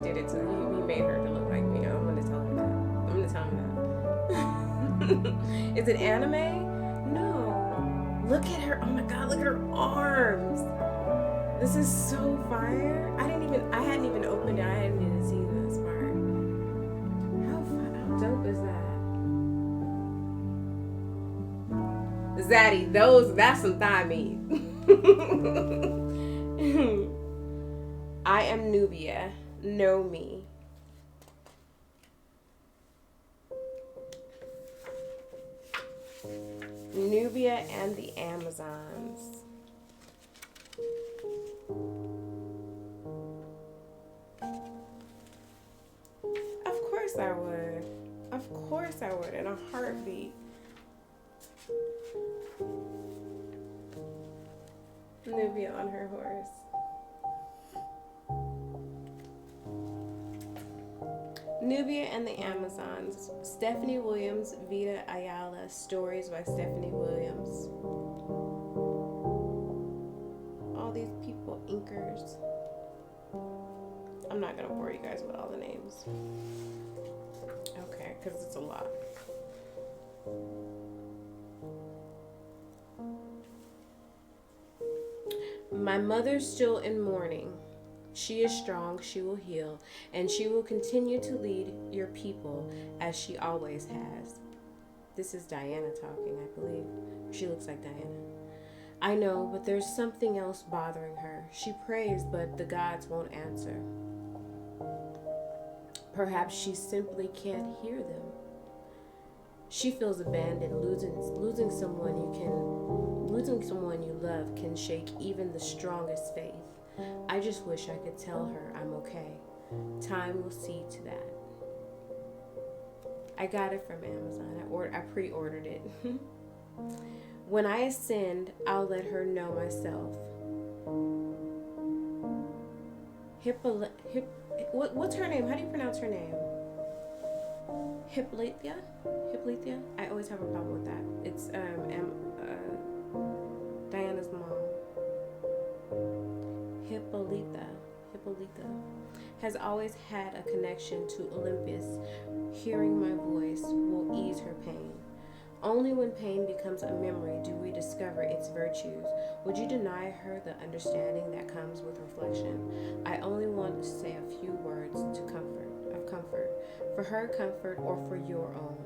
did it to he made her to look like me. I'm gonna tell her that. I'm gonna tell him that. Is it anime? No. Look at her. Oh my god, look at her arms. This is so fire. I hadn't even opened it. I hadn't even seen this part. How dope is that? Zaddy, that's some thigh meat. I am Nubia. Know me. Nubia and the Amazons. Of course I would. Of course I would, in a heartbeat. Nubia on her horse. Nubia and the Amazons. Stephanie Williams, Vita Ayala. Stories by Stephanie Williams. All these people, inkers. I'm not going to bore you guys with all the names. Okay, because it's a lot. My mother's still in mourning. She is strong, she will heal, and she will continue to lead your people as she always has. This is Diana talking, I believe. She looks like Diana. I know, but there's something else bothering her. She prays, but the gods won't answer. Perhaps she simply can't hear them. She feels abandoned. Losing someone you love can shake even the strongest faith. I just wish I could tell her I'm okay. Time will see to that. I got it from Amazon. I pre-ordered it. When I ascend, I'll let her know myself. What's her name? How do you pronounce her name? Hippolyta? I always have a problem with that. It's Diana's mom. Hippolyta has always had a connection to Olympus. Hearing my voice will ease her pain. Only when pain becomes a memory do we discover its virtues. Would you deny her the understanding that comes with reflection? I only want to say a few words of comfort, for her comfort or for your own.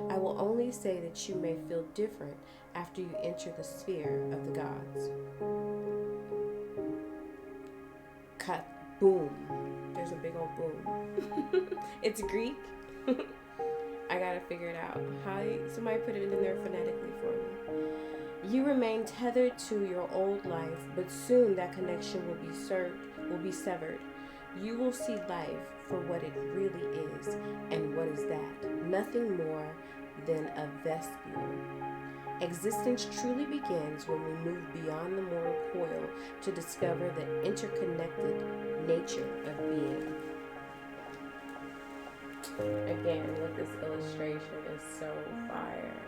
I will only say that you may feel different after you enter the sphere of the gods. Cut. Boom. There's a big old boom. It's Greek. I gotta figure it out. Somebody put it in there phonetically for me. You remain tethered to your old life, but soon that connection will be severed. You will see life for what it really is. And what is that? Nothing more than a vestibule. Existence truly begins when we move beyond the mortal coil to discover the interconnected nature of being. Again, with this illustration is so fire.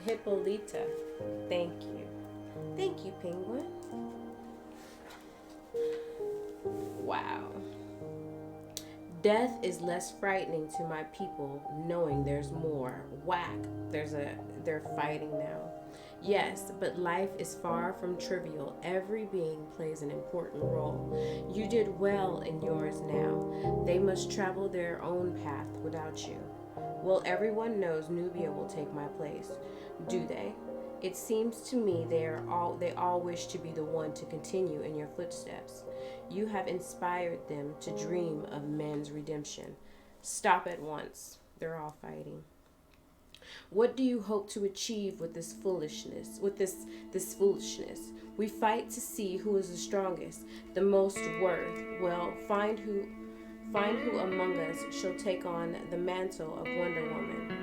Hippolyta. Thank you. Thank you, Penguin. Wow. Death is less frightening to my people, knowing there's more. Whack. They're fighting now. Yes, but life is far from trivial. Every being plays an important role. You did well in yours now. They must travel their own path without you. Well, everyone knows Nubia will take my place. Do they? It seems to me they all wish to be the one to continue in your footsteps. You have inspired them to dream of men's redemption. Stop at once. They're all fighting. What do you hope to achieve with this foolishness? This foolishness. We fight to see who is the strongest, the most worth. Well, find who among us shall take on the mantle of Wonder Woman.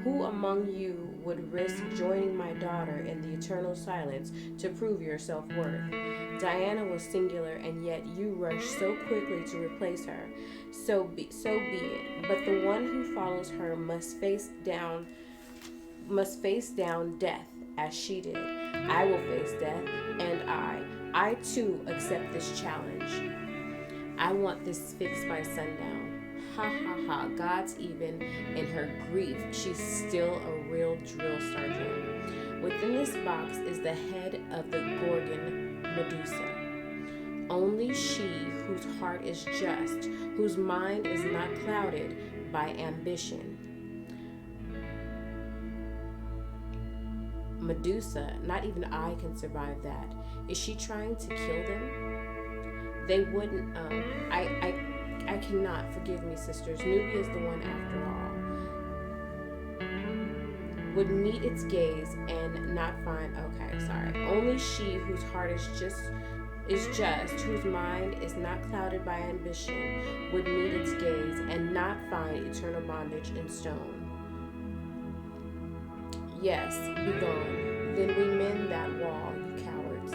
Who among you would risk joining my daughter in the eternal silence to prove your self-worth? Diana was singular, and yet you rushed so quickly to replace her. So be it. But the one who follows her must face down death as she did. I will face death, and I too accept this challenge. I want this fixed by sundown. Ha ha ha. God's even in her grief. She's still a real drill sergeant. Within this box is the head of the Gorgon Medusa. Only she whose heart is just, whose mind is not clouded by ambition. Medusa, not even I can survive that. Is she trying to kill them? They wouldn't, I cannot, forgive me, sisters. Nubia is the one after all. Would meet its gaze and not find, okay, sorry. Only she whose heart is just, whose mind is not clouded by ambition, would meet its gaze and not find eternal bondage in stone. Yes, be gone. Then we mend that wall, you cowards.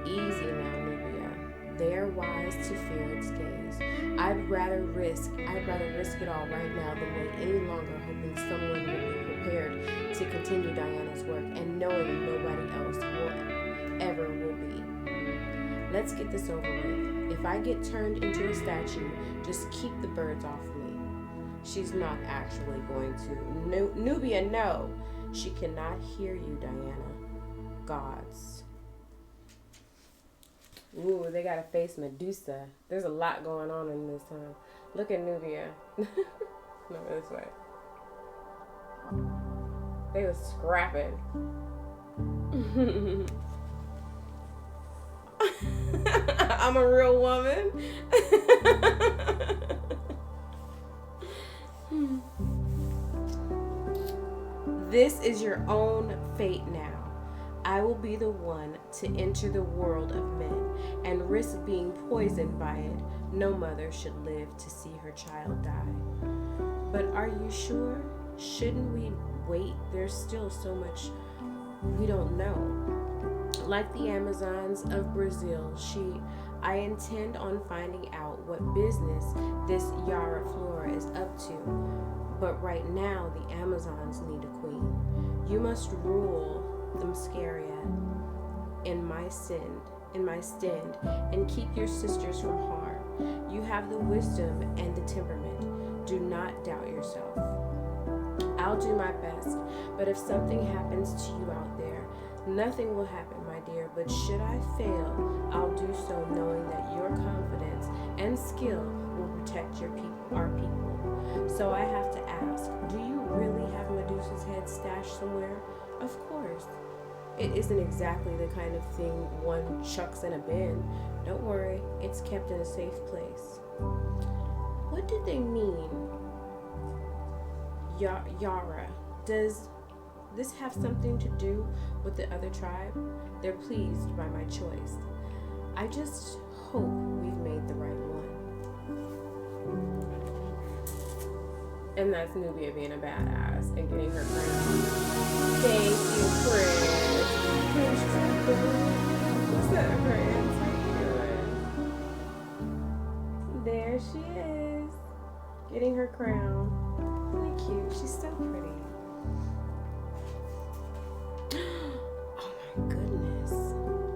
Easy now, Nubia. They are wise to fear its gaze. I'd rather risk it all right now than wait any longer, hoping someone will be prepared to continue Diana's work and knowing nobody else will be. Let's get this over with. If I get turned into a statue, just keep the birds off me. She's not actually going to. Nubia, no. She cannot hear you, Diana. Gods. Ooh, they gotta face Medusa. There's a lot going on in this time. Look at Nubia. No, this way. They was scrapping. I'm a real woman. This is your own fate now. I will be the one to enter the world of men and risk being poisoned by it. No mother should live to see her child die. But are you sure? Shouldn't we wait? There's still so much we don't know. Like the Amazons of Brazil, I intend on finding out what business this Yara Flora is up to. But right now, the Amazons need a queen. You must rule the Mascaria in my stand, and keep your sisters from harm. You have the wisdom and the temperament. Do not doubt yourself. I'll do my best, but if something happens to you out there, nothing will happen, my dear, but should I fail, I'll do so knowing that your confidence and skill will protect our people. So I have to ask, do you really have Medusa's head stashed somewhere? Of course. It isn't exactly the kind of thing one chucks in a bin. Don't worry, it's kept in a safe place. What did they mean? Yara, does this have something to do with the other tribe? They're pleased by my choice. I just hope we've made the right one. And that's Nubia being a badass and getting her crown. Thank you, Chris. What's that, Chris? There she is, getting her crown. Really cute. She's so pretty. Oh my goodness.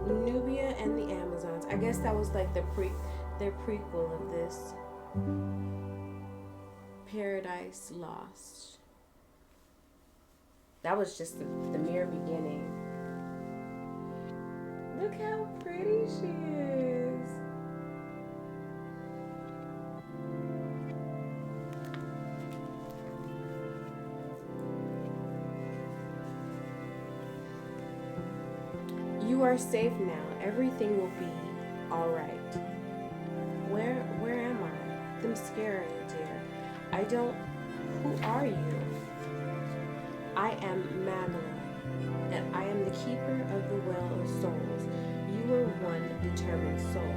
Nubia and the Amazons. I guess that was like their prequel of this. Paradise Lost. That was just the mere beginning. Look how pretty she is. You are safe now. Everything will be all right. Where am I? The Mascaria, dear. Who are you? I am Madeline, and I am the keeper of the Well of Souls. You are one determined soul.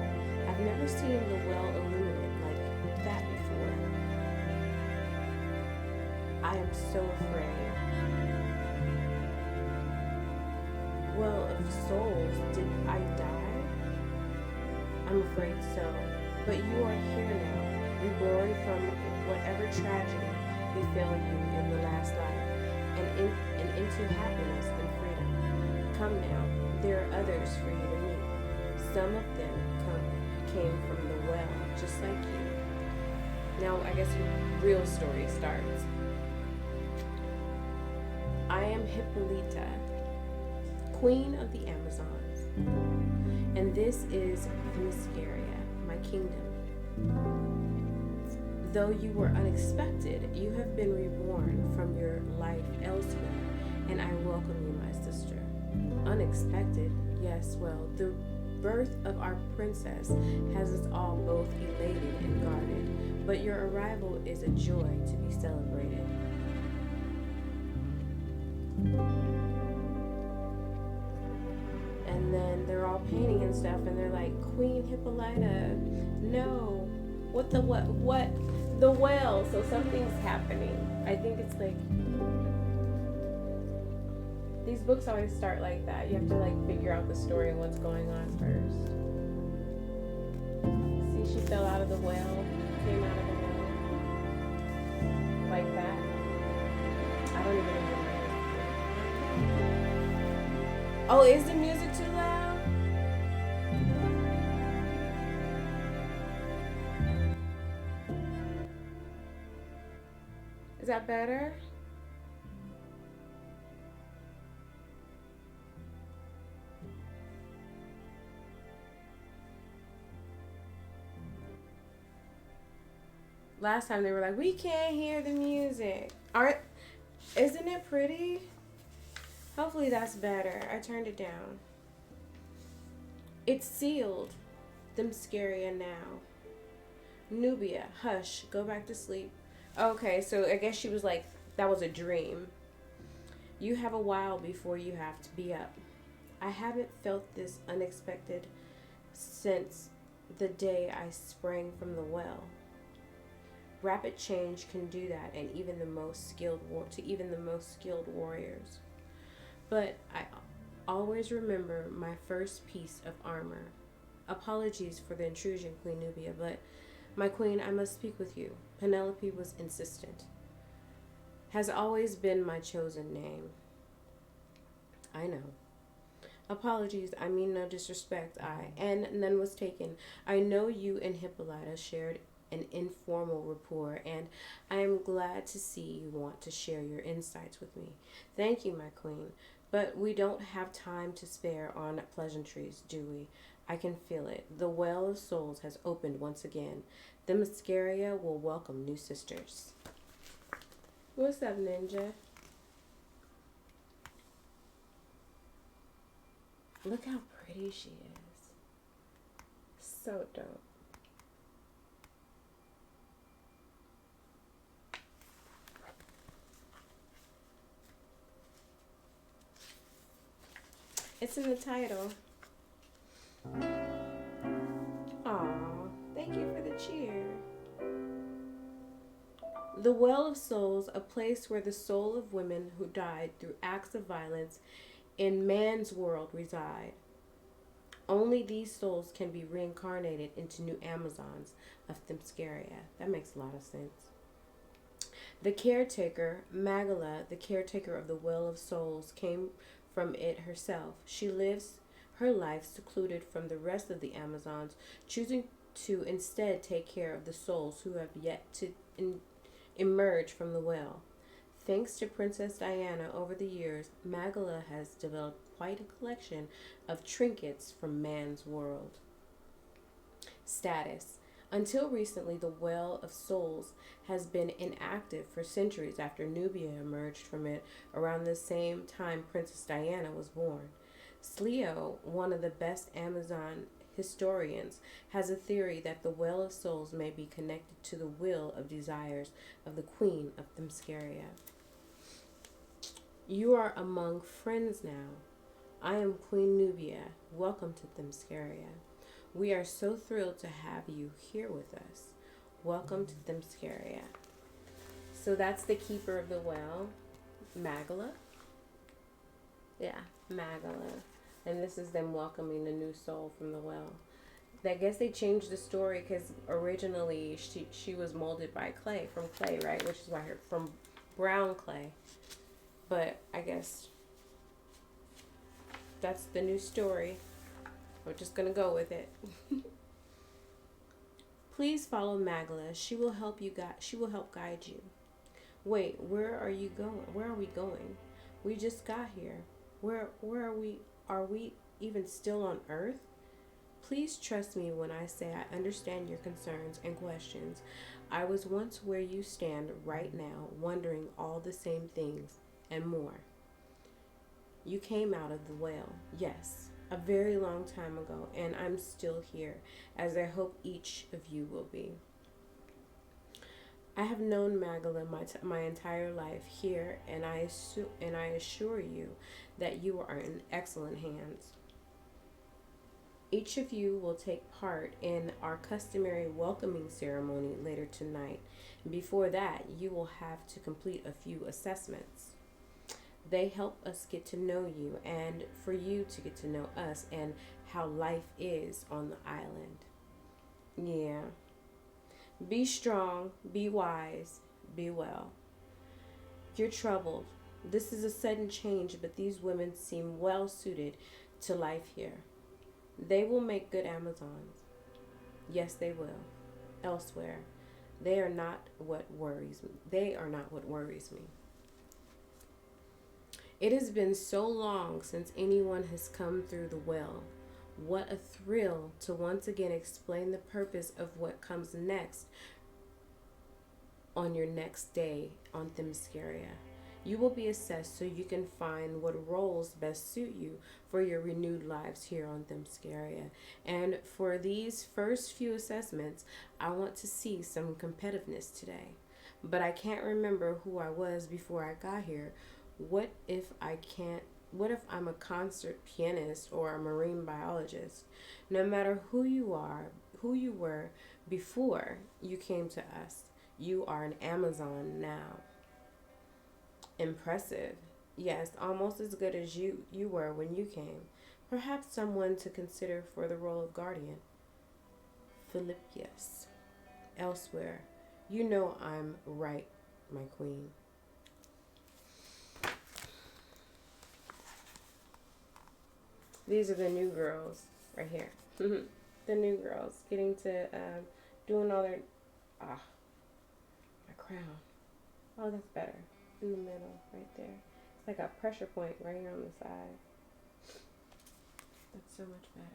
I've never seen the well illuminate like that before. I am so afraid. Well of Souls, did I die? I'm afraid so. But you are here now, reborn from whatever tragedy befell you in the last life, and into happiness and freedom. Come now, there are others for you to meet. Some of them came from the well, just like you. Now, I guess your real story starts. I am Hippolyta, Queen of the Amazons, and this is Themyscira, my kingdom. Though you were unexpected, you have been reborn from your life elsewhere, and I welcome you, my sister. Unexpected? Yes, well, the birth of our princess has us all both elated and guarded, but your arrival is a joy to be celebrated. And then they're all painting and stuff, and they're like, Queen Hippolyta, no, what, the well, so something's happening. I think it's like, these books always start like that. You have to like figure out the story and what's going on first. See, she fell out of the well, came out of the well, like that. I don't even know. Oh, is the music too loud? Is that better? Last time they were like, we can't hear the music. Isn't it pretty? Hopefully that's better. I turned it down. It's sealed. Themyscira now. Nubia, hush. Go back to sleep. Okay, so I guess she was like, that was a dream. You have a while before you have to be up. I haven't felt this unexpected since the day I sprang from the well. Rapid change can do that, and even the most skilled warriors. But I always remember my first piece of armor. Apologies for the intrusion, Queen Nubia, but my queen, I must speak with you. Penelope was insistent. Has always been my chosen name. I know. Apologies, I mean no disrespect, and none was taken. I know you and Hippolyta shared an informal rapport, and I am glad to see you want to share your insights with me. Thank you, my queen, but we don't have time to spare on pleasantries, do we? I can feel it. The Well of Souls has opened once again. Themyscira will welcome new sisters. What's up, Ninja? Look how pretty she is. So dope. It's in the title. Aw, thank you for the cheer. The Well of Souls, a place where the soul of women who died through acts of violence in man's world reside. Only these souls can be reincarnated into new Amazons of Themyscira. That makes a lot of sense. The caretaker, Magala, the caretaker of the Well of Souls, came from it herself. She lives her life secluded from the rest of the Amazons, choosing to instead take care of the souls who have yet to emerge from the well. Thanks to Princess Diana, over the years, Magala has developed quite a collection of trinkets from man's world. Status. Until recently, the Well of Souls has been inactive for centuries after Nubia emerged from it around the same time Princess Diana was born. Sleo, one of the best Amazon historians, has a theory that the Well of Souls may be connected to the will of desires of the Queen of Themyscira. You are among friends now. I am Queen Nubia. Welcome to Themyscira. We are so thrilled to have you here with us. Welcome to Themyscira. So that's the keeper of the well, Magala. Yeah, Magala. And this is them welcoming the new soul from the well. I guess they changed the story because originally she was molded by clay, from clay, right? Which is why from brown clay. But I guess that's the new story. We're just gonna go with it. Please follow Magla. She will help guide you. Wait, where are you going? Where are we going? We just got here. Where are we? Are we even still on Earth? Please trust me when I say I understand your concerns and questions. I was once where you stand right now, wondering all the same things and more. You came out of the whale, yes, a very long time ago, and I'm still here, as I hope each of you will be. I have known Magala my entire life here, and I assure you that you are in excellent hands. Each of you will take part in our customary welcoming ceremony later tonight. Before that, you will have to complete a few assessments. They help us get to know you and for you to get to know us and how life is on the island. Yeah. Be strong, be wise, be well. You're troubled. This is a sudden change, but these women seem well suited to life here. They will make good Amazons. Yes, they will. Elsewhere, they are not what worries me. They are not what worries me. It has been so long since anyone has come through the well. What a thrill to once again explain the purpose of what comes next on your next day on Themyscira. You will be assessed so you can find what roles best suit you for your renewed lives here on Themyscira. And for these first few assessments, I want to see some competitiveness today. But I can't remember who I was before I got here. What if I'm a concert pianist or a marine biologist? No matter who you are, who you were before you came to us, you are an Amazon now. Impressive. Yes, almost as good as you were when you came. Perhaps someone to consider for the role of guardian. Philippius. Elsewhere. You know I'm right, my queen. These are the new girls right here. The new girls getting to doing all their my crown. Oh, that's better. In the middle, right there. It's like a pressure point right here on the side. That's so much better.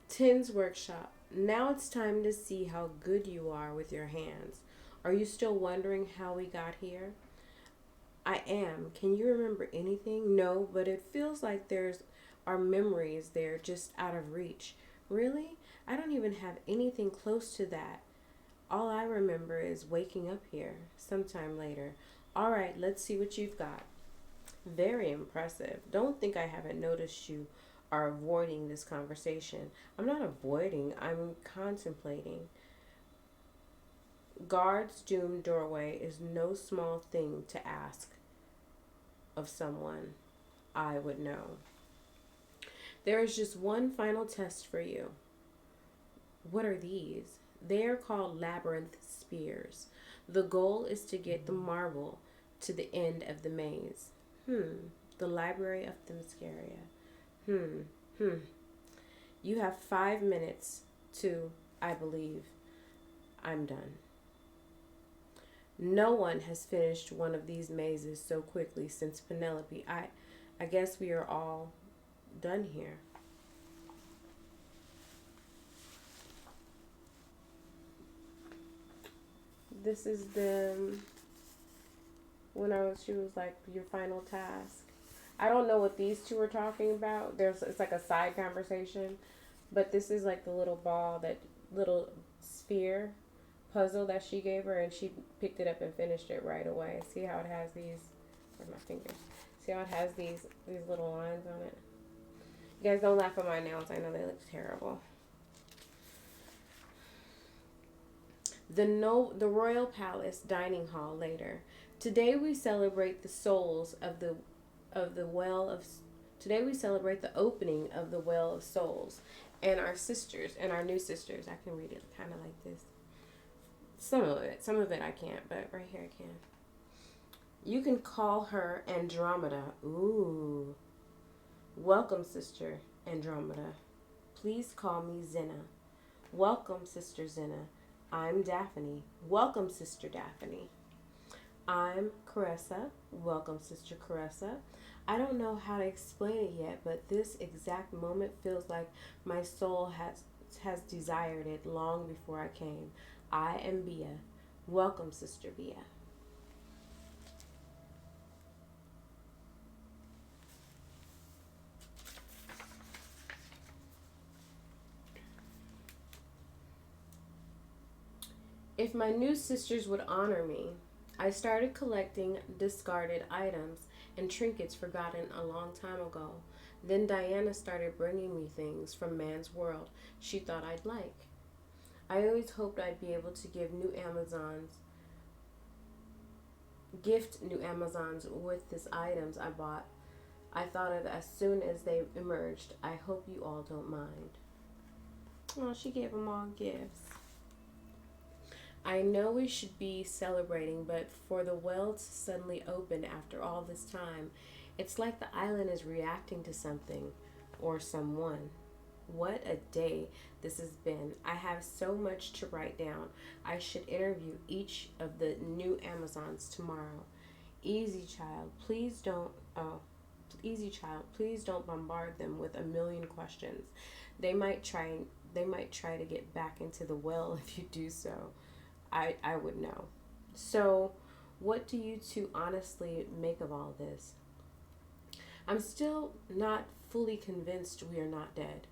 Tin's workshop. Now it's time to see how good you are with your hands. Are you still wondering how we got here? I am. Can you remember anything? No, but it feels like there's our memories there just out of reach. Really? I don't even have anything close to that. All I remember is waking up here sometime later. All right, let's see what you've got. Very impressive. Don't think I haven't noticed you are avoiding this conversation. I'm not avoiding, I'm contemplating. Guard's doomed doorway is no small thing to ask of someone I would know. There is just one final test for you. What are these? They are called labyrinth spears. The goal is to get the marble to the end of the maze. The Library of Themyscira. You have 5 minutes to, I believe, I'm done. No one has finished one of these mazes so quickly since Penelope. I guess we are all done here. This is she was like, your final task. I don't know what these two are talking about. It's like a side conversation, but this is like the little ball, that little sphere puzzle that she gave her, and she picked it up and finished it right away. See how it has these, where's my fingers? See how it has these little lines on it? You guys don't laugh at my nails. I know they look terrible. The Royal Palace Dining Hall later. Today we celebrate the souls of the well of Today we celebrate the opening of the Well of Souls and our sisters and our new sisters. I can read it kind of like this. Some of it I can't, but right here I can. You can call her Andromeda. Ooh. Welcome, Sister Andromeda. Please call me Zena. Welcome, Sister Zena. I'm Daphne. Welcome, Sister Daphne. I'm Caressa. Welcome, Sister Caressa. I don't know how to explain it yet, but this exact moment feels like my soul has desired it long before I came. I am Bia. Welcome, Sister Bia. If my new sisters would honor me, I started collecting discarded items and trinkets forgotten a long time ago. Then Diana started bringing me things from man's world she thought I'd like. I always hoped I'd be able to gift new Amazons with these items I bought. I thought of as soon as they emerged. I hope you all don't mind. Oh, she gave them all gifts. I know we should be celebrating, but for the well to suddenly open after all this time, it's like the island is reacting to something or someone. What a day this has been. I have so much to write down. I should interview each of the new Amazons tomorrow. Easy child, please don't bombard them with a million questions. They might try to get back into the well if you do so. I would know. So, what do you two honestly make of all this? I'm still not fully convinced we are not dead.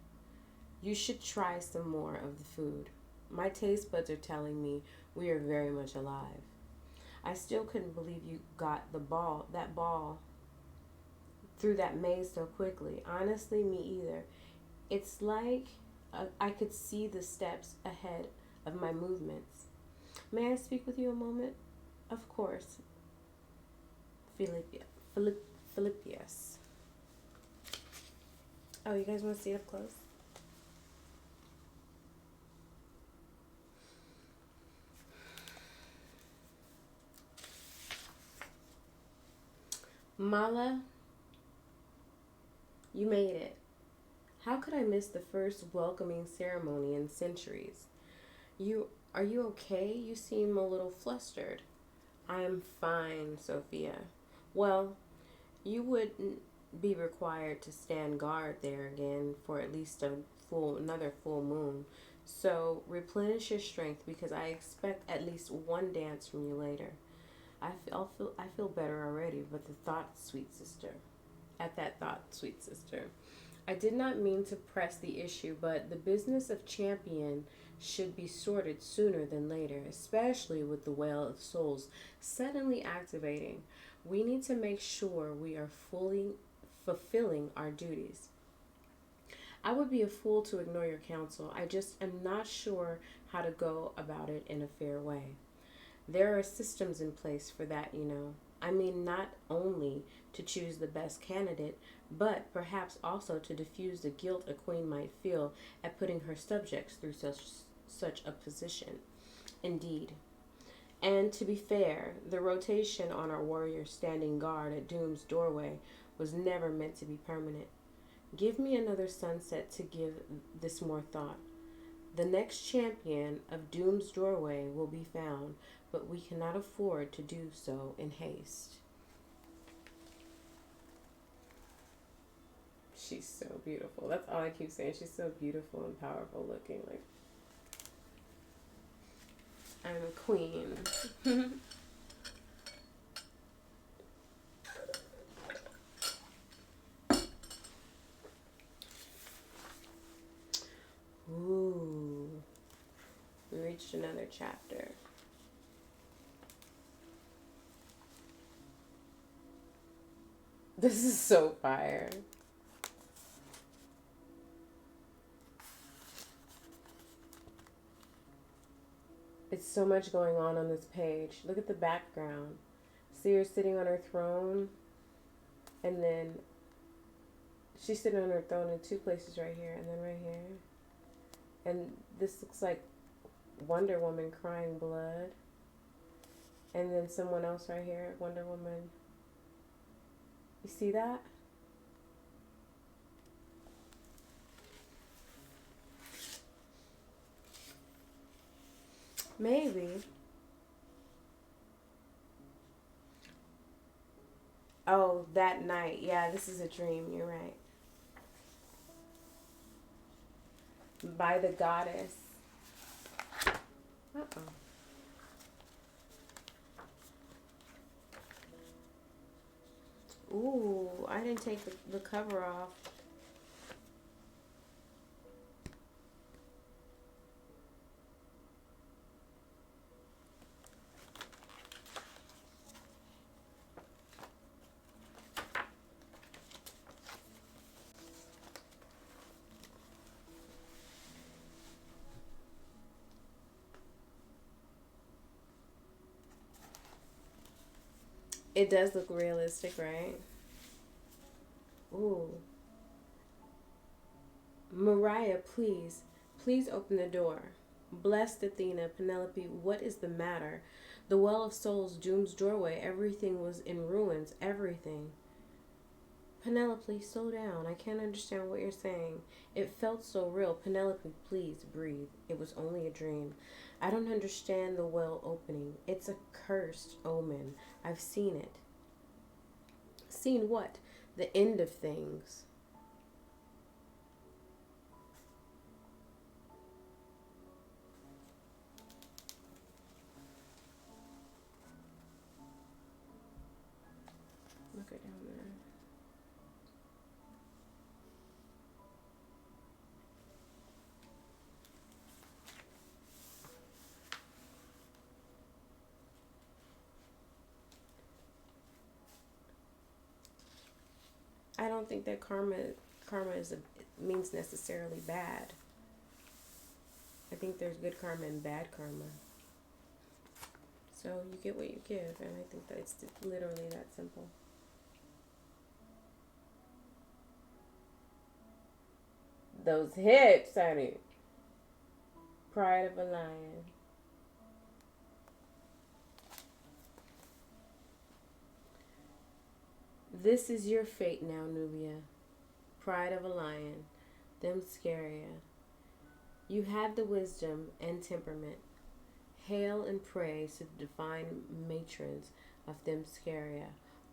You should try some more of the food. My taste buds are telling me we are very much alive. I still couldn't believe you got that ball through that maze so quickly. Honestly, me either. It's like I could see the steps ahead of my movements. May I speak with you a moment? Of course. Philippius. Oh, you guys want to see it up close? Mala, you made it. How could I miss the first welcoming ceremony in centuries? Are you okay? You seem a little flustered. I am fine, Sophia. Well, you wouldn't be required to stand guard there again for at least another full moon. So replenish your strength because I expect at least one dance from you later. I feel better already, but at that thought, sweet sister. I did not mean to press the issue, but the business of champion should be sorted sooner than later, especially with the Well of Souls suddenly activating. We need to make sure we are fully fulfilling our duties. I would be a fool to ignore your counsel. I just am not sure how to go about it in a fair way. There are systems in place for that, you know. I mean, not only to choose the best candidate, but perhaps also to diffuse the guilt a queen might feel at putting her subjects through such a position. Indeed. And to be fair, the rotation on our warrior standing guard at Doom's doorway was never meant to be permanent. Give me another sunset to give this more thought. The next champion of Doom's doorway will be found, but we cannot afford to do so in haste. She's so beautiful. That's all I keep saying. She's so beautiful and powerful looking. Like, I'm a queen. Ooh. We reached another chapter. This is so fire. It's so much going on this page. Look at the background. See her sitting on her throne, and then She's sitting on her throne in two places, right here and then right here. And this looks like Wonder Woman crying blood. And then someone else right here, Wonder Woman. You see that? Maybe. Oh, that night. Yeah, this is a dream. You're right. By the goddess. Uh-oh. Ooh, I didn't take the cover off. It does look realistic, right? Ooh. Mariah, please. Please open the door. Blessed Athena, Penelope, what is the matter? The well of souls, Doom's doorway, everything was in ruins. Everything. Penelope, slow down. I can't understand what you're saying. It felt so real. Penelope, please breathe. It was only a dream. I don't understand the well opening. It's a cursed omen. I've seen it. Seen what? The end of things. Look at down there. I don't think that karma means necessarily bad. I think there's good karma and bad karma. So you get what you give, and I think that it's literally that simple. Those hips, honey. Pride of a lion. This is your fate now, Nubia. Pride of a lion. Them scare ya. You had the wisdom and temperament. Hail and praise to the divine matrons of Themyscira,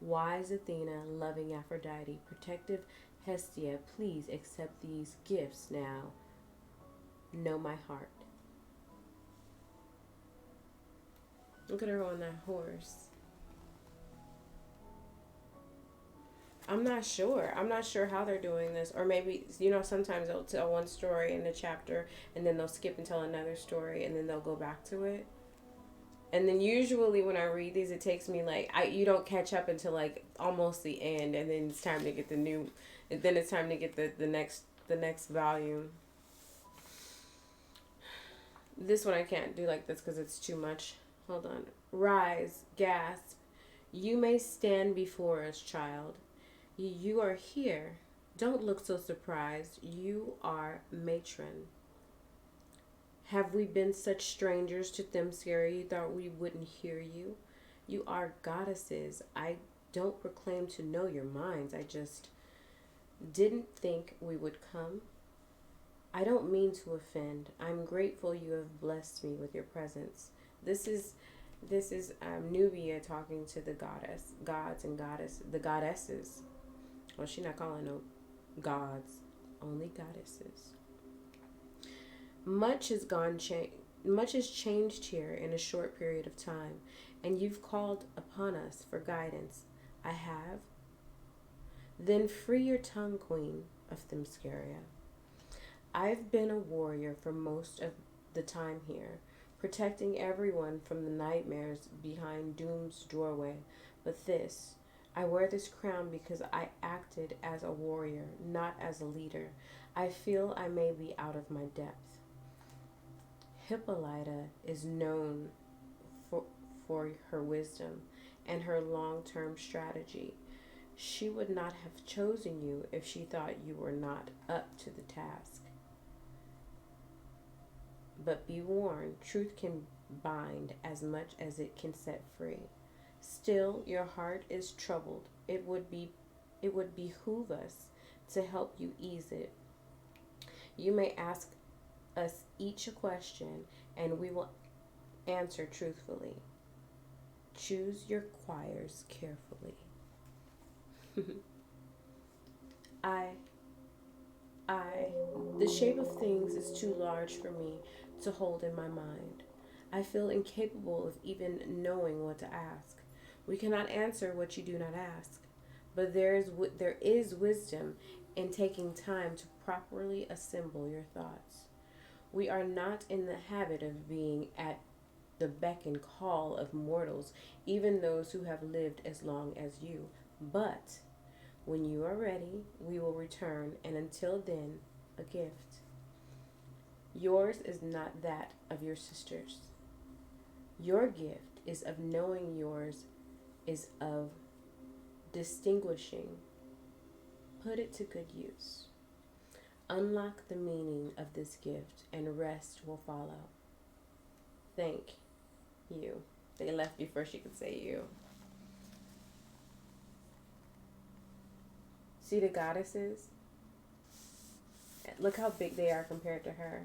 wise Athena, loving Aphrodite, protective Hestia, please accept these gifts now. Know my heart. Look at her on that horse. I'm not sure. I'm not sure how they're doing this. Or maybe, sometimes they'll tell one story in the chapter and then they'll skip and tell another story and then they'll go back to it. And then usually when I read these, it takes me you don't catch up until almost the end, and then it's time to get the next volume. This one I can't do like this because it's too much. Hold on. Rise, gasp. You may stand before us, child. You are here. Don't look so surprised. You are matron. Have we been such strangers to Themyscira you thought we wouldn't hear you? You are goddesses. I don't proclaim to know your minds. I just didn't think we would come. I don't mean to offend. I'm grateful you have blessed me with your presence. This is Nubia talking to the the goddesses. Well, she's not calling no gods, only goddesses. Much has changed here in a short period of time, and you've called upon us for guidance. I have. Then free your tongue, Queen of Themyscira. I've been a warrior for most of the time here, protecting everyone from the nightmares behind Doom's doorway. But I wear this crown because I acted as a warrior, not as a leader. I feel I may be out of my depth. Hippolyta is known for her wisdom and her long-term strategy. She would not have chosen you if she thought you were not up to the task. But be warned, truth can bind as much as it can set free. Still, your heart is troubled. It would behoove us to help you ease it. You may ask us each a question, and we will answer truthfully. Choose your choirs carefully. I, I, the shape of things is too large for me to hold in my mind. I feel incapable of even knowing what to ask. We cannot answer what you do not ask, but there is wisdom in taking time to properly assemble your thoughts. We are not in the habit of being at the beck and call of mortals, even those who have lived as long as you. But when you are ready, we will return, and until then, a gift. Yours is not that of your sisters. Your gift is of knowing, yours is of distinguishing. Put it to good use. Unlock the meaning of this gift, and rest will follow. Thank you. They left before she could say you. See the goddesses? Look how big they are compared to her.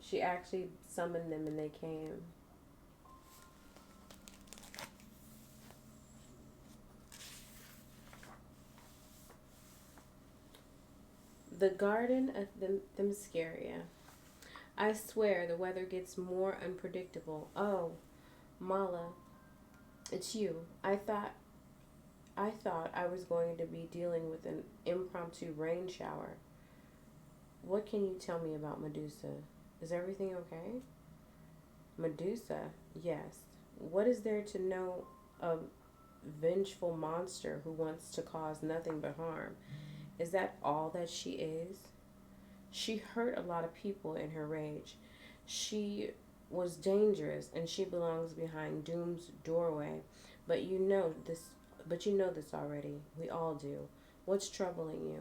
She actually summoned them and they came. The Garden of Themyscira. I swear the weather gets more unpredictable. Oh, Mala, it's you. I thought I was going to be dealing with an impromptu rain shower. What can you tell me about Medusa? Is everything okay? Medusa, yes. What is there to know of vengeful monster who wants to cause nothing but harm? Is that all that she is? She hurt a lot of people in her rage. She was dangerous, and she belongs behind doom's doorway. But you know this already. We all do. What's troubling you?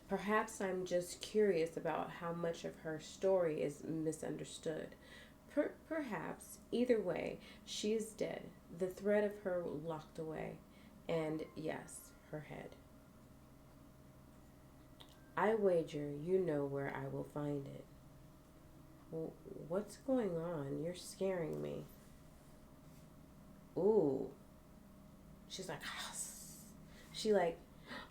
Perhaps I'm just curious about how much of her story is misunderstood. Perhaps. Either way, she is dead. The thread of her locked away. And yes, her head. I wager you know where I will find it. Well, what's going on? You're scaring me. Ooh. She's like, she like,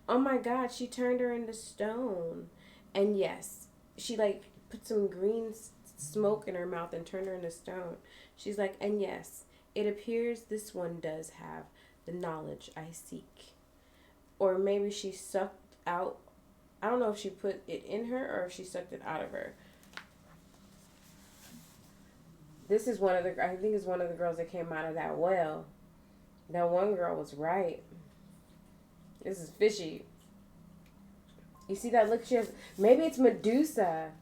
oh my God, she turned her into stone. And yes, she like put some green smoke in her mouth and turned her into stone. She's like, and yes, it appears this one does have the knowledge I seek. Or maybe she sucked out, I don't know if she put it in her or if she sucked it out of her. This is I think it's one of the girls that came out of that well. That one girl was right. This is fishy. You see that look she has? Maybe it's Medusa.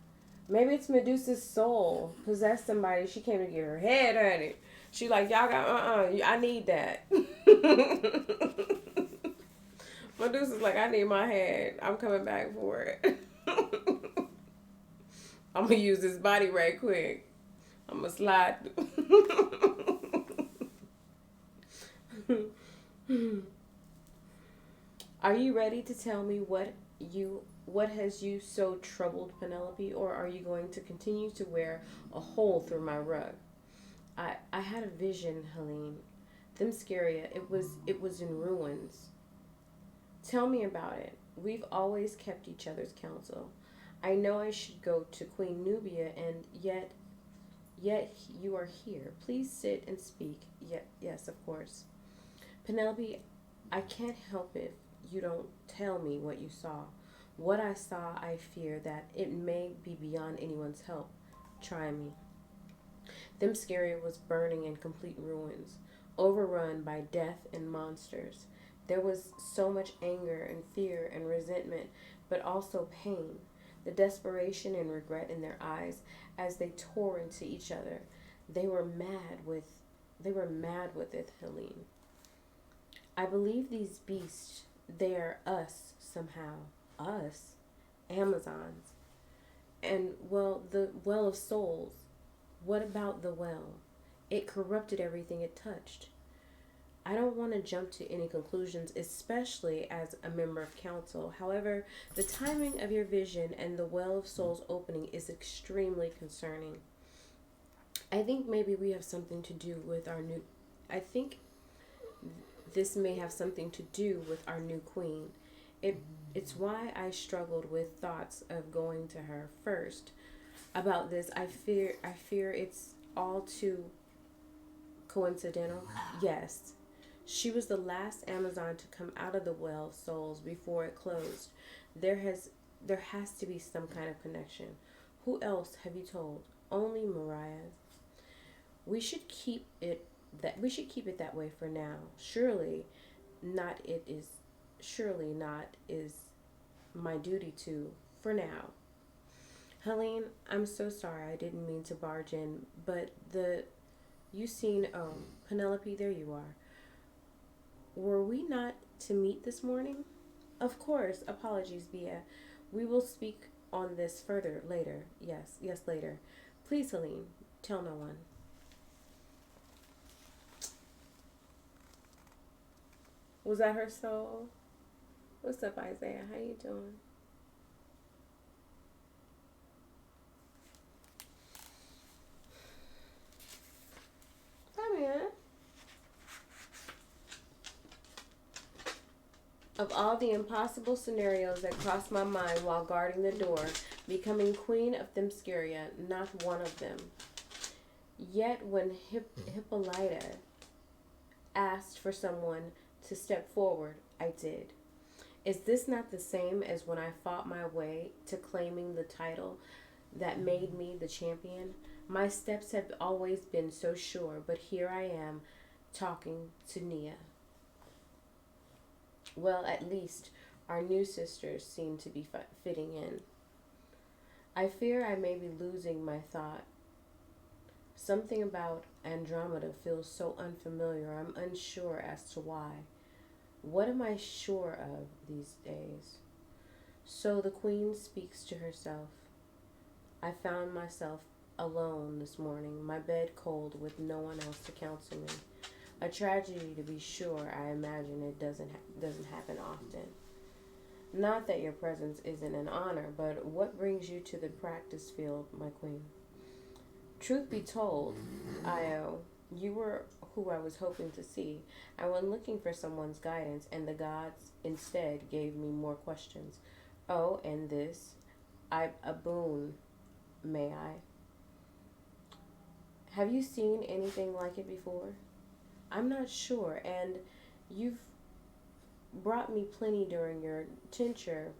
Maybe it's Medusa's soul possessed somebody. She came to get her head, honey. She like, y'all got, I need that. Medusa's like, I need my head. I'm coming back for it. I'm going to use this body right quick. I'm going to slide. Are you ready to tell me what has you so troubled, Penelope, or are you going to continue to wear a hole through my rug? I had a vision, Helene. Themyscira, it was in ruins. Tell me about it. We've always kept each other's counsel. I know I should go to Queen Nubia, and yet you are here. Please sit and speak. Yes, of course. Penelope, I can't help it if you don't tell me what you saw. What I saw, I fear that it may be beyond anyone's help. Try me. Themyscira was burning in complete ruins, overrun by death and monsters. There was so much anger and fear and resentment, but also pain, the desperation and regret in their eyes as they tore into each other. They were mad with it, Helene. I believe these beasts, they are us somehow. Us. Amazons. And, well, the well of souls. What about the well? It corrupted everything it touched. I don't want to jump to any conclusions, especially as a member of council. However, the timing of your vision and the well of souls opening is extremely concerning. I think maybe we have something to do with our new. I think this may have something to do with our new queen. It it's why I struggled with thoughts of going to her first about this. I fear it's all too coincidental. Yes. She was the last Amazon to come out of the well of souls before it closed. There has there has to be some kind of connection. Who else have you told? Only Mariah. We should keep it we should keep it that way for now. Not it is surely not is my duty to for now. Helene, I'm so sorry. I didn't mean to barge in, but the you seen Penelope, there you are. Were we not to meet this morning? Of course. Apologies, Bia. We will speak on this further later. Yes, yes, later. Please, Helene, tell no one. Was that her soul? What's up, Isaiah? How you doing? Hi, man. Of all the impossible scenarios that crossed my mind while guarding the door, becoming queen of Themyscira, not one of them. Yet when Hippolyta asked for someone to step forward, I did. Is this not the same as when I fought my way to claiming the title that made me the champion? My steps have always been so sure, but here I am talking to Nia. Well, at least our new sisters seem to be fitting in. I fear I may be losing my thought. Something about Andromeda feels so unfamiliar. I'm unsure as to why. What am I sure of these days? So the queen speaks to herself. I found myself alone this morning, my bed cold with no one else to counsel me. A tragedy, to be sure. I imagine it doesn't happen often. Not that your presence isn't an honor, but what brings you to the practice field, my queen? Truth be told, Io, you were who I was hoping to see. I went looking for someone's guidance, and the gods instead gave me more questions. Oh, and this, a boon, may I? Have you seen anything like it before? I'm not sure, and you've brought me plenty during your tenure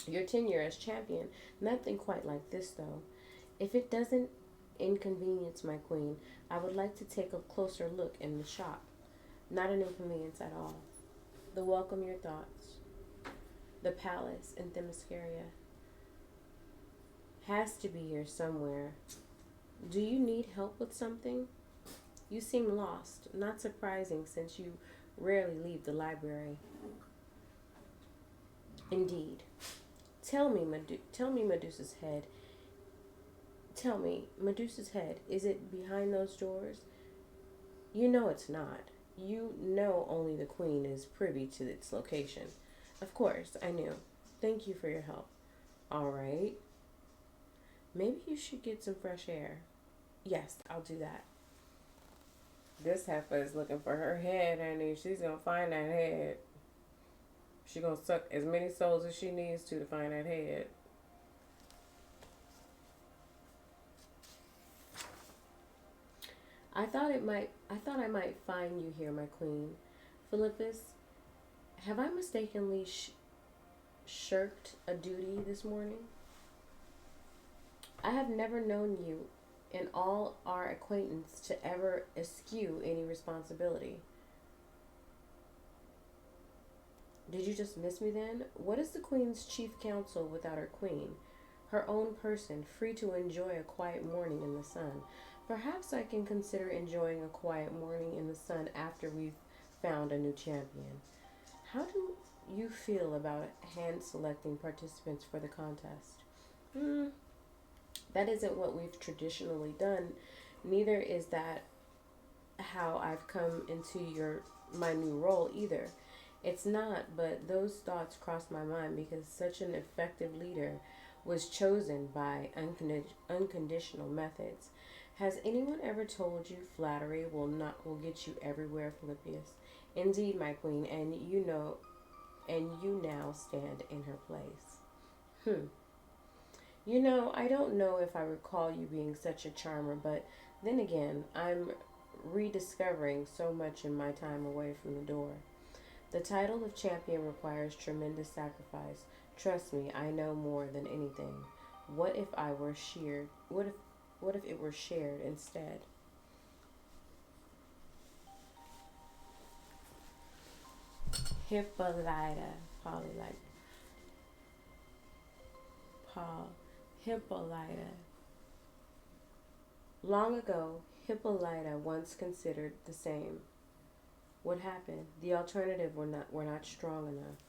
as champion. Nothing quite like this, though. If it doesn't inconvenience my queen, I would like to take a closer look in the shop. Not an inconvenience at all. The welcome your thoughts. The palace in Themyscira has to be here somewhere. Do you need help with something? You seem lost. Not surprising since you rarely leave the library. Indeed. Tell me, Medusa's head. Tell me, Medusa's head, is it behind those doors? You know it's not. You know only the queen is privy to its location. Of course, I knew. Thank you for your help. All right. Maybe you should get some fresh air. Yes, I'll do that. This heifer is looking for her head, honey. She's gonna find that head. She's gonna suck as many souls as she needs to find that head. I thought I might find you here, my queen. Philippus, have I mistakenly shirked a duty this morning? I have never known you in all our acquaintance to ever eschew any responsibility. Did you just miss me then? What is the queen's chief counsel without her queen? Her own person, free to enjoy a quiet morning in the sun. Perhaps I can consider enjoying a quiet morning in the sun after we've found a new champion. How do you feel about hand selecting participants for the contest? Hmm, that isn't what we've traditionally done. Neither is that how I've come into my new role either. It's not, but those thoughts crossed my mind because such an effective leader was chosen by unconditional methods. Has anyone ever told you flattery will get you everywhere, Philippius? Indeed, my queen, and you now stand in her place. Hmm. I don't know if I recall you being such a charmer, but then again, I'm rediscovering so much in my time away from the door. The title of champion requires tremendous sacrifice. Trust me, I know more than anything. What if I were sheared? What if it were shared instead? Hippolyta, Polly, Paul, Hippolyta. Long ago, Hippolyta once considered the same. What happened? The alternative were not strong enough.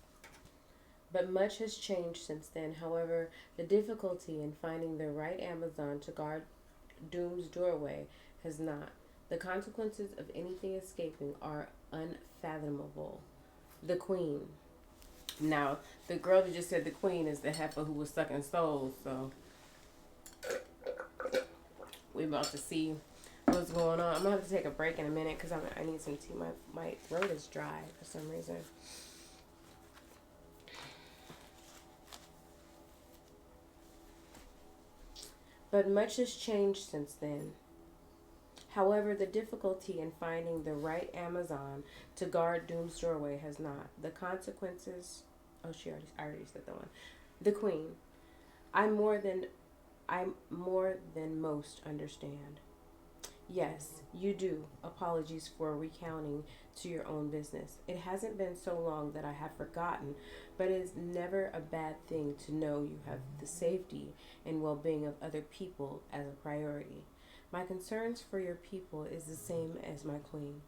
But much has changed since then. However, the difficulty in finding the right Amazon to guard Doom's doorway has not. The consequences of anything escaping are unfathomable. The Queen. Now, the girl that just said the Queen is the heifer who was sucking souls, so we about to see what's going on. I'm gonna have to take a break in a minute because I need some tea. My throat is dry for some reason. But much has changed since then. However, the difficulty in finding the right Amazon to guard Doom's doorway has not. The consequences. Oh, I already said that one. The Queen. I more than most understand. Yes, you do. Apologies for recounting to your own business. It hasn't been so long that I have forgotten, but it is never a bad thing to know you have the safety and well-being of other people as a priority. My concerns for your people is the same as my queen,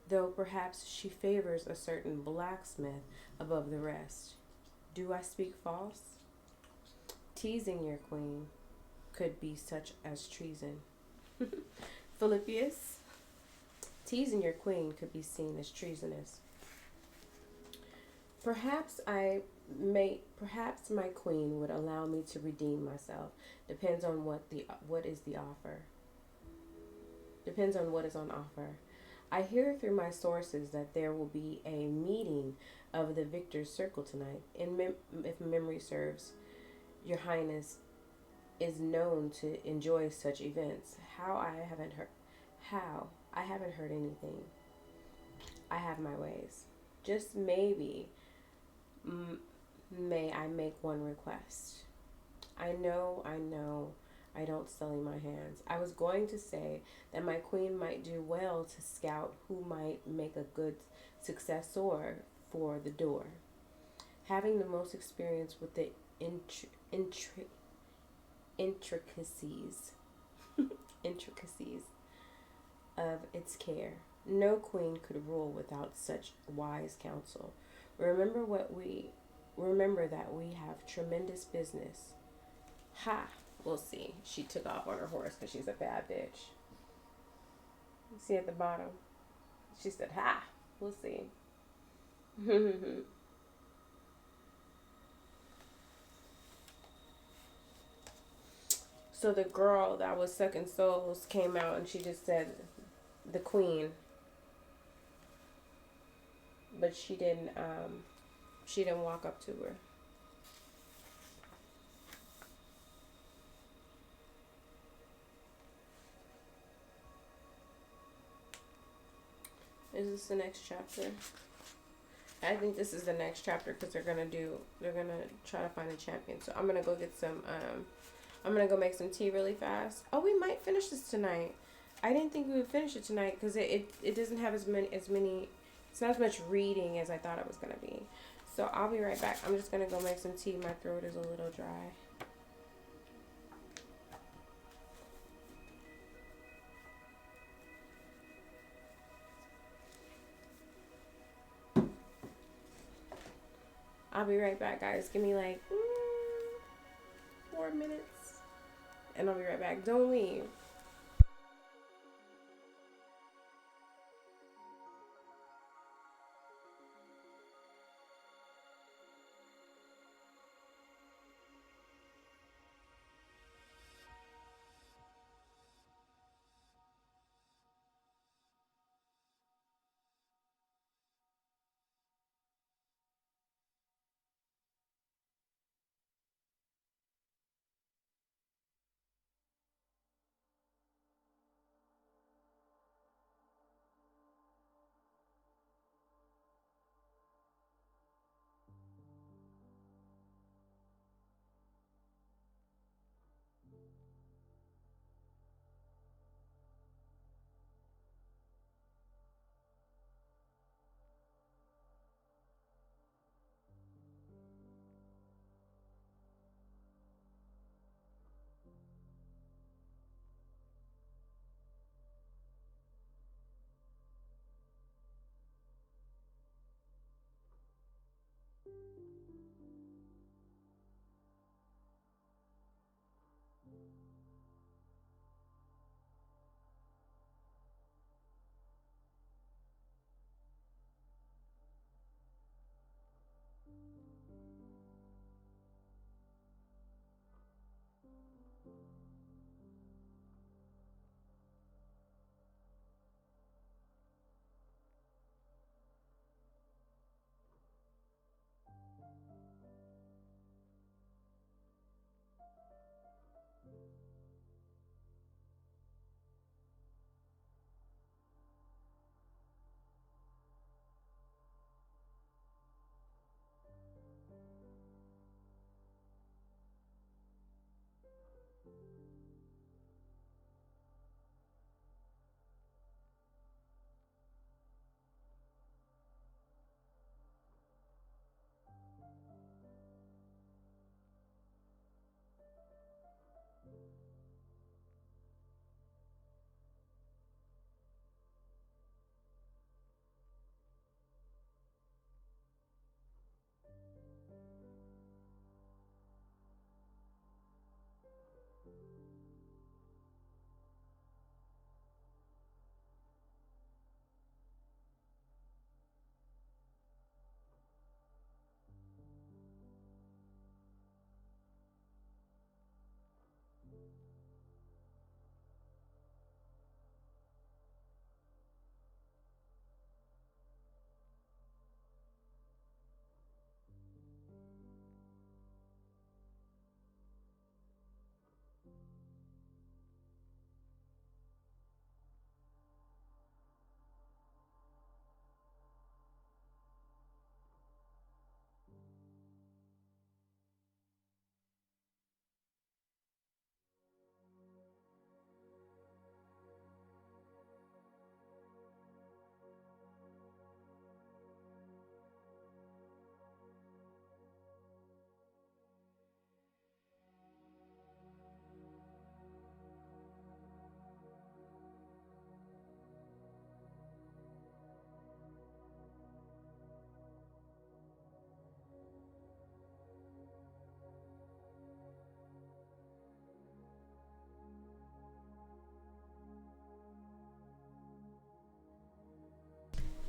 though perhaps she favors a certain blacksmith above the rest. Do I speak false? Teasing your queen could be such as treason. Philippius, teasing your queen could be seen as treasonous. Perhaps my queen would allow me to redeem myself. Depends on what is the offer. Depends on what is on offer. I hear through my sources that there will be a meeting of the Victor's Circle tonight. If memory serves, Your Highness is known to enjoy such events. I haven't heard anything. I have my ways. Just maybe, may I make one request? I know, I don't sully my hands. I was going to say that my queen might do well to scout who might make a good successor for the door. Having the most experience with the intricacies intricacies of its care. No queen could rule without such wise counsel. Remember that we have tremendous business. Ha! We'll see. She took off on her horse because she's a bad bitch. See at the bottom? She said, ha! We'll see. So the girl that was sucking souls came out and she just said the queen. But she didn't walk up to her. Is this the next chapter? I think this is the next chapter because they're gonna try to find a champion. So I'm gonna go get some I'm gonna go make some tea really fast. Oh, we might finish this tonight. I didn't think we would finish it tonight because it doesn't have as many it's not as much reading as I thought it was gonna be. So I'll be right back. I'm just gonna go make some tea. My throat is a little dry. I'll be right back, guys. Give me like 4 minutes, and I'll be right back. Don't leave.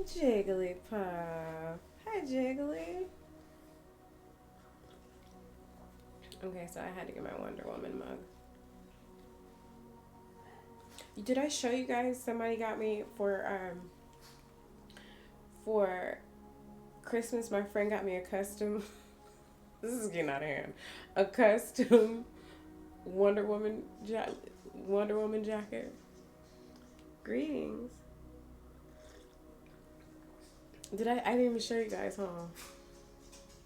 Jigglypuff. Hi, Jiggly. Okay, so I had to get my Wonder Woman mug. Did I show you guys somebody got me for Christmas? My friend got me a custom. This is getting out of hand. A custom Wonder Woman Wonder Woman jacket. Greetings. Did I didn't even show you guys, huh?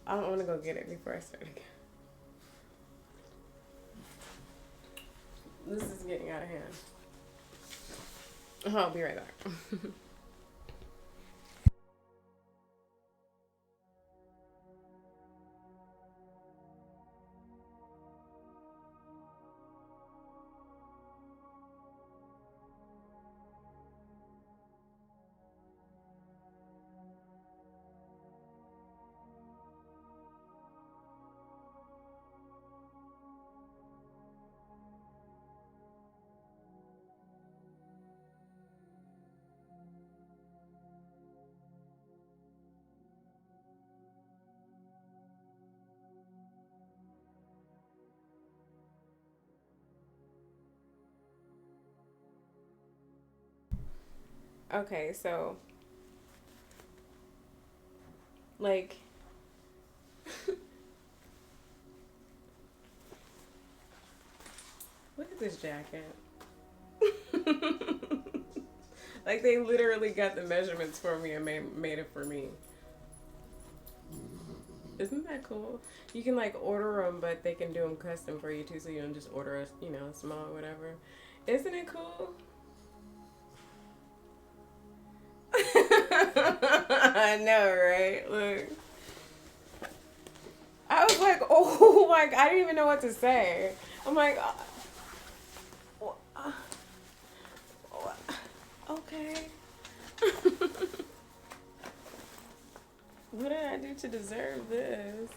I don't want to go get it before I start again. This is getting out of hand. I'll be right back. Okay, so like look at this jacket. Like they literally got the measurements for me and made it for me. Isn't that cool? You can like order them, but they can do them custom for you too, so you don't just order a small or whatever. Isn't it cool? I know, right? Look, I was like, oh my! I didn't even know what to say. I'm like, uh, okay. What did I do to deserve this?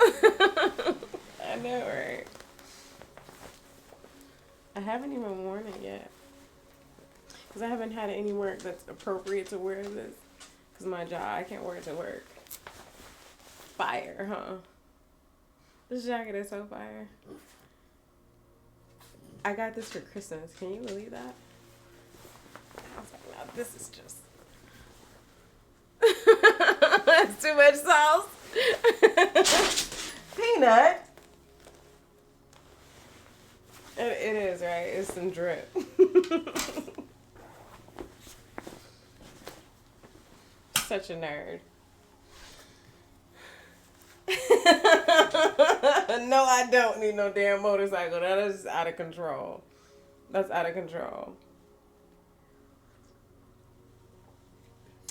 I know, right? I haven't even worn it yet. Because I haven't had any work that's appropriate to wear this. Because my job, I can't wear it to work. Fire, huh? This jacket is so fire. I got this for Christmas. Can you believe that? I was like, now this is just... That's too much sauce. Peanut. It is, right? It's some drip. Such a nerd. No, I don't need no damn motorcycle. That is out of control. That's out of control.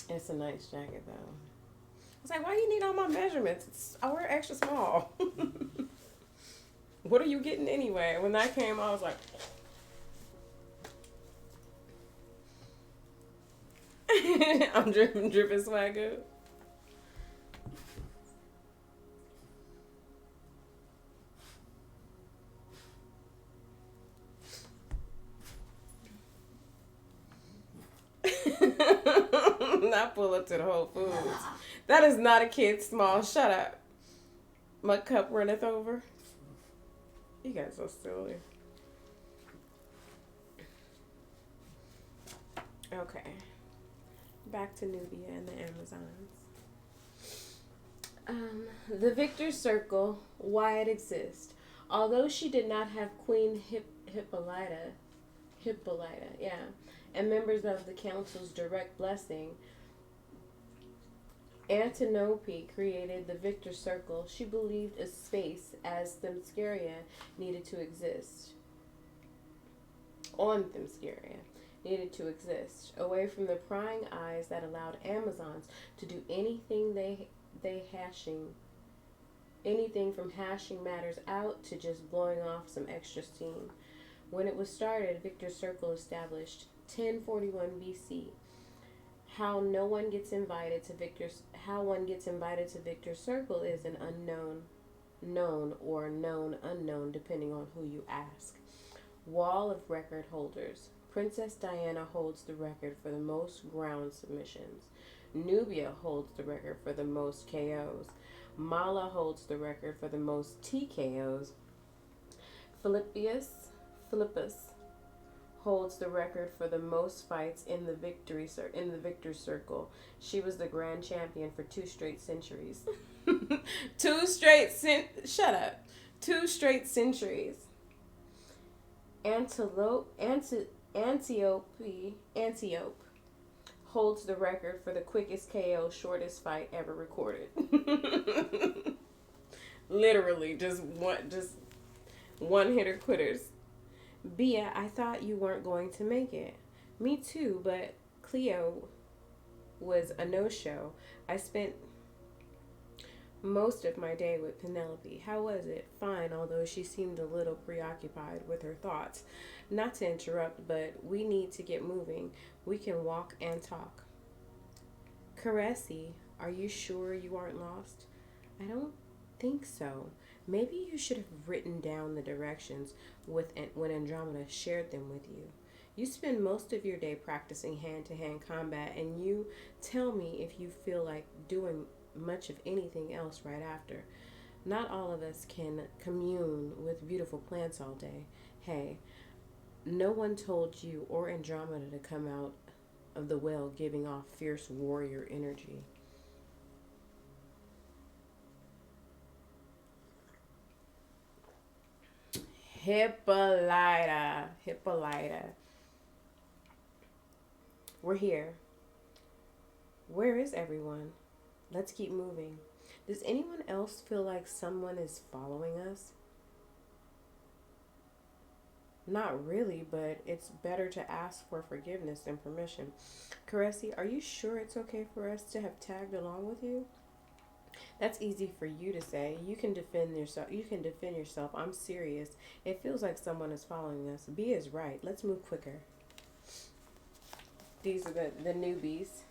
It's a nice jacket, though. I was like, why do you need all my measurements? I wear extra small. What are you getting anyway? When that came, I was like... I'm dripping swagger. Not pull up to the Whole Foods. That is not a kid small. Shut up. My cup runneth over. You guys are silly. Okay. Back to Nubia and the Amazons. The Victor Circle, why it exists. Although she did not have Queen Hippolyta, and members of the council's direct blessing, Antinope created the Victor Circle. She believed a space as Themyscira needed to exist. On Themyscira needed to exist, away from the prying eyes that allowed Amazons to do anything anything from hashing matters out to just blowing off some extra steam. When it was started, Victor Circle established 1041 BC. How one gets invited to Victor Circle is an known or known unknown depending on who you ask. Wall of record holders. Princess Diana holds the record for the most ground submissions. Nubia holds the record for the most KOs. Mala holds the record for the most TKOs. Philippus holds the record for the most fights in the Victor Circle. She was the grand champion for 2 straight centuries. 2 straight centuries. Antiope holds the record for the quickest KO shortest fight ever recorded. Literally, just one hitter quitters. Bia, I thought you weren't going to make it. Me too, but Cleo was a no-show. I spent most of my day with Penelope. How was it? Fine, although she seemed a little preoccupied with her thoughts. Not to interrupt, but we need to get moving. We can walk and talk. Caressy, are you sure you aren't lost? I don't think so. Maybe you should have written down the directions when Andromeda shared them with you. You spend most of your day practicing hand-to-hand combat, and you tell me if you feel like doing much of anything else right after. Not all of us can commune with beautiful plants all day. Hey, no one told you or Andromeda to come out of the whale, giving off fierce warrior energy. Hippolyta. Hippolyta. We're here. Where is everyone? Let's keep moving. Does anyone else feel like someone is following us? Not really, but it's better to ask for forgiveness than permission. Caressy, are you sure it's okay for us to have tagged along with you? That's easy for you to say. You can defend yourself. You can defend yourself. I'm serious. It feels like someone is following us. B is right. Let's move quicker. These are the newbies.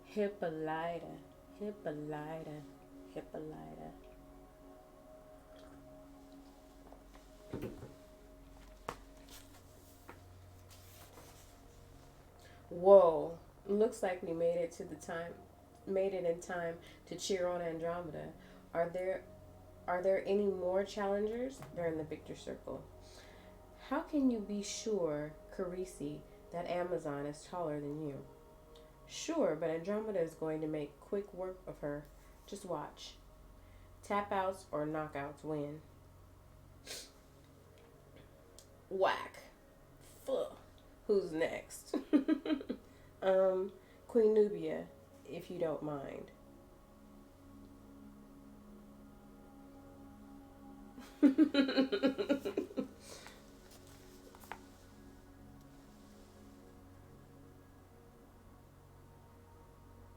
Hippolyta. Hippolyta. Hippolyta. Whoa. Looks like we made it in time to cheer on Andromeda. Are there any more challengers? They're in the victor circle. How can you be sure, Carisi, that Amazon is taller than you? Sure, but Andromeda is going to make quick work of her. Just watch. Tap outs or knockouts win. Whack. Fuh. Who's next? Queen Nubia, if you don't mind.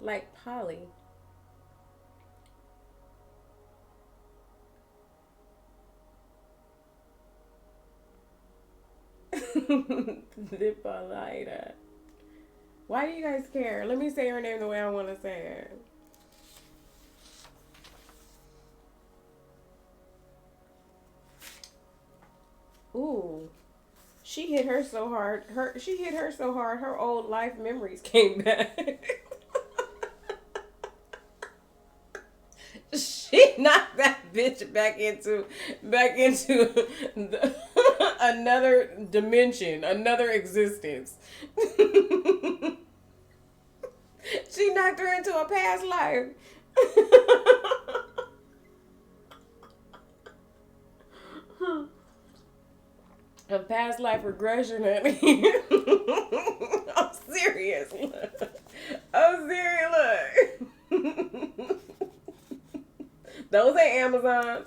Like Polly. Hippolyta. Why do you guys care? Let me say her name the way I want to say it. Ooh. She hit her so hard. Her old life memories came back. She knocked that bitch back into another dimension, another existence. She knocked her into a past life. A past life regression, honey. I'm serious. I'm serious. Look. Those ain't Amazon.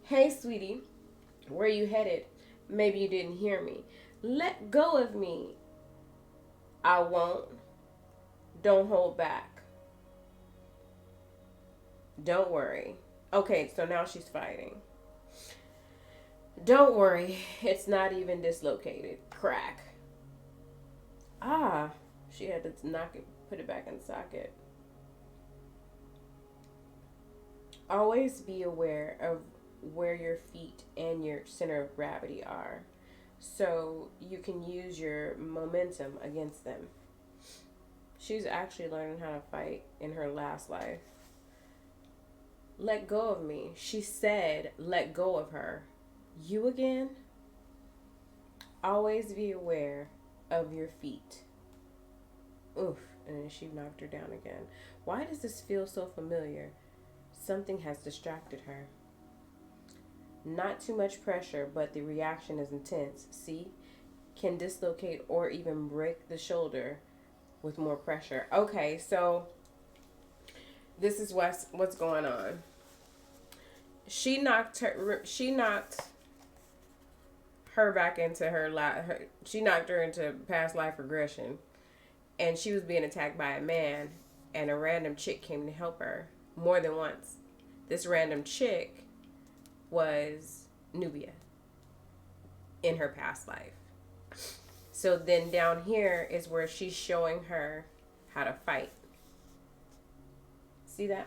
Hey, sweetie. Where you headed? Maybe you didn't hear me. Let go of me. I won't. Don't hold back. Don't worry. Okay, so now she's fighting. Don't worry. It's not even dislocated. Crack. Ah, she had to knock it, put it back in socket. Always be aware of where your feet and your center of gravity are, so you can use your momentum against them. She's actually learning how to fight in her last life. Let go of me. She said, let go of her. You again? Always be aware of your feet. Oof, and then she knocked her down again. Why does this feel so familiar? Something has distracted her. Not too much pressure, but the reaction is intense. See? Can dislocate or even break the shoulder with more pressure. Okay, so this is what's going on. She knocked her back into she knocked her into past life regression, and she was being attacked by a man, and a random chick came to help her more than once. This random chick was Nubia in her past life. So then down here is where she's showing her how to fight. See that?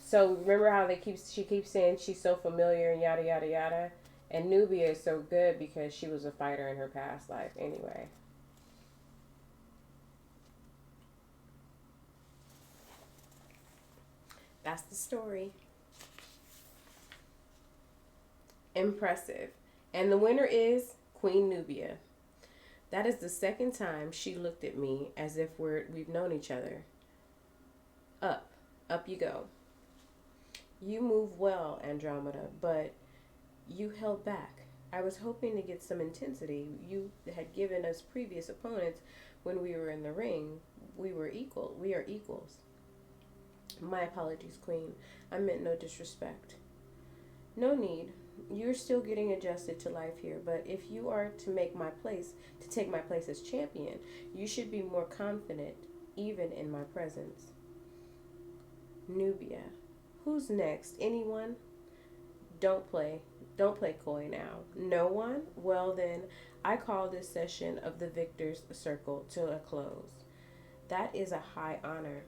So remember how she keeps saying she's so familiar and yada yada yada? And Nubia is so good because she was a fighter in her past life anyway. That's the story. Impressive. And the winner is Queen Nubia. That is the second time she looked at me as if we've known each other. Up. Up you go. You move well, Andromeda, but you held back. I was hoping to get some intensity. You had given us previous opponents when we were in the ring. We were equal. We are equals. My apologies, Queen. I meant no disrespect. No need. You're still getting adjusted to life here, but if you are to take my place as champion, you should be more confident even in my presence. Nubia. Who's next? Anyone? Don't play. Don't play coy now. No one? Well then, I call this session of the Victor's Circle to a close. That is a high honor,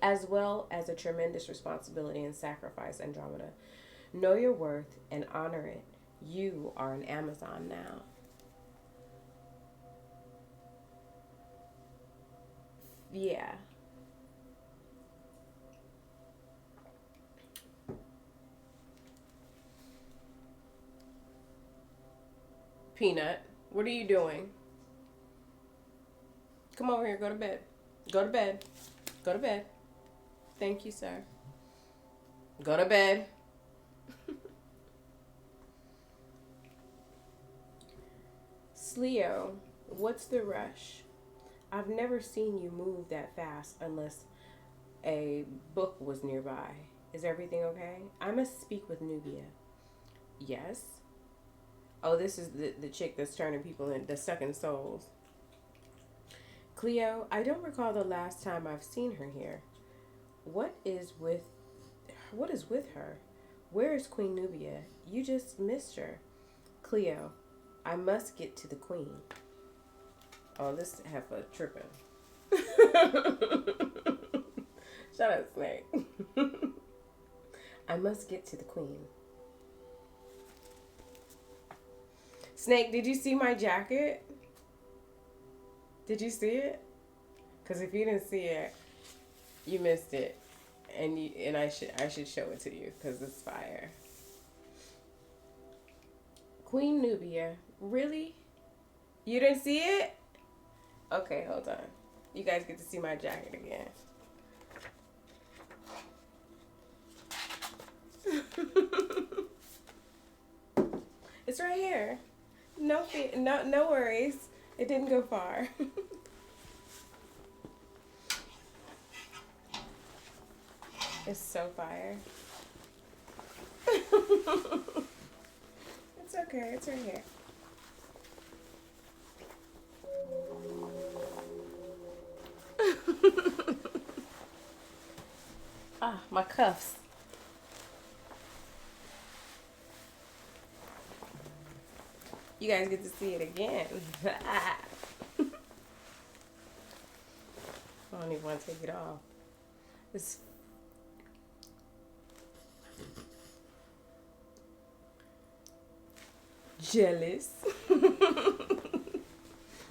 as well as a tremendous responsibility and sacrifice, Andromeda. Know your worth and honor it. You are an Amazon now. Yeah. Peanut, what are you doing? Come over here. Go to bed. Go to bed. Go to bed. Thank you, sir. Go to bed. Sleo, what's the rush? I've never seen you move that fast unless a book was nearby. Is everything okay? I must speak with Nubia. Yes. Oh, this is the chick that's turning people in, the sucking souls. Cleo, I don't recall the last time I've seen her here. What is with her? Where is Queen Nubia? You just missed her. Cleo, I must get to the queen. Oh, this heifer tripping. Shut up, Snake. I must get to the queen. Snake, did you see my jacket? Did you see it? Because if you didn't see it, you missed it. And I should show it to you because it's fire. Queen Nubia. Really? You didn't see it? Okay, hold on. You guys get to see my jacket again. It's right here. No worries. It didn't go far. It's so fire. It's okay. It's right here. Ah, my cuffs. You guys get to see it again. I don't even want to take it off. It's jealous.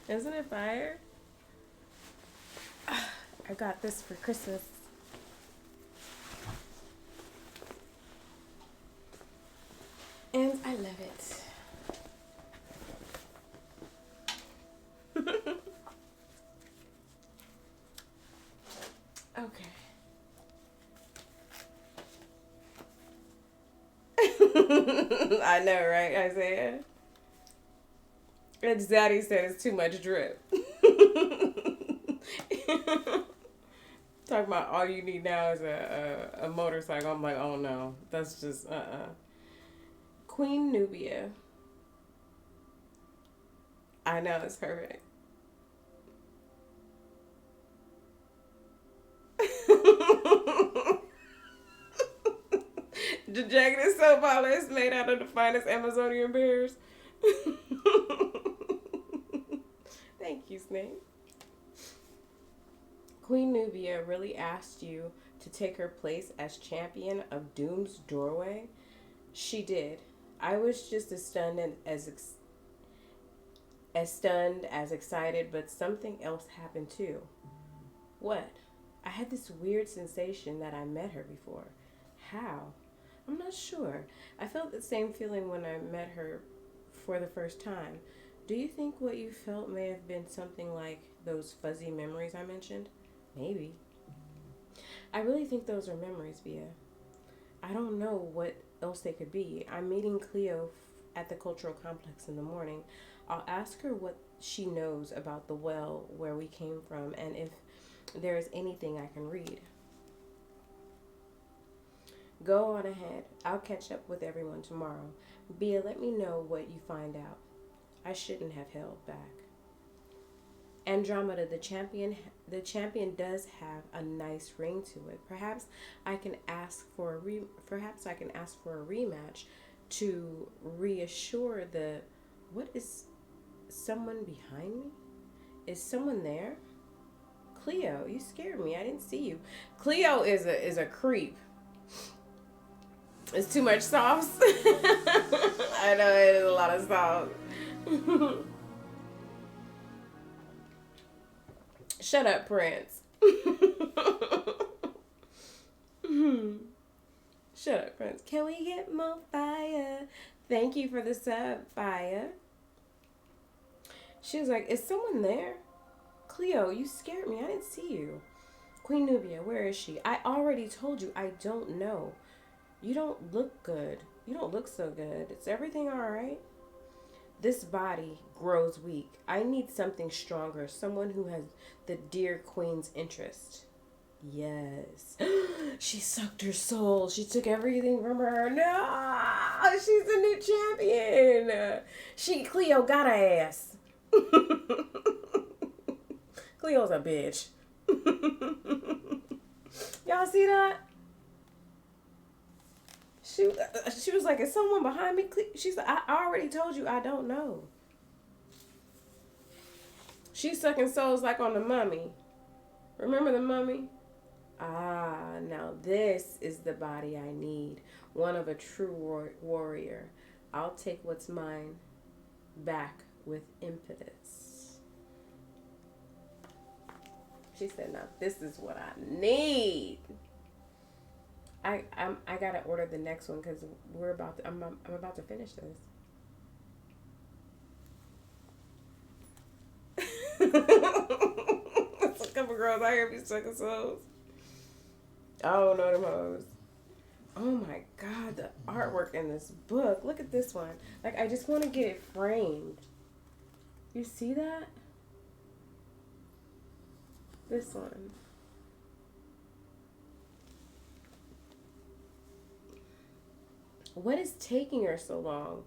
Isn't it fire? I got this for Christmas. And I love it. Okay. I know, right, Isaiah? It's Daddy said it's too much drip. Talking about all you need now is a motorcycle. I'm like, oh no, that's just Queen Nubia. I know, it's perfect. The jacket is so baller. It's made out of the finest Amazonian bears. Thank you, Snake. Queen Nubia really asked you to take her place as champion of Doom's Doorway? She did. I was just as stunned and as excited, but something else happened too. What? I had this weird sensation that I met her before. How? I'm not sure. I felt the same feeling when I met her for the first time. Do you think what you felt may have been something like those fuzzy memories I mentioned? Maybe. I really think those are memories, Bia. I don't know what else they could be. I'm meeting Cleo at the cultural complex in the morning. I'll ask her what she knows about the well where we came from and if there is anything I can read. Go on ahead. I'll catch up with everyone tomorrow. Bia, let me know what you find out. I shouldn't have held back. Andromeda, the champion does have a nice ring to it. Perhaps I can ask for a rematch to reassure the what is someone behind me? Is someone there? Cleo, you scared me. I didn't see you. Cleo is a creep. It's too much sauce. I know it is a lot of sauce. Shut up, Prince. Shut up, Prince. Can we get more fire? Thank you for the sub, fire. She was like, is someone there? Cleo, you scared me. I didn't see you. Queen Nubia, where is she? I already told you I don't know. You don't look good. You don't look so good. Is everything all right? This body grows weak. I need something stronger. Someone who has the dear queen's interest. Yes. She sucked her soul. She took everything from her. No! She's the new champion. Cleo got her ass. Cleo's a bitch. Y'all see that? She was like, is someone behind me? She's like, I already told you I don't know. She's sucking souls like on the Mummy. Remember the Mummy? Ah, now this is the body I need. One of a true warrior. I'll take what's mine back with impetus. She said, now this is what I need. I gotta order the next one because I'm about to finish this. That's a couple girls out here be sucking souls. I don't know them hoes. Oh my god, the artwork in this book. Look at this one. Like, I just want to get it framed. You see that? This one. What is taking her so long?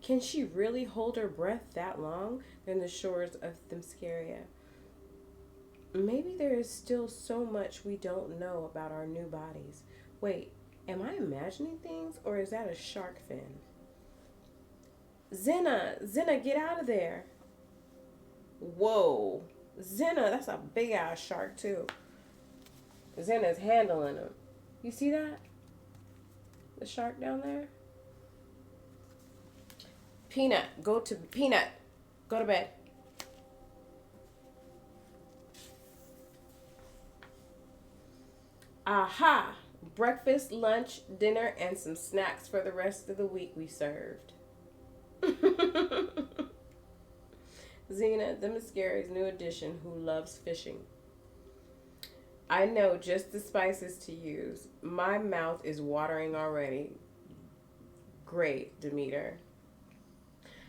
Can she really hold her breath that long in the shores of Themyscira? Maybe there is still so much we don't know about our new bodies. Wait, am I imagining things or is that a shark fin? Zena, get out of there. Whoa. Zena, that's a big ass shark too. Zena's handling him. You see that? The shark down there? Peanut, go to bed. Aha! Breakfast, lunch, dinner, and some snacks for the rest of the week we served. Xena, the Mascara's new addition who loves fishing. I know just the spices to use. My mouth is watering already. Great, Demeter.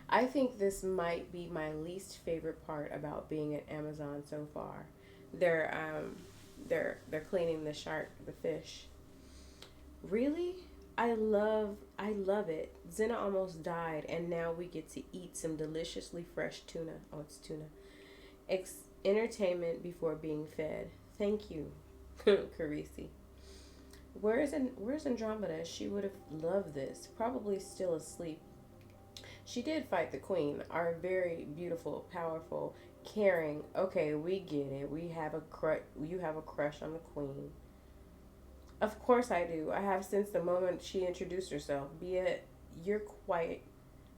I think this might be my least favorite part about being at Amazon so far. They're cleaning the fish. Really? I love it. Zena almost died, and now we get to eat some deliciously fresh tuna. Oh, it's tuna. Entertainment before being fed. Thank you, Carisi. Where's Andromeda? She would have loved this. Probably still asleep. She did fight the queen. Our very beautiful, powerful, caring. Okay, we get it. You have a crush on the queen. Of course I do. I have since the moment she introduced herself. Bia, you're quiet.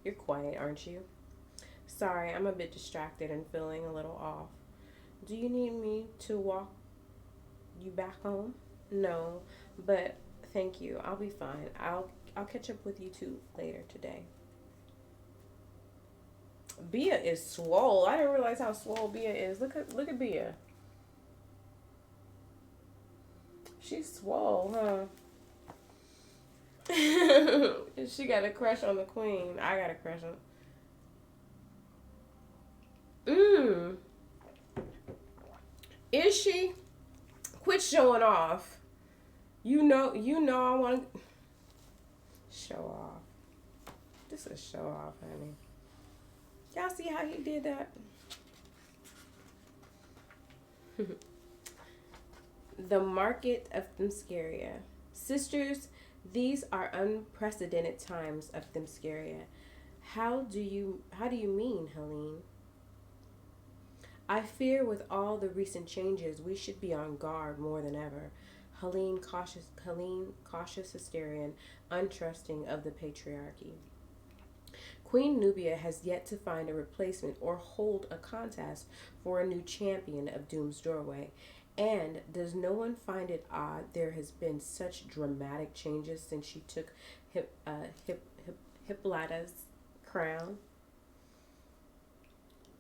You're quiet, aren't you? Sorry, I'm a bit distracted and feeling a little off. Do you need me to walk you back home? No, but Thank you. I'll be fine. I'll catch up with you two later today. Bia is swole. I didn't realize how swole Bia is. Look at Bia. She's swole, huh? She got a crush on the queen. I got a crush on. Mmm. Is she? Quit showing off. You know I want to show off. This is show off, honey. Y'all see how he did that? The market of Themyscira. Sisters, these are unprecedented times of Themyscira. How do you mean, Helene? I fear with all the recent changes we should be on guard more than ever. Helene cautious hysterian, untrusting of the patriarchy. Queen Nubia has yet to find a replacement or hold a contest for a new champion of Doom's Doorway. And does no one find it odd there has been such dramatic changes since she took Hippolyta's crown?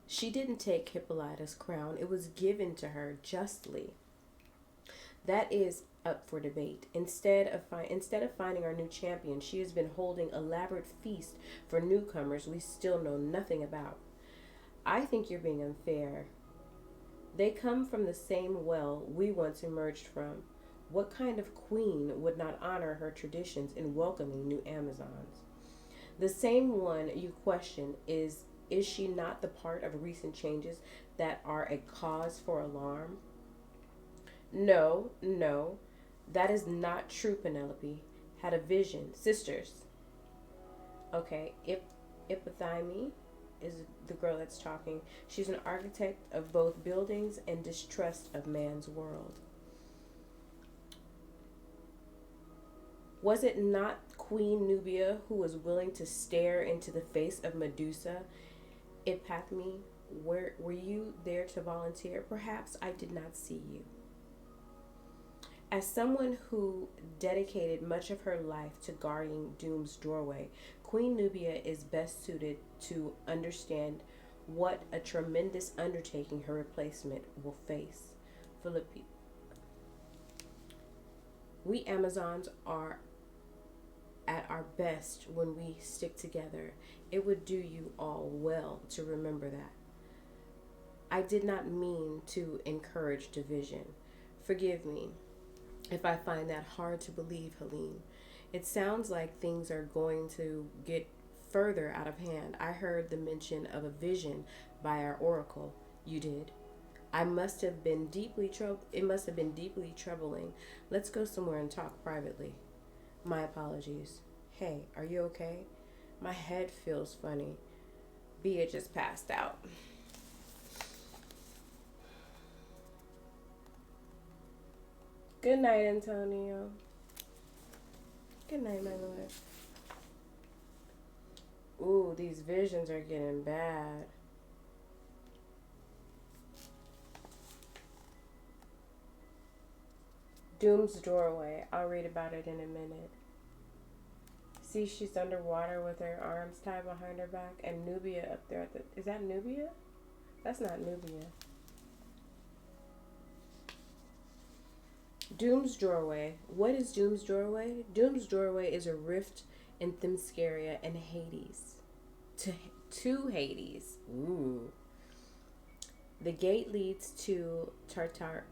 She didn't take Hippolyta's crown, it was given to her justly. That is up for debate. Instead of finding our new champion, she has been holding elaborate feast for newcomers we still know nothing about. I think you're being unfair. They come from the same well we once emerged from. What kind of queen would not honor her traditions in welcoming new Amazons? The same one you question is she not the part of recent changes that are a cause for alarm? No, no, that is not true. Penelope had a vision. Sisters. Okay, Ippothymie is the girl that's talking. She's an architect of both buildings and distrust of man's world. Was it not Queen Nubia who was willing to stare into the face of Medusa? Ippothymie, were you there to volunteer? Perhaps I did not see you. As someone who dedicated much of her life to guarding Doom's doorway, Queen Nubia is best suited to understand what a tremendous undertaking her replacement will face. Philippi. We Amazons are at our best when we stick together. It would do you all well to remember that. I did not mean to encourage division. Forgive me if I find that hard to believe, Helene. It sounds like things are going to get further out of hand. I heard the mention of a vision by our oracle. You did. I must have been deeply It must have been deeply troubling. Let's go somewhere and talk privately. My apologies. Hey, are you okay? My head feels funny. Bia just passed out. Good night, Antonio. Good night, my lord. Ooh, these visions are getting bad. Doom's doorway. I'll read about it in a minute. See, she's underwater with her arms tied behind her back, and Nubia up there is that Nubia? That's not Nubia. Doom's doorway. What is Doom's doorway? Doom's doorway is a rift in Themyscira and Hades. To Hades. Ooh. The gate leads to Tartarus.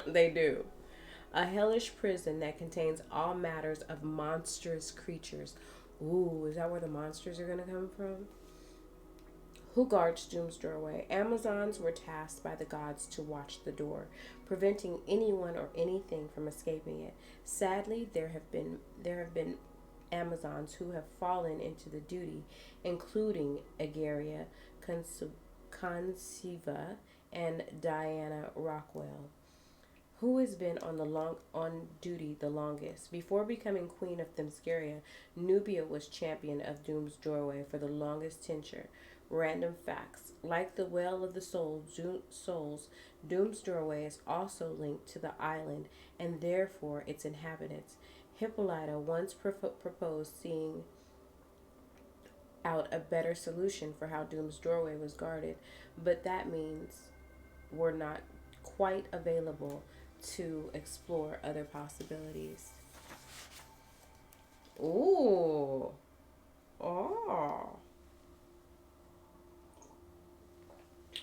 They do. A hellish prison that contains all matters of monstrous creatures. Ooh, is that where the monsters are going to come from? Who guards Doom's doorway? Amazons were tasked by the gods to watch the door, preventing anyone or anything from escaping it. Sadly, there have been Amazons who have fallen into the duty, including Agaria Conceva and Diana Rockwell, who has been on duty the longest. Before becoming queen of Themyscira, Nubia was champion of Doom's doorway for the longest tenure, Random facts. Like the Well of the Souls, Doom's Doorway is also linked to the island and therefore its inhabitants. Hippolyta once proposed seeing out a better solution for how Doom's Doorway was guarded, but that means we're not quite available to explore other possibilities. Ooh. Oh.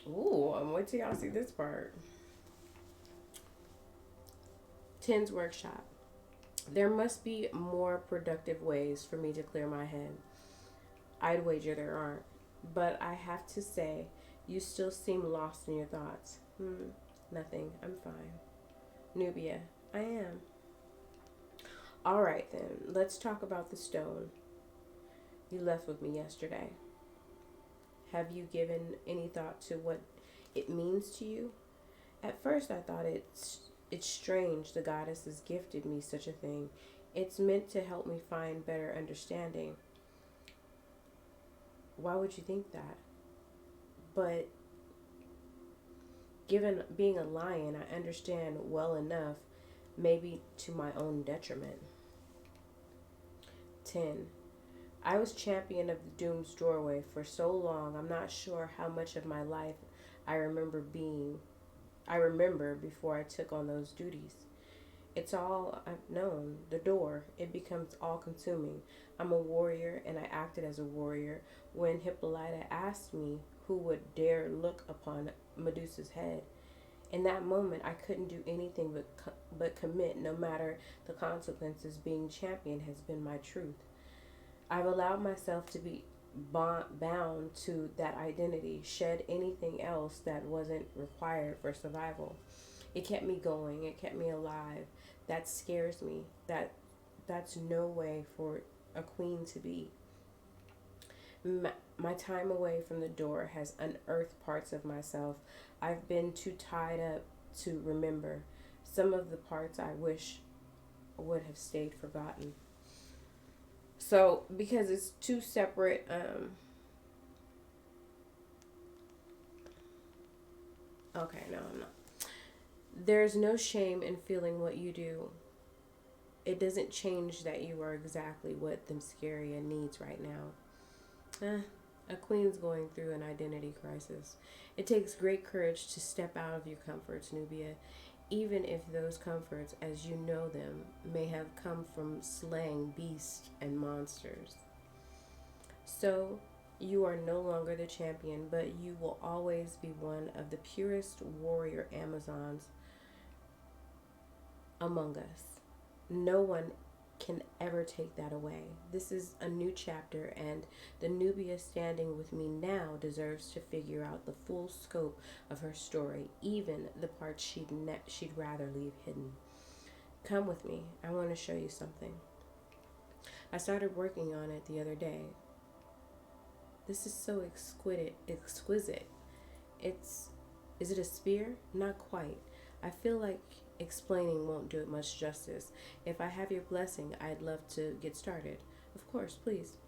Ooh, I'm waiting till y'all see this part. Ten's workshop. There must be more productive ways for me to clear my head. I'd wager there aren't. But I have to say, you still seem lost in your thoughts. Nothing. I'm fine. Nubia, I am. All right then, let's talk about the stone you left with me yesterday. Have you given any thought to what it means to you? At first I thought it's strange the goddess has gifted me such a thing. It's meant to help me find better understanding. Why would you think that? But given being a lion, I understand well enough, maybe to my own detriment. 10. I was champion of the Doom's Doorway for so long, I'm not sure how much of my life I remember before I took on those duties. It's all I've known, the door. It becomes all consuming. I'm a warrior, and I acted as a warrior when Hippolyta asked me who would dare look upon Medusa's head. In that moment, I couldn't do anything but commit, no matter the consequences. Being champion has been my truth. I've allowed myself to be bound to that identity, shed anything else that wasn't required for survival. It kept me going. It kept me alive. That scares me. That's no way for a queen to be. My time away from the door has unearthed parts of myself I've been too tied up to remember. Some of the parts I wish would have stayed forgotten. So, because it's two separate, okay, no, I'm not. There's no shame in feeling what you do. It doesn't change that you are exactly what Themyscira needs right now. A queen's going through an identity crisis. It takes great courage to step out of your comforts, Nubia, even if those comforts, as you know them, may have come from slaying beasts and monsters. So, you are no longer the champion, but you will always be one of the purest warrior Amazons among us. No one can ever take that away. This is a new chapter, and the Nubia standing with me now deserves to figure out the full scope of her story, even the parts she'd rather leave hidden. Come with me. I want to show you something. I started working on it the other day. This is so exquisite. Is it a spear? Not quite. I feel like explaining won't do it much justice. If I have your blessing, I'd love to get started. Of course, please.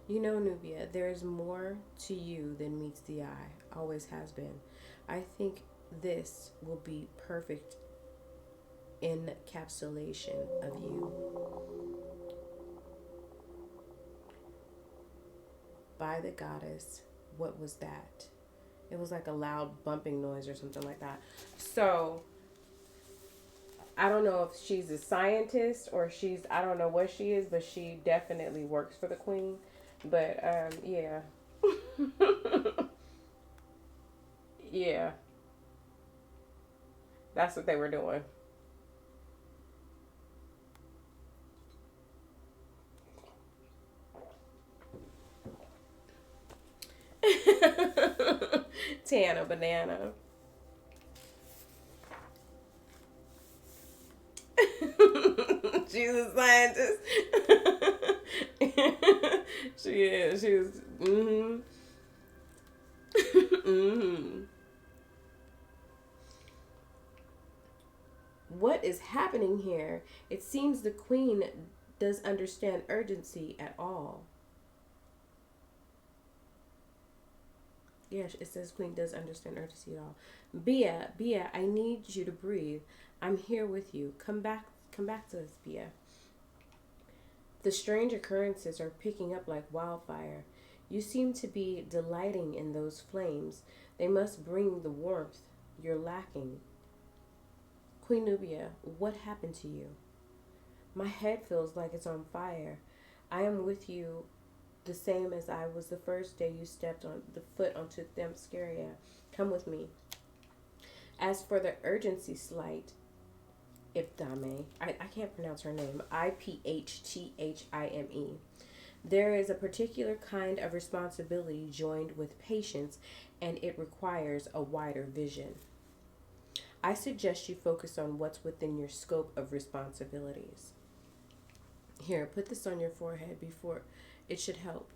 You know, Nubia, there is more to you than meets the eye. Always has been. I think this will be perfect encapsulation of you. By the goddess, what was that? It was like a loud bumping noise or something like that. So, I don't know if she's a scientist or I don't know what she is, but she definitely works for the queen. But, yeah. Yeah. That's what they were doing. Tana banana. She's a scientist. She is. She was. What is happening here? It seems the queen does understand urgency at all. Yes, it says Queen does understand urgency at all. Bia, I need you to breathe. I'm here with you. Come back to us, Bia. The strange occurrences are picking up like wildfire. You seem to be delighting in those flames. They must bring the warmth you're lacking. Queen Nubia, what happened to you? My head feels like it's on fire. I am with you the same as I was the first day you stepped on the foot onto Themyscira. Come with me. As for the urgency slight, Ipdame, I can't pronounce her name, Iphtime. There is a particular kind of responsibility joined with patience, and it requires a wider vision. I suggest you focus on what's within your scope of responsibilities. Here, put this on your forehead before it should help.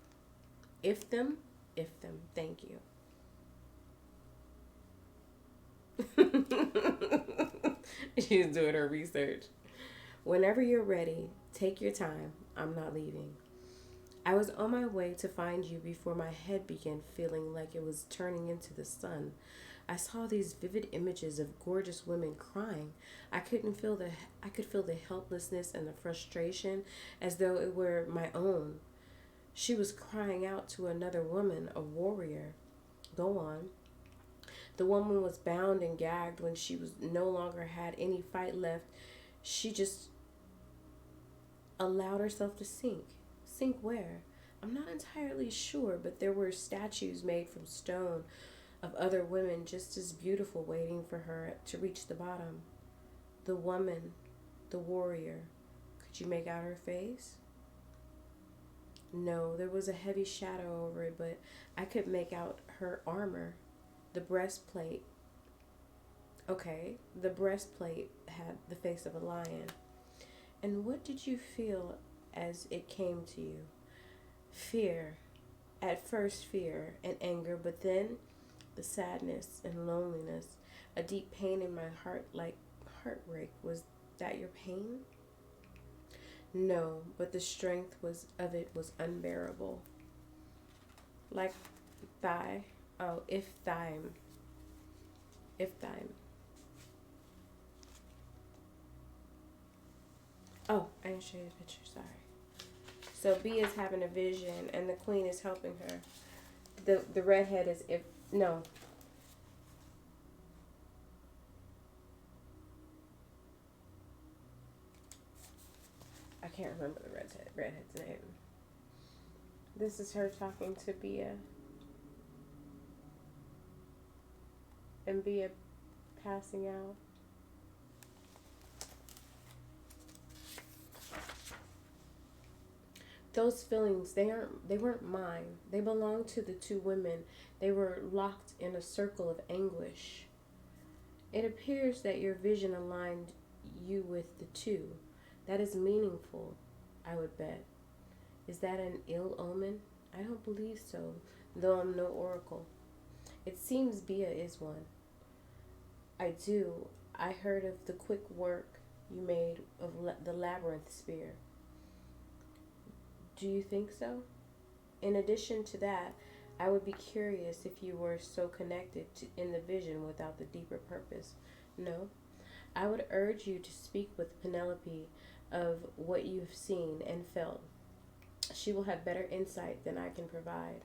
If them, thank you. She's doing her research. Whenever you're ready, take your time. I'm not leaving. I was on my way to find you before my head began feeling like it was turning into the sun. I saw these vivid images of gorgeous women crying. I could feel the helplessness and the frustration as though it were my own. She was crying out to another woman, a warrior. Go on. The woman was bound and gagged when she was no longer had any fight left. She just allowed herself to sink. Sink where? I'm not entirely sure, but there were statues made from stone of other women just as beautiful waiting for her to reach the bottom. The woman, the warrior. Could you make out her face? No, there was a heavy shadow over it, but I could make out her armor. The breastplate. Okay, the breastplate had the face of a lion. And what did you feel as it came to you? Fear. At first fear and anger, but then the sadness and loneliness. A deep pain in my heart like heartbreak. Was that your pain? No, but the strength of it was unbearable. Like thigh. Oh, if thime. If thime. Oh, I didn't show you the picture, sorry. So B is having a vision and the queen is helping her. The redhead is if no. I can't remember the redhead's name. This is her talking to Bia. And Bia passing out. Those feelings, they weren't mine. They belonged to the two women. They were locked in a circle of anguish. It appears that your vision aligned you with the two. That is meaningful, I would bet. Is that an ill omen? I don't believe so, though I'm no oracle. It seems Bia is one. I do. I heard of the quick work you made of the labyrinth spear. Do you think so? In addition to that, I would be curious if you were so connected in the vision without the deeper purpose. No? I would urge you to speak with Penelope of what you have seen and felt. She will have better insight than I can provide.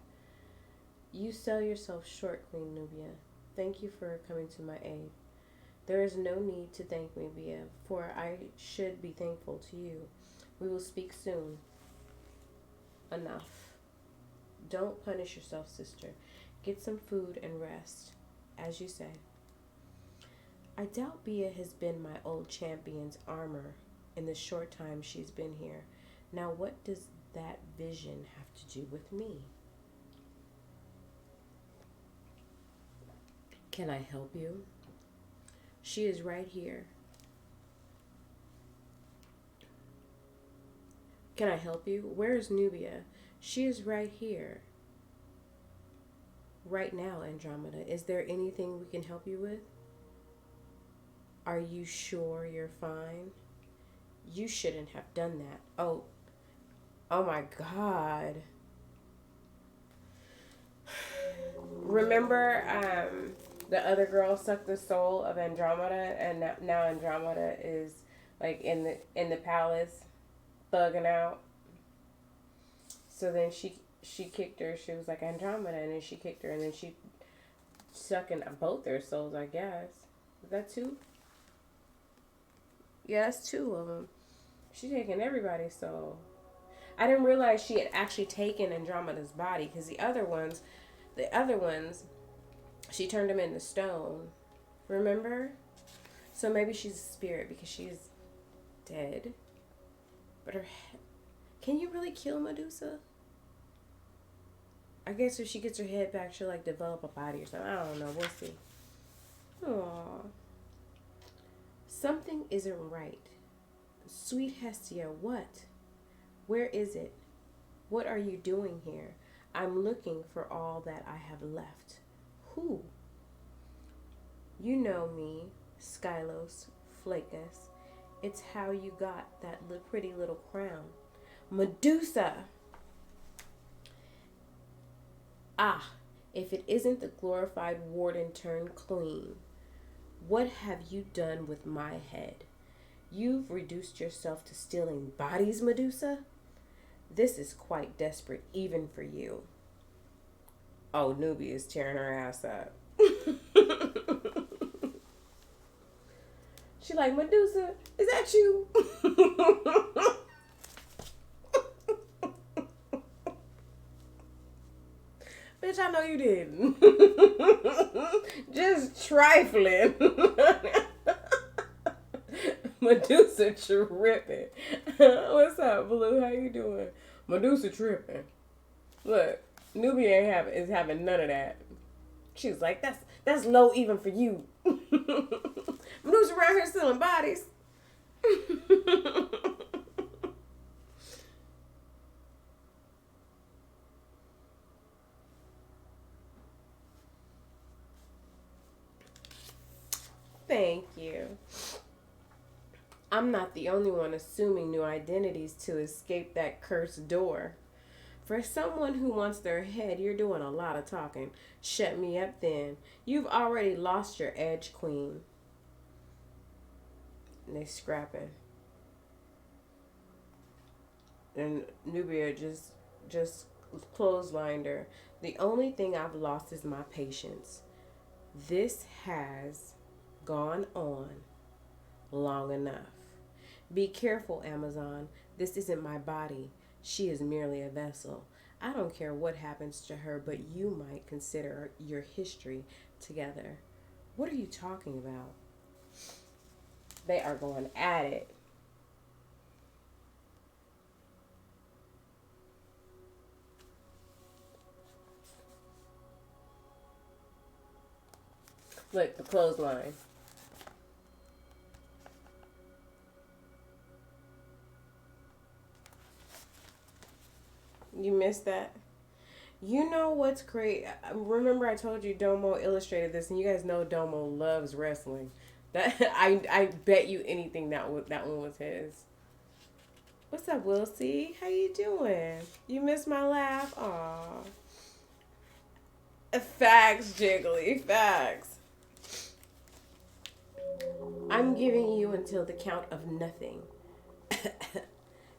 You sell yourself short, Queen Nubia. Thank you for coming to my aid. There is no need to thank me, Bia, for I should be thankful to you. We will speak soon. Enough. Don't punish yourself, sister. Get some food and rest, as you say. I doubt Bia has been my old champion's armor in the short time she's been here. Now, what does that vision have to do with me? Can I help you? She is right here. Can I help you? Where is Nubia? She is right here. Right now, Andromeda. Is there anything we can help you with? Are you sure you're fine? You shouldn't have done that. Oh my God. Remember, the other girl sucked the soul of Andromeda, and now Andromeda is like in the palace, thugging out. So then she kicked her. She was like Andromeda, and then she kicked her, and then she sucking both their souls. I guess is that two? Yeah, that's two of them. She taking everybody's soul. I didn't realize she had actually taken Andromeda's body because the other ones, she turned them into stone. Remember? So maybe she's a spirit because she's dead. But can you really kill Medusa? I guess if she gets her head back, she'll like develop a body or something. I don't know. We'll see. Aww. Something isn't right. Sweet Hestia, what? Where is it? What are you doing here? I'm looking for all that I have left. Who? You know me, Skylos, Flakus. It's how you got that pretty little crown. Medusa! Ah, if it isn't the glorified warden turned queen. What have you done with my head? You've reduced yourself to stealing bodies, Medusa? This is quite desperate, even for you. Oh, Nubia is tearing her ass up. She like, Medusa, is that you? Bitch, I know you didn't. Just trifling. Medusa tripping. What's up, Blue? How you doing? Medusa tripping. Look, Nubia is having none of that. She was like, that's low even for you. Medusa around here stealing bodies. Thank you. I'm not the only one assuming new identities to escape that cursed door. For someone who wants their head, you're doing a lot of talking. Shut me up then. You've already lost your edge, queen. And they scrapping. And Nubia just clotheslined her. The only thing I've lost is my patience. This has gone on long enough. Be careful, Amazon. This isn't my body. She is merely a vessel. I don't care what happens to her, but you might consider your history together. What are you talking about? They are going at it. Look, the clothesline. You missed that? You know what's great? Remember I told you Domo illustrated this, and you guys know Domo loves wrestling. That I bet you anything that one was his. What's up, Will C? How you doing? You missed my laugh? Aw. Facts, Jiggly. Facts. I'm giving you until the count of nothing.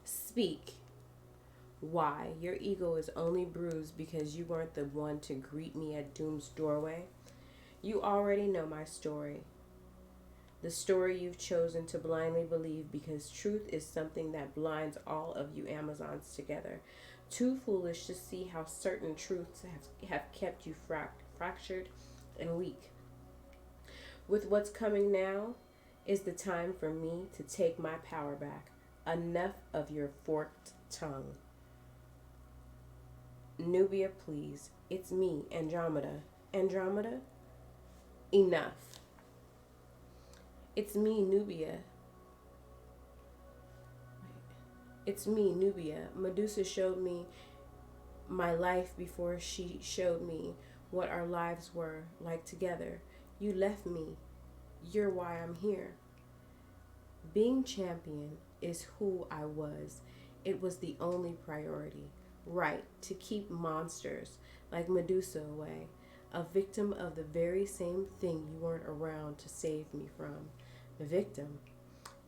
Speak. Why? Your ego is only bruised because you weren't the one to greet me at Doom's doorway. You already know my story. The story you've chosen to blindly believe because truth is something that blinds all of you Amazons together. Too foolish to see how certain truths have kept you fractured and weak. With what's coming now is the time for me to take my power back. Enough of your forked tongue. Nubia, please. It's me, Andromeda. Andromeda? Enough. It's me, Nubia. It's me, Nubia. Medusa showed me my life before she showed me what our lives were like together. You left me. You're why I'm here. Being champion is who I was. It was the only priority. Right, to keep monsters like Medusa away. a victim of the very same thing you weren't around to save me from. The victim.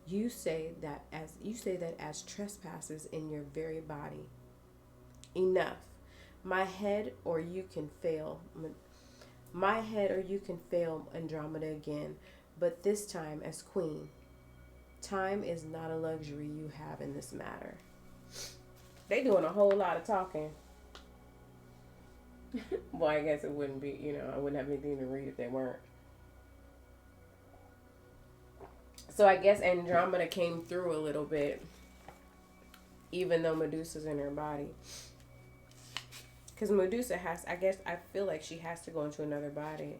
You say that as trespasses in your very body. Enough. My head or you can fail. My head or you can fail Andromeda again, but this time as queen. Time is not a luxury you have in this matter. They doing a whole lot of talking. Well, I guess it wouldn't be, I wouldn't have anything to read if they weren't. So I guess Andromeda came through a little bit, even though Medusa's in her body. Because Medusa I feel like she has to go into another body.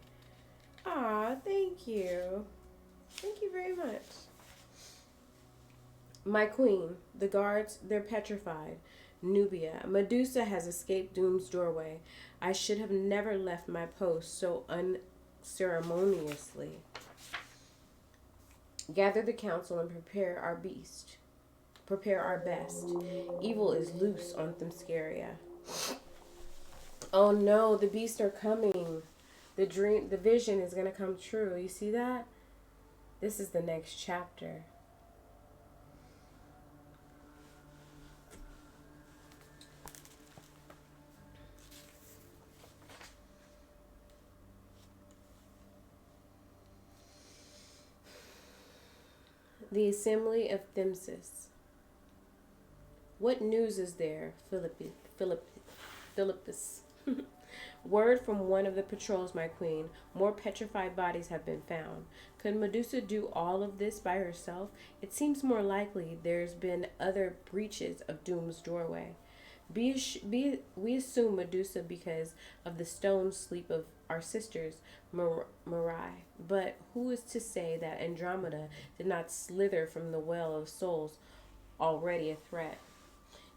Aw, thank you. Thank you very much. My queen, the guards, they're petrified. Nubia, Medusa has escaped Doom's doorway. I should have never left my post so unceremoniously. Gather the council and prepare our beast. Prepare our best. Evil is loose on Themyscira. Oh no, the beasts are coming. The vision is going to come true. You see that? This is the next chapter. The Assembly of Themsis. What news is there, Philippus? Word from one of the patrols, my queen. More petrified bodies have been found. Could Medusa do all of this by herself? It seems more likely there's been other breaches of Doom's doorway. We assume Medusa because of the stone sleep of our sisters, Marai. But who is to say that Andromeda did not slither from the well of souls already a threat?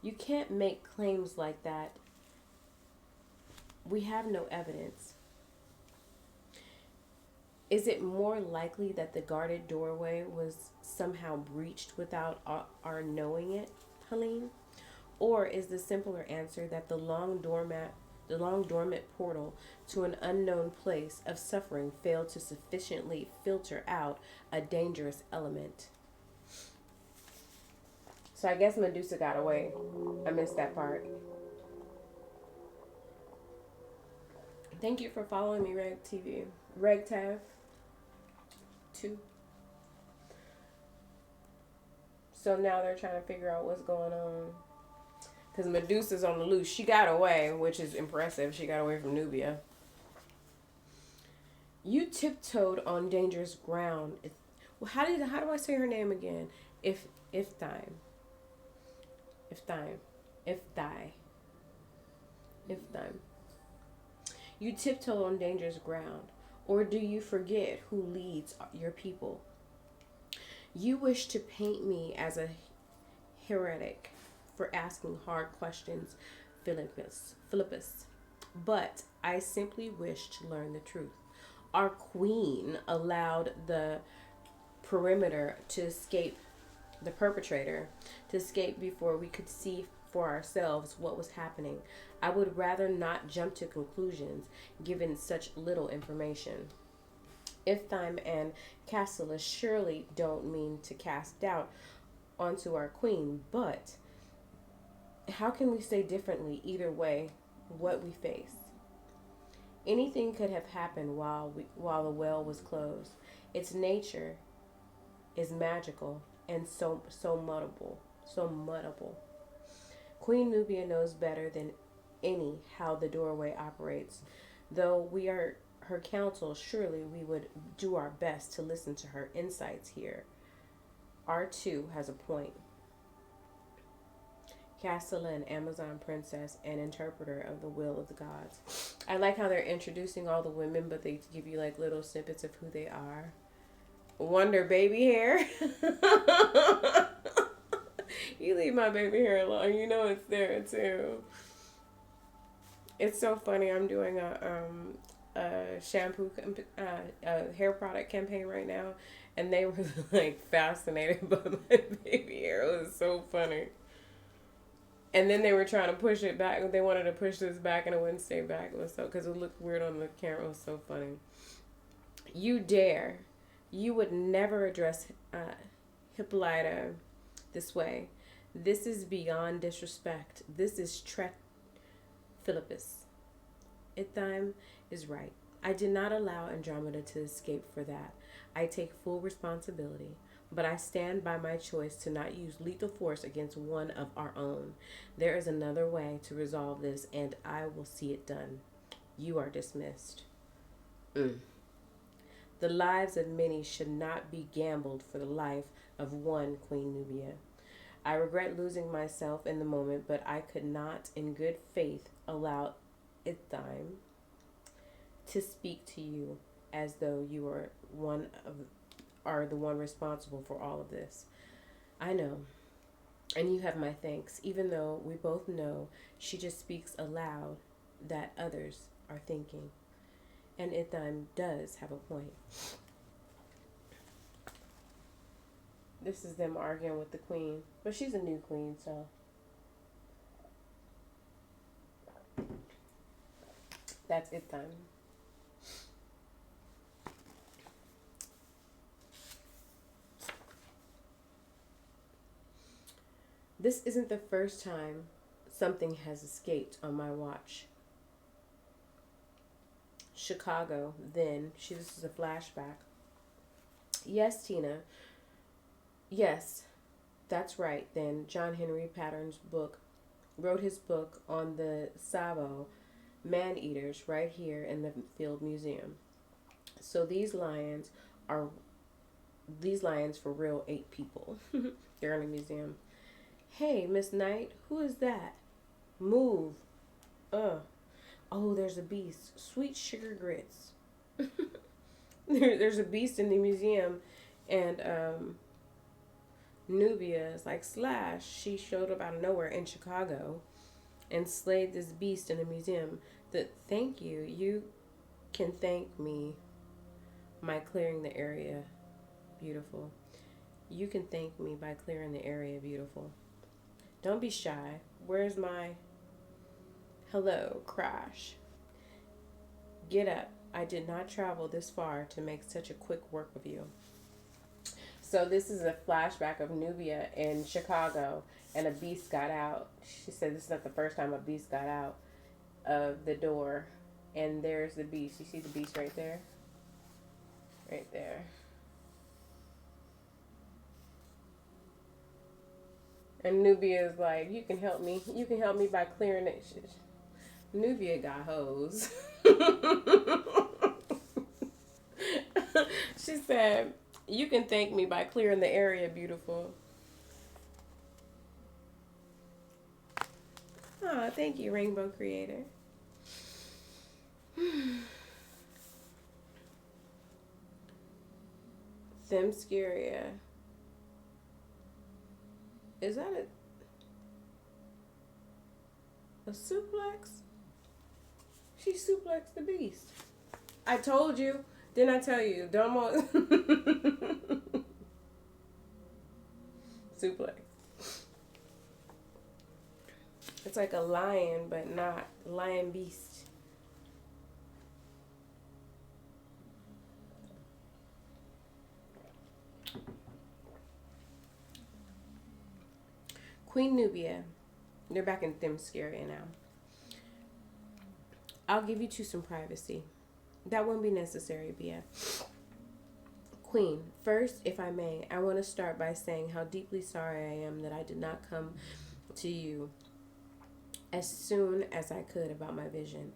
You can't make claims like that. We have no evidence. Is it more likely that the guarded doorway was somehow breached without our knowing it, Helene? Or is the simpler answer that the long dormant portal to an unknown place of suffering failed to sufficiently filter out a dangerous element? So I guess Medusa got away. I missed that part. Thank you for following me, Reg TV. Reg Tav 2. So now they're trying to figure out what's going on. Because Medusa's on the loose. She got away, which is impressive. She got away from Nubia. You tiptoed on dangerous ground. How do I say her name again? If You tiptoe on dangerous ground, or do you forget who leads your people? You wish to paint me as a heretic for asking hard questions, Philippus. But I simply wish to learn the truth. Our queen allowed the perimeter to escape, the perpetrator to escape before we could see for ourselves what was happening. I would rather not jump to conclusions given such little information. Ifthyme and Castilla surely don't mean to cast doubt onto our queen, but how can we say differently either way what we face? Anything could have happened while the well was closed. Its nature is magical and so muttable. Queen Nubia knows better than any how the doorway operates. Though we are her counsel, surely we would do our best to listen to her insights here. R2 has a point. Castilla, an Amazon princess and interpreter of the will of the gods. I like how they're introducing all the women, but they give you like little snippets of who they are. Wonder baby hair. You leave my baby hair alone. You know it's there too. It's so funny. I'm doing a shampoo, a hair product campaign right now, and they were like fascinated by my baby hair. It was so funny. And then they were trying to push it back. They wanted to push this back, and it wouldn't stay back. It was so, because it looked weird on the camera. It was so funny. You dare. You would never address Hippolyta this way. This is beyond disrespect. This is Philippus. Ithime is right. I did not allow Andromeda to escape for that. I take full responsibility, but I stand by my choice to not use lethal force against one of our own. There is another way to resolve this, and I will see it done. You are dismissed. The lives of many should not be gambled for the life of one, Queen Nubia. I regret losing myself in the moment, but I could not, in good faith, allow Ithime to speak to you as though you are the one responsible for all of this. I know, and you have my thanks, even though we both know she just speaks aloud that others are thinking. And Ithime does have a point. This is them arguing with the queen, but she's a new queen, so. That's Ithime. This isn't the first time something has escaped on my watch. Chicago, then. This is a flashback. Yes, Tina. Yes, that's right. Then John Henry Patton's wrote his book on the Savo man-eaters right here in the Field Museum. So these lions for real ate people. They're in a museum. Hey, Miss Knight, who is that? Move. Oh, there's a beast. Sweet sugar grits. There's a beast in the museum, and Nubia is like, Slash. She showed up out of nowhere in Chicago and slayed this beast in the museum. Thank you. You can thank me by clearing the area. Beautiful. You can thank me by clearing the area. Beautiful. Don't be shy. Where's my... Hello, Crash. Get up. I did not travel this far to make such a quick work of you. So this is a flashback of Nubia in Chicago, and a beast got out. She said this is not the first time a beast got out of the door. And there's the beast. You see the beast right there? Right there. And Nubia is like, you can help me. You can help me by clearing it. Nubia got hoes. She said, you can thank me by clearing the area, beautiful. Oh, thank you, Rainbow Creator. Themscaria. Is that a suplex? She suplexed the beast. I told you. Didn't I tell you? Domo. Suplex. It's like a lion, but not lion beast. Queen Nubia. They're back in Themscaria now. I'll give you two some privacy. That won't be necessary, Bia. Queen, first, if I may, I want to start by saying how deeply sorry I am that I did not come to you as soon as I could about my vision.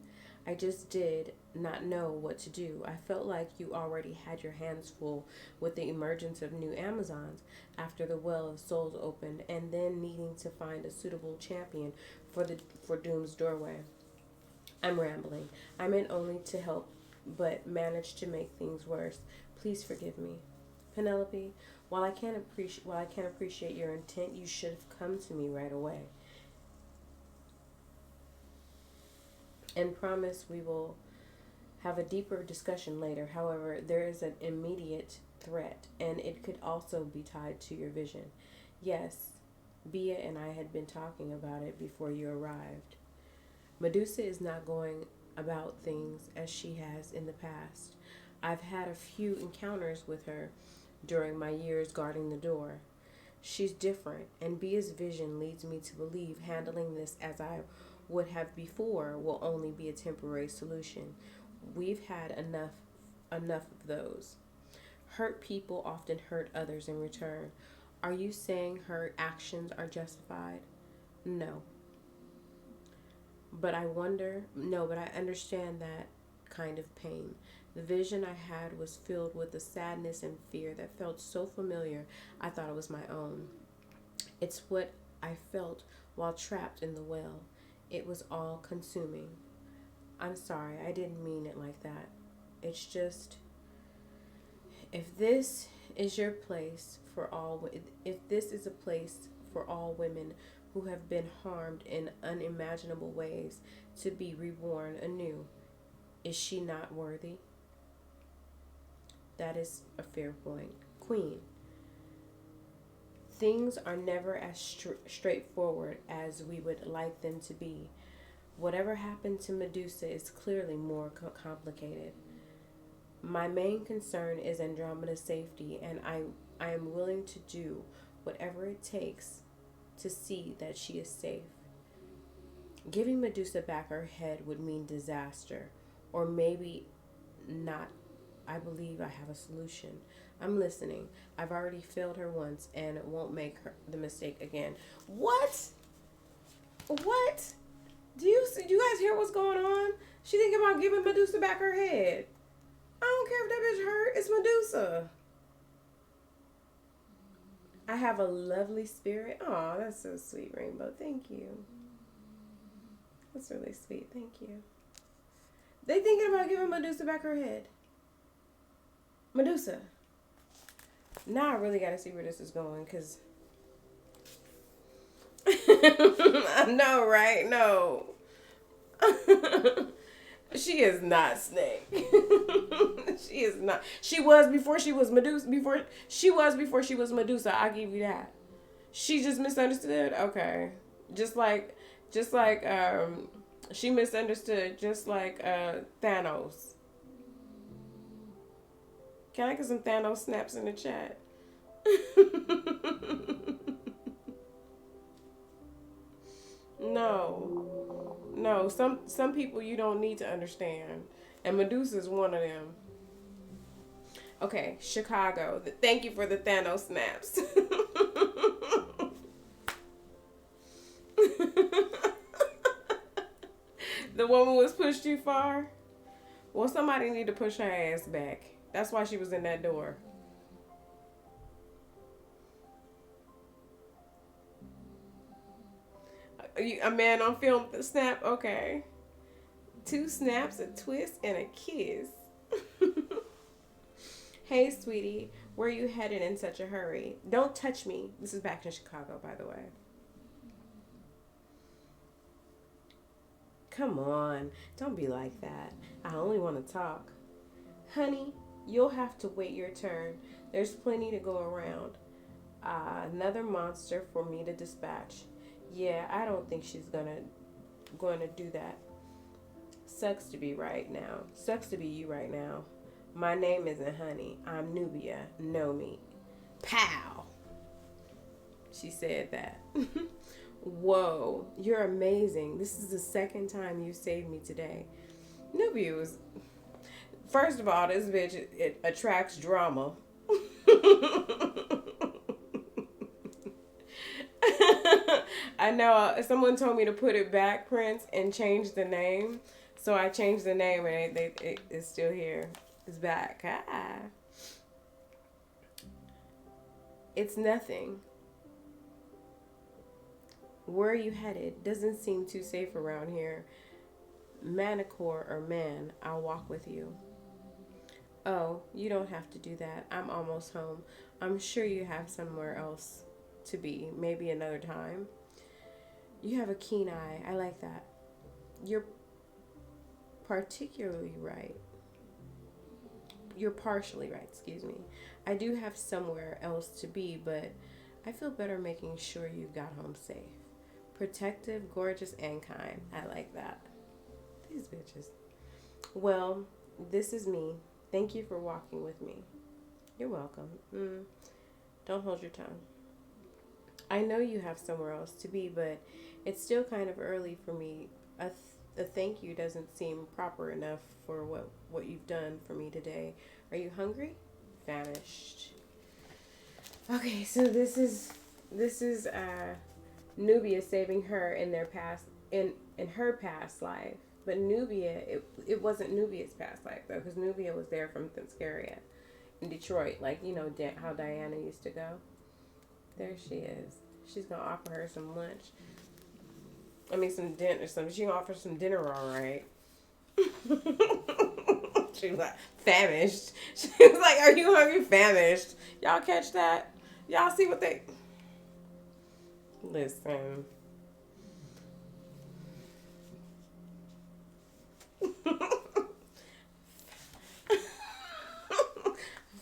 I just did not know what to do. I felt like you already had your hands full with the emergence of new Amazons after the Well of Souls opened, and then needing to find a suitable champion for Doom's doorway. I'm rambling. I meant only to help, but managed to make things worse. Please forgive me. Penelope, while I can't appreciate your intent, you should have come to me right away. And promise we will have a deeper discussion later. However, there is an immediate threat, and it could also be tied to your vision. Yes, Bia and I had been talking about it before you arrived. Medusa is not going about things as she has in the past. I've had a few encounters with her during my years guarding the door. She's different, and Bia's vision leads me to believe handling this as I would have before will only be a temporary solution. We've had enough of those. Hurt people often hurt others in return. Are you saying her actions are justified? No. But I understand that kind of pain. The vision I had was filled with a sadness and fear that felt so familiar I thought it was my own. It's what I felt while trapped in the well. It was all consuming. I'm sorry, I didn't mean it like that. It's just, if this is your place for all, if this is a place for all women who have been harmed in unimaginable ways to be reborn anew, is she not worthy? That is a fair point. Queen, things are never as straightforward as we would like them to be. Whatever happened to Medusa is clearly more complicated. My main concern is Andromeda's safety, and I am willing to do whatever it takes to see that she is safe. Giving Medusa back her head would mean disaster, or maybe not. I believe I have a solution. I'm listening. I've already failed her once and won't make the mistake again. What? What? Do you guys hear what's going on? She thinking about giving Medusa back her head. I don't care if that bitch hurt. It's Medusa. I have a lovely spirit. Oh, that's so sweet, Rainbow. Thank you. That's really sweet. Thank you. They thinking about giving Medusa back her head. Medusa. Now I really got to see where this is going, because I know, right? No. She is not Snake. She is not. She was before she was Medusa. Before she was Medusa. I'll give you that. She just misunderstood. Okay. Just like she misunderstood, just like Thanos. Can I get some Thanos snaps in the chat? No, some people you don't need to understand, and Medusa is one of them. Okay, Chicago. Thank you for the Thanos snaps. The woman was pushed too far. Well, somebody need to push her ass back. That's why she was in that door. A man on film snap? Okay. 2 snaps, a twist, and a kiss. Hey, sweetie. Where are you headed in such a hurry? Don't touch me. This is back in Chicago, by the way. Come on. Don't be like that. I only want to talk. Honey, you'll have to wait your turn. There's plenty to go around. Another monster for me to dispatch. Yeah, I don't think she's going to do that. Sucks to be you right now. My name isn't Honey. I'm Nubia. Know me. Pow. She said that. Whoa, you're amazing. This is the second time you saved me today. Nubia was... First of all, this bitch, it attracts drama. I know someone told me to put it back, Prince, and change the name. So I changed the name, and it's still here. It's back. Ah. It's nothing. Where are you headed? Doesn't seem too safe around here. Manicure or man, I'll walk with you. Oh, you don't have to do that. I'm almost home. I'm sure you have somewhere else to be. Maybe another time. You have a keen eye. I like that. You're particularly right. You're partially right, excuse me. I do have somewhere else to be, but I feel better making sure you got home safe. Protective, gorgeous, and kind. I like that. These bitches. Well, this is me. Thank you for walking with me. You're welcome. Don't hold your tongue. I know you have somewhere else to be, but it's still kind of early for me. A thank you doesn't seem proper enough for what you've done for me today. Are you hungry? Famished. Okay, so this is Nubia saving her in their past in her past life. But Nubia, it wasn't Nubia's past life though, because Nubia was there from Themyscira in Detroit, like how Diana used to go. There she is. She's gonna offer her some lunch. I mean, some dinner. She gonna offer some dinner, all right. She was like famished. She was like, "Are you hungry?" Famished. Y'all catch that? Y'all see what they? Listen.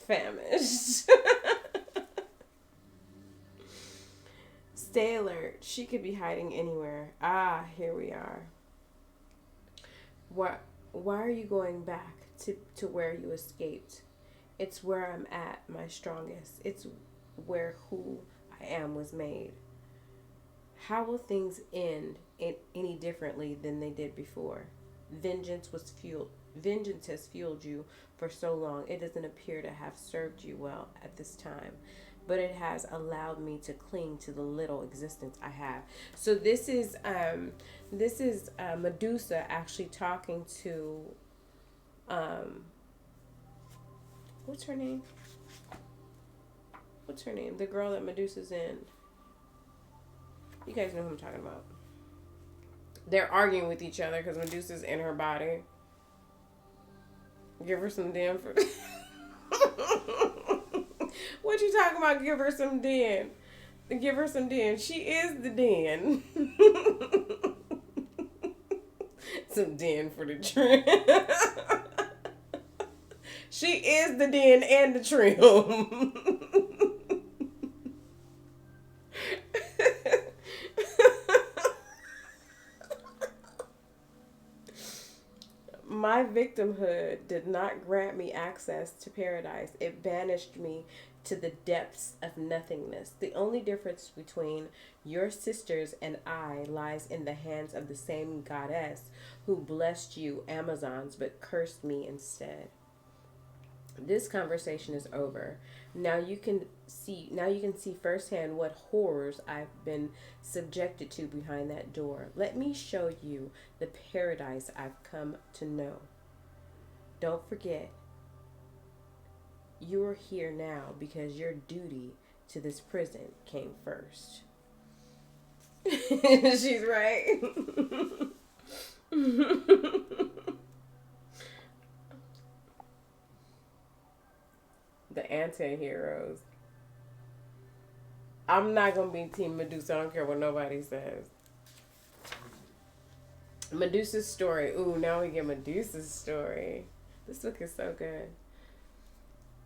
Famished. Stay alert. She could be hiding anywhere. Ah, here we are. Why are you going back to where you escaped? It's where I'm at my strongest. It's where who I am was made. How will things end any differently than they did before? Vengeance has fueled you for so long. It doesn't appear to have served you well at this time, but it has allowed me to cling to the little existence I have. So this is Medusa actually talking to what's her name? What's her name? The girl that Medusa's in. You guys know who I'm talking about. They're arguing with each other because Medusa's in her body. Give her some damn for. What you talking about? Give her some den. Give her some den. She is the den. Some den for the trim. She is the den and the trim. My victimhood did not grant me access to paradise. It banished me to the depths of nothingness. The only difference between your sisters and I lies in the hands of the same goddess who blessed you Amazons but cursed me instead. This conversation is over. Now you can see firsthand what horrors I've been subjected to behind that door. Let me show you the paradise I've come to know. Don't forget, you are here now because your duty to this prison came first. She's right. The anti-heroes. I'm not going to be Team Medusa. I don't care what nobody says. Medusa's story. Ooh, now we get Medusa's story. This book is so good.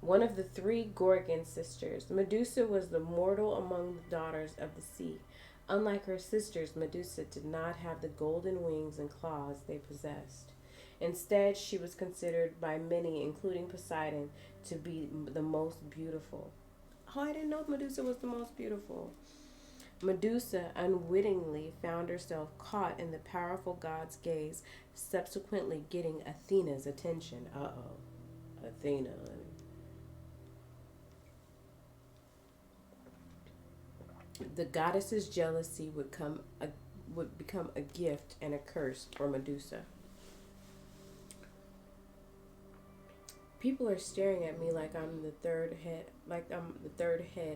One of the three Gorgon sisters. Medusa was the mortal among the daughters of the sea. Unlike her sisters, Medusa did not have the golden wings and claws they possessed. Instead, she was considered by many, including Poseidon, to be the most beautiful. Oh, I didn't know Medusa was the most beautiful. Medusa unwittingly found herself caught in the powerful god's gaze, subsequently getting Athena's attention. Athena. The goddess's jealousy would become a gift and a curse for Medusa. People are staring at me like I'm the third head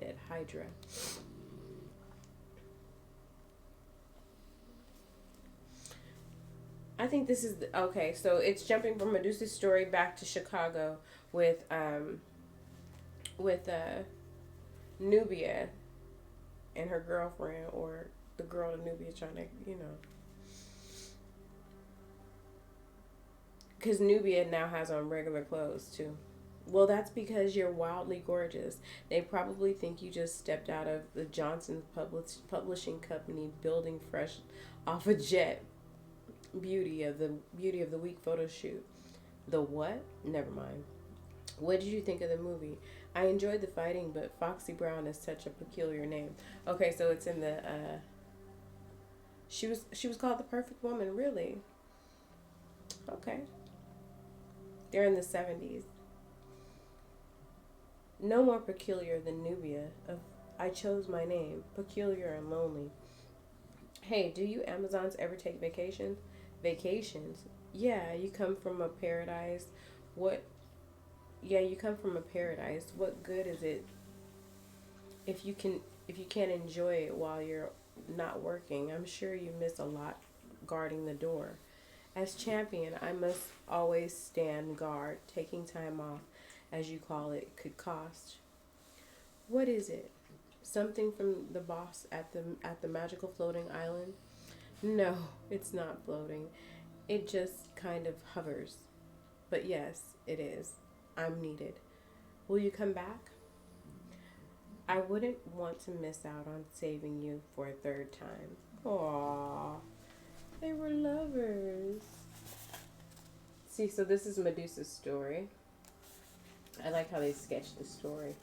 at Hydra. I think this is okay. So it's jumping from Medusa's story back to Chicago with Nubia and her girlfriend, or the girl that Nubia trying to, because Nubia now has on regular clothes too. Well, that's because you're wildly gorgeous. They probably think you just stepped out of the Johnson Publishing Company building fresh off a jet. Beauty of the week photo shoot. The what? Never mind. What did you think of the movie? I enjoyed the fighting, but Foxy Brown is such a peculiar name. Okay, so it's in the she was called the perfect woman, really. Okay. They're in the 70s. No more peculiar than Nubia of I chose my name, peculiar and lonely. Hey, do you Amazons ever take vacations? Vacations? Yeah, you come from a paradise. What Yeah, you come from a paradise. What good is it if you can't enjoy it while you're not working? I'm sure you miss a lot guarding the door. As champion, I must always stand guard. Taking time off, as you call it, could cost. What is it? Something from the boss at the magical floating island? No, it's not floating. It just kind of hovers. But yes, it is. I'm needed. Will you come back? I wouldn't want to miss out on saving you for a third time. Aww, they were lovers. See, so this is Medusa's story. I like how they sketched the story.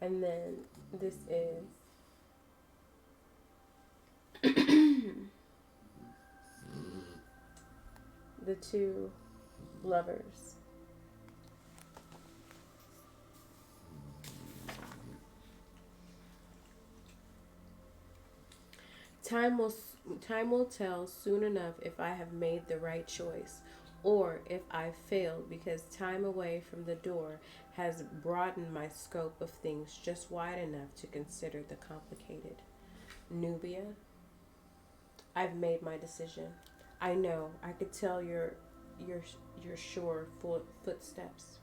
And then this is the two lovers. Time will time will tell soon enough if I have made the right choice or if I've failed because time away from the door has broadened my scope of things just wide enough to consider the complicated. Nubia, I've made my decision. I know. I could tell your sure footsteps.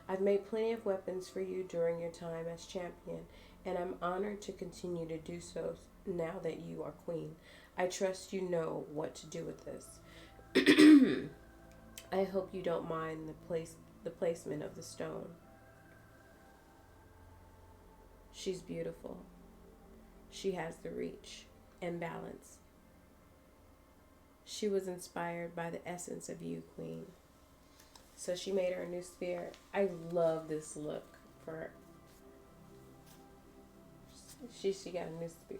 I've made plenty of weapons for you during your time as champion, and I'm honored to continue to do so now that you are queen. I trust you know what to do with this. I hope you don't mind the placement of the stone. She's beautiful. She has the reach and balance. She was inspired by the essence of you, queen. So she made her a new spear. I love this look for her. She got a new spear.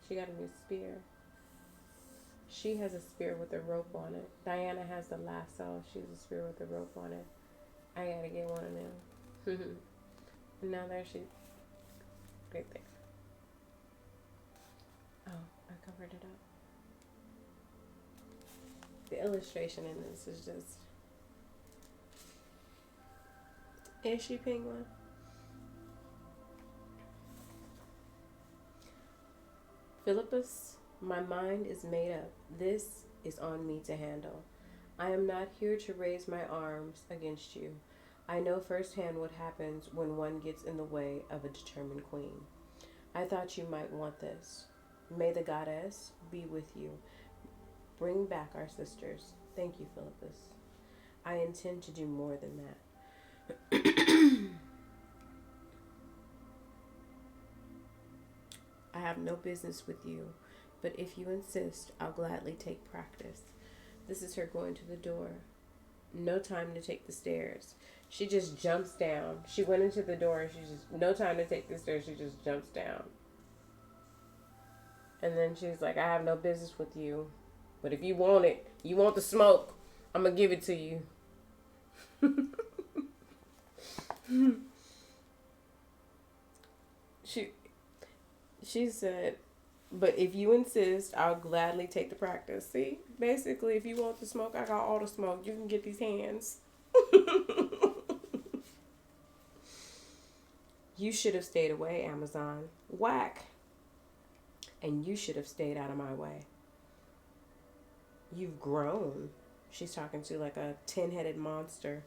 She got a new spear. She has a spear with a rope on it. Diana has the lasso. She has a spear with a rope on it. I gotta get one of them. And now there she, right there. Oh, I covered it up. The illustration in this is just. Is she penguin? Philippus, my mind is made up. This is on me to handle. I am not here to raise my arms against you. I know firsthand what happens when one gets in the way of a determined queen. I thought you might want this. May the goddess be with you. Bring back our sisters. Thank you, Philippus. I intend to do more than that. I have no business with you, but if you insist, I'll gladly take practice. This is her going to the door. No time to take the stairs. She just jumps down. She went into the door and no time to take the stairs. She just jumps down. And then she's like, I have no business with you, but if you want it, you want the smoke, I'm going to give it to you. She said, but if you insist, I'll gladly take the practice. See, basically, if you want the smoke, I got all the smoke. You can get these hands. You should have stayed away, Amazon. Whack. And you should have stayed out of my way. You've grown. She's talking to like a 10-headed monster.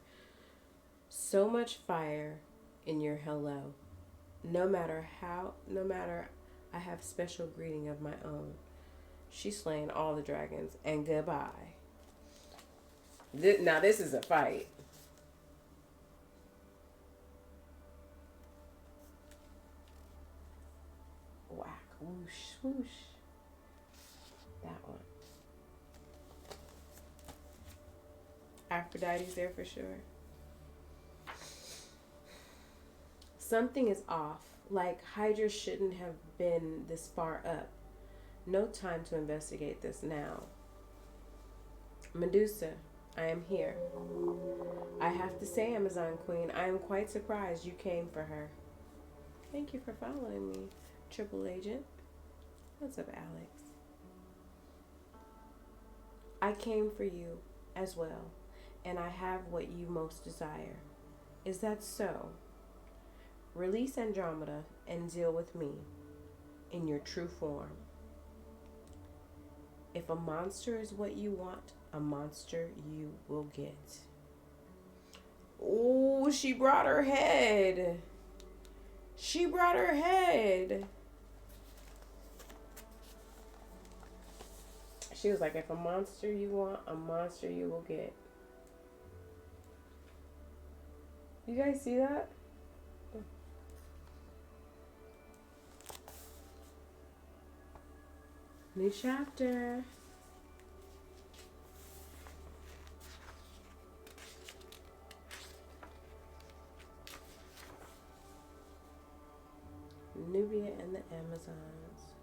So much fire in your hello. No matter I have special greeting of my own. She's slaying all the dragons and goodbye. Now this is a fight. Whoosh, whoosh. That one. Aphrodite's there for sure. Something is off. Like Hydra shouldn't have been this far up. No time to investigate this now. Medusa, I am here. I have to say, Amazon Queen, I am quite surprised you came for her. Thank you for following me, Triple Agent. What's up, Alex? I came for you as well, and I have what you most desire. Is that so? Release Andromeda and deal with me in your true form. If a monster is what you want, a monster you will get. Oh, she brought her head. She brought her head. She was like, if a monster you want, a monster you will get. You guys see that? New chapter. Nubia and the Amazons.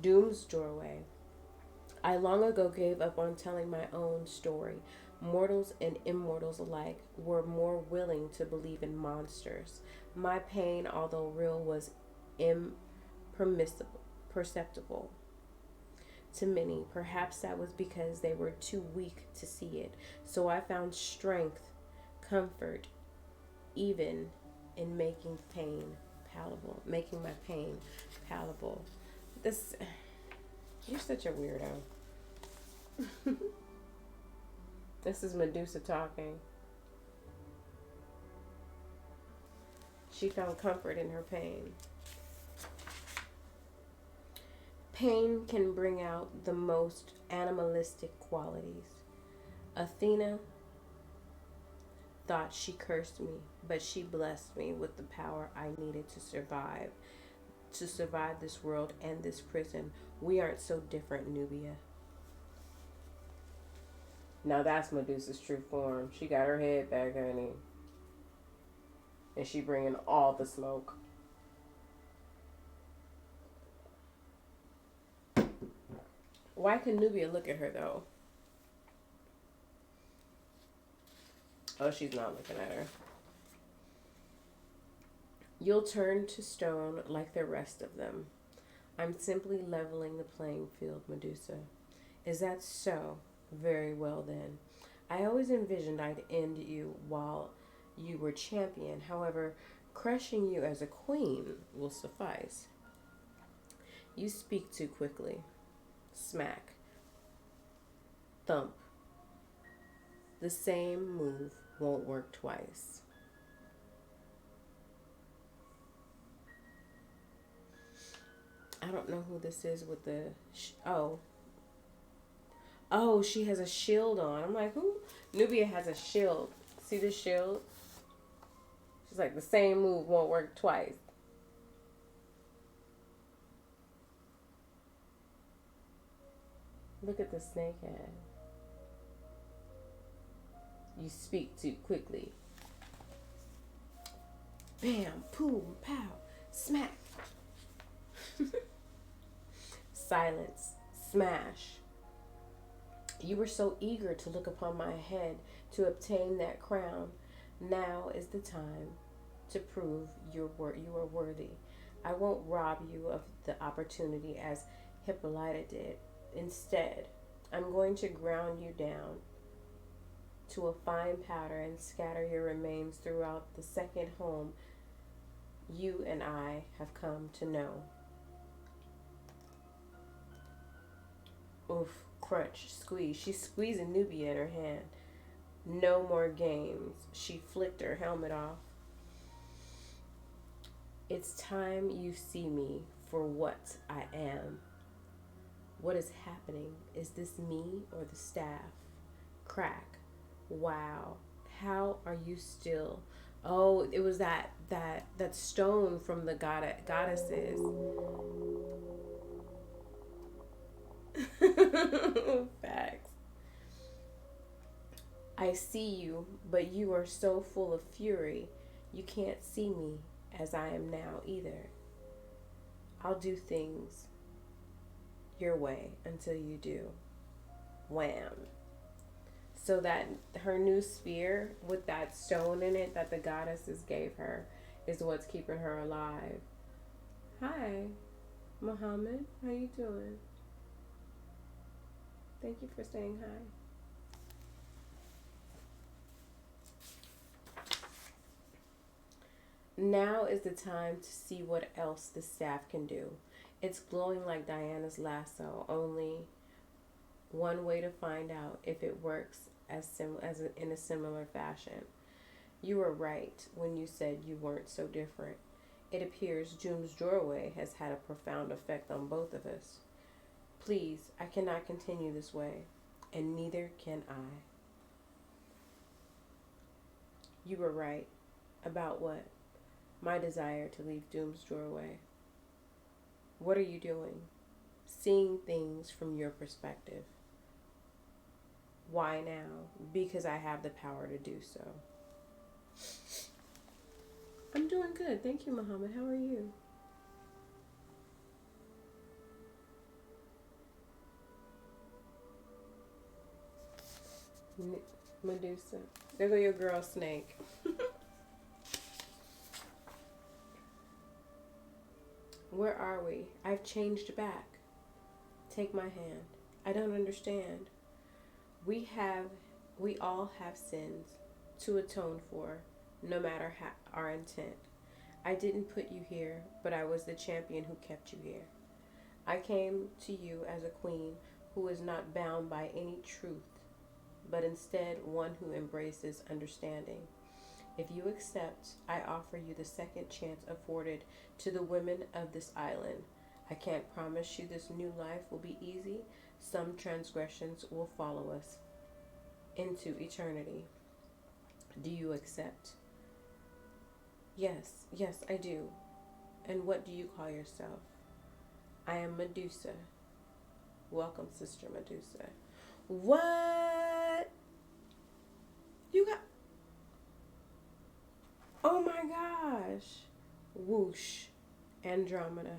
Doom's doorway. I long ago gave up on telling my own story. Mortals and immortals alike were more willing to believe in monsters. My pain, although real, was imperceptible to many. Perhaps that was because they were too weak to see it. So I found strength, comfort, even in making my pain palatable. You're such a weirdo. This is Medusa talking. She found comfort in her pain. Pain can bring out the most animalistic qualities. Athena thought she cursed me, but she blessed me with the power I needed to survive this world and this prison. We aren't so different, Nubia. Now that's Medusa's true form. She got her head back, honey. And she bringing all the smoke. Why can Nubia look at her, though? Oh, she's not looking at her. You'll turn to stone like the rest of them. I'm simply leveling the playing field, Medusa. Is that so? Very well, then. I always envisioned I'd end you while you were champion. However, crushing you as a queen will suffice. You speak too quickly. Smack. Thump. The same move won't work twice. I don't know who this is with the... Oh, she has a shield on. I'm like, who? Nubia has a shield. See the shield? She's like, the same move won't work twice. Look at the snake head. You speak too quickly. Bam, boom, pow, smack. Silence, smash. You were so eager to look upon my head to obtain that crown. Now is the time to prove you are worthy. I won't rob you of the opportunity as Hippolyta did. Instead, I'm going to ground you down to a fine powder and scatter your remains throughout the second home you and I have come to know. Oof, crunch, squeeze. She's squeezing Nubia in her hand. No more games. She flicked her helmet off. It's time you see me for what I am. What is happening? Is this me or the staff? Crack. Wow. How are you still? Oh, it was that stone from the goddesses. Facts. I see you, but you are so full of fury, you can't see me as I am now either. I'll do things your way until you do. Wham. So that her new spear with that stone in it that the goddesses gave her is what's keeping her alive. Hi, Muhammad. How you doing? Thank you for saying hi. Now is the time to see what else the staff can do. It's glowing like Diana's lasso, only one way to find out if it works in a similar fashion. You were right when you said you weren't so different. It appears Doom's doorway has had a profound effect on both of us. Please, I cannot continue this way, and neither can I. You were right. About what? My desire to leave Doom's doorway. What are you doing? Seeing things from your perspective. Why now? Because I have the power to do so. I'm doing good. Thank you, Muhammad. How are you? Medusa. There go your girl Snake. Where are we? I've changed back. Take my hand. I don't understand. We all have sins to atone for, no matter our intent. I didn't put you here, but I was the champion who kept you here. I came to you as a queen who is not bound by any truth, but instead one who embraces understanding. If you accept, I offer you the second chance afforded to the women of this island. I can't promise you this new life will be easy. Some transgressions will follow us into eternity. Do you accept? Yes, I do. And what do you call yourself? I am Medusa. Welcome, Sister Medusa. What? You got... Oh my gosh. Whoosh. Andromeda.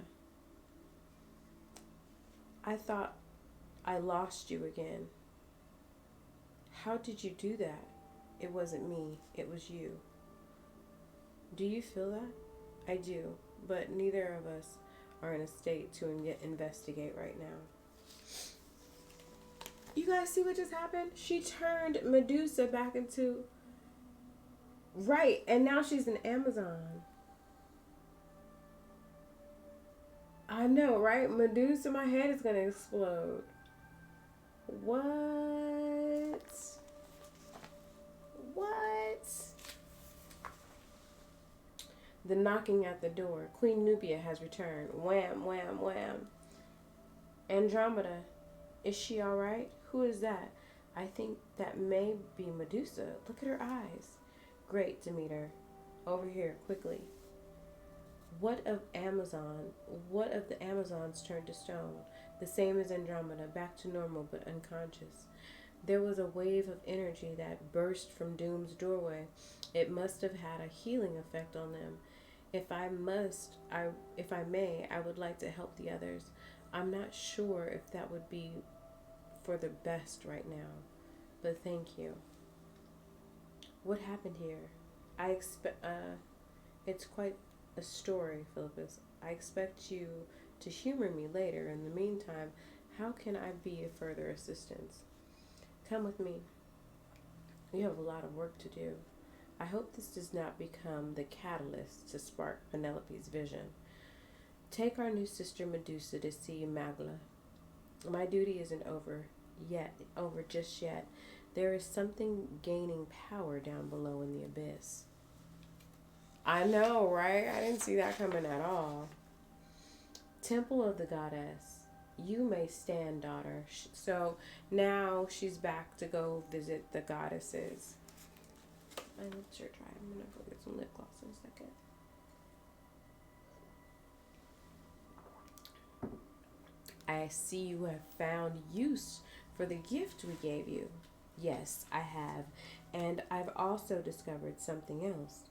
I thought I lost you again. How did you do that? It wasn't me. It was you. Do you feel that? I do, but neither of us are in a state to investigate right now. You guys see what just happened? She turned Medusa back into... Right, and now she's an Amazon. I know, right? Medusa, my head is going to explode. What? The knocking at the door. Queen Nubia has returned. Wham, wham, wham. Andromeda, is she all right? Who is that? I think that may be Medusa. Look at her eyes. Great, Demeter. Over here, quickly. What of the Amazons turned to stone? The same as Andromeda, back to normal but unconscious. There was a wave of energy that burst from Doom's doorway. It must have had a healing effect on them. If I may, I would like to help the others. I'm not sure if that would be for the best right now, but thank you. What happened here? It's quite a story, Philippus. I expect you to humor me later. In the meantime, how can I be of further assistance? Come with me. You have a lot of work to do. I hope this does not become the catalyst to spark Penelope's vision. Take our new sister Medusa to see Magla. My duty isn't over just yet. There is something gaining power down below in the abyss. I know, right? I didn't see that coming at all. Temple of the Goddess. You may stand, daughter. So now she's back to go visit the goddesses. My lips are dry. I'm going to go get some lip gloss in a second. I see you have found use for the gift we gave you. Yes, I have. And I've also discovered something else.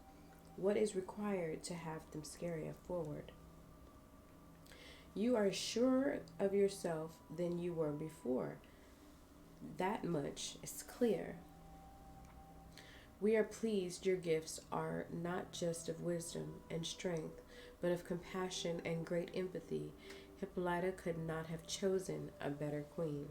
What is required to have Themyscira forward? You are surer of yourself than you were before. That much is clear. We are pleased your gifts are not just of wisdom and strength, but of compassion and great empathy. Hippolyta could not have chosen a better queen.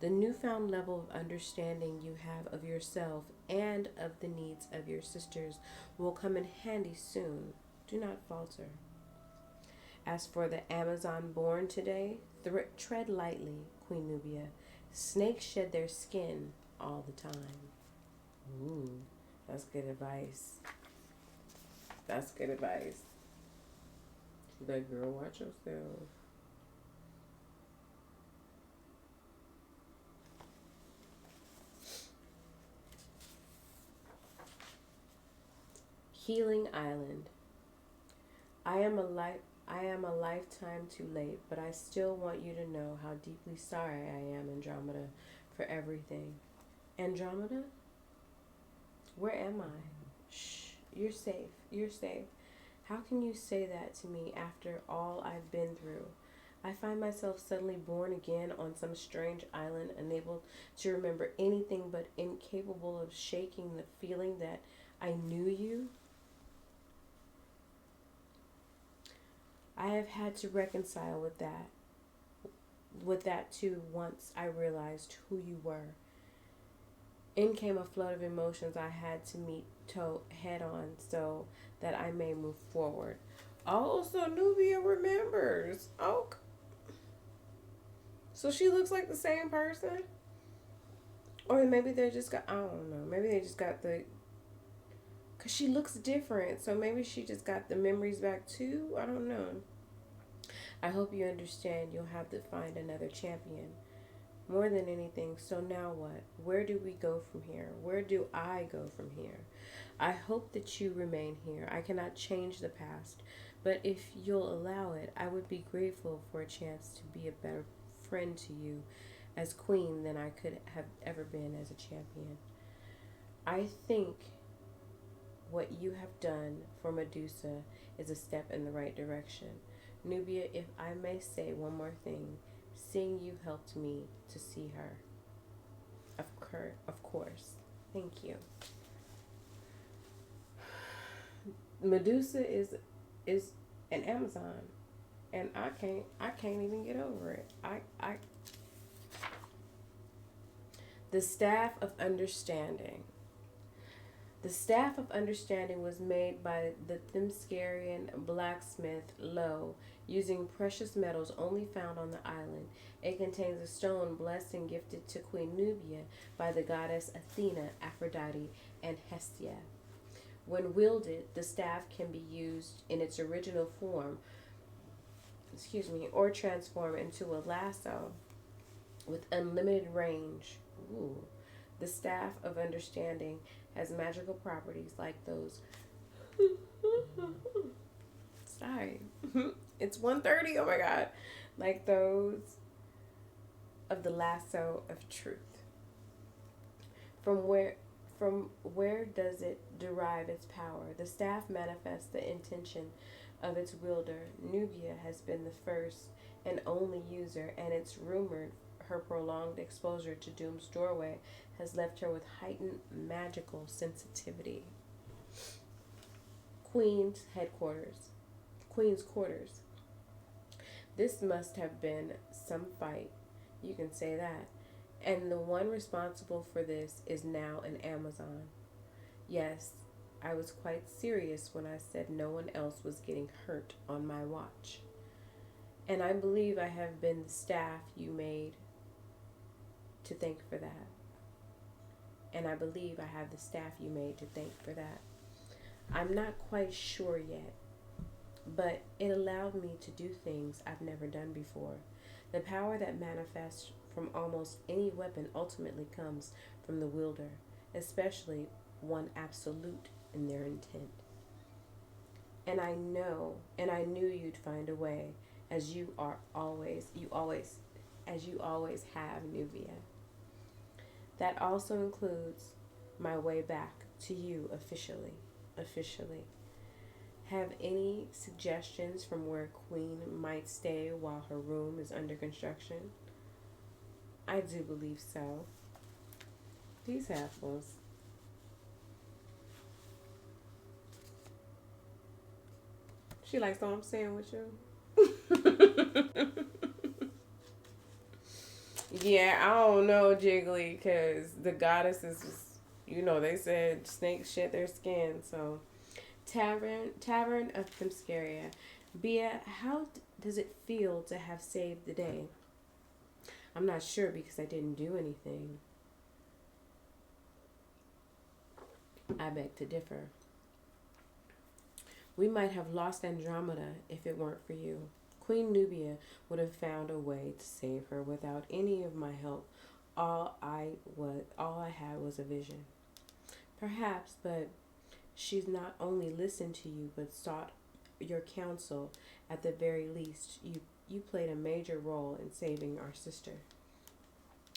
The newfound level of understanding you have of yourself and of the needs of your sisters will come in handy soon. Do not falter. As for the Amazon born today, tread lightly, Queen Nubia. Snakes shed their skin all the time. Ooh, that's good advice. That's good advice. But girl, watch yourself. Healing Island. I am a lifetime too late, but I still want you to know how deeply sorry I am, Andromeda, for everything. Andromeda? Where am I? Shh, you're safe. You're safe. How can you say that to me after all I've been through? I find myself suddenly born again on some strange island, unable to remember anything but incapable of shaking the feeling that I knew you. I have had to reconcile with that too once I realized who you were. In came a flood of emotions I had to meet head on so that I may move forward. Also, Nubia remembers. Oh, so she looks like the same person? Or maybe they just got, I don't know. Maybe they just got because she looks different. So maybe she just got the memories back too? I don't know. I hope you understand you'll have to find another champion. More than anything, so now what? Where do we go from here? Where do I go from here? I hope that you remain here. I cannot change the past, but if you'll allow it, I would be grateful for a chance to be a better friend to you as queen than I could have ever been as a champion. I think what you have done for Medusa is a step in the right direction. Nubia, if I may say one more thing, seeing you helped me to see her. Of course. Thank you. Medusa is an Amazon, and I can't even get over it. The Staff of Understanding. The Staff of Understanding was made by the Themyscirian blacksmith Lo, using precious metals only found on the island. It contains a stone blessed and gifted to Queen Nubia by the goddess Athena, Aphrodite, and Hestia. When wielded, the staff can be used in its original form, or transform into a lasso with unlimited range. Ooh. The Staff of Understanding has magical properties like those. Sorry. It's 1:30. Oh my god. Like those of the lasso of truth. From where does it derive its power? The staff manifests the intention of its wielder. Nubia has been the first and only user, and it's rumored her prolonged exposure to Doom's doorway has left her with heightened magical sensitivity. Queen's quarters. This must have been some fight. You can say that. And the one responsible for this is now an Amazon. Yes, I was quite serious when I said no one else was getting hurt on my watch. And I believe I have been the staff you made to thank for that. And I believe I have the staff you made to thank for that. I'm not quite sure yet, but it allowed me to do things I've never done before. The power that manifests from almost any weapon ultimately comes from the wielder, especially one absolute in their intent. And I knew you'd find a way. as you always have, Nubia. That also includes my way back to you officially. Officially. Have any suggestions from where Queen might stay while her room is under construction? I do believe so. These apples. She likes what I'm saying with you. Yeah, I don't know, Jiggly, because the goddesses, they said snakes shed their skin. So, Tavern of Themyscira. Bia, how does it feel to have saved the day? I'm not sure because I didn't do anything. I beg to differ. We might have lost Andromeda if it weren't for you. Queen Nubia would have found a way to save her without any of my help. All I had was a vision. Perhaps, but she's not only listened to you but sought your counsel. At the very least, you played a major role in saving our sister.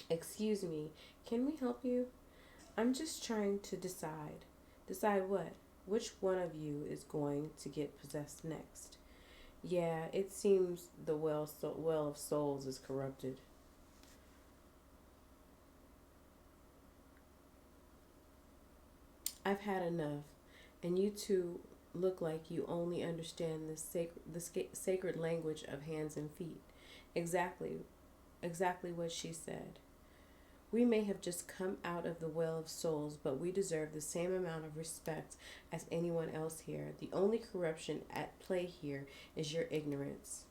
Excuse me, can we help you? I'm just trying to decide. Decide what? Which one of you is going to get possessed next? Yeah, it seems the well of souls is corrupted. I've had enough, and you two look like you only understand the sacred language of hands and feet. Exactly, exactly what she said. We may have just come out of the well of souls, but we deserve the same amount of respect as anyone else here. The only corruption at play here is your ignorance.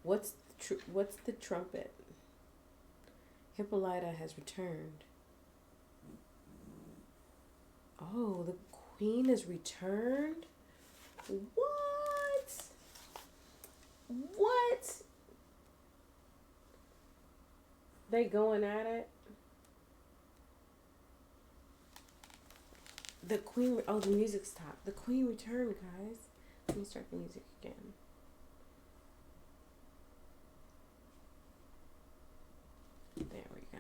What's the trumpet? Hippolyta has returned. Oh, the queen has returned? What? What? They going at it? The queen, oh, the music stopped. The queen returned, guys. Let me start the music again. There we go.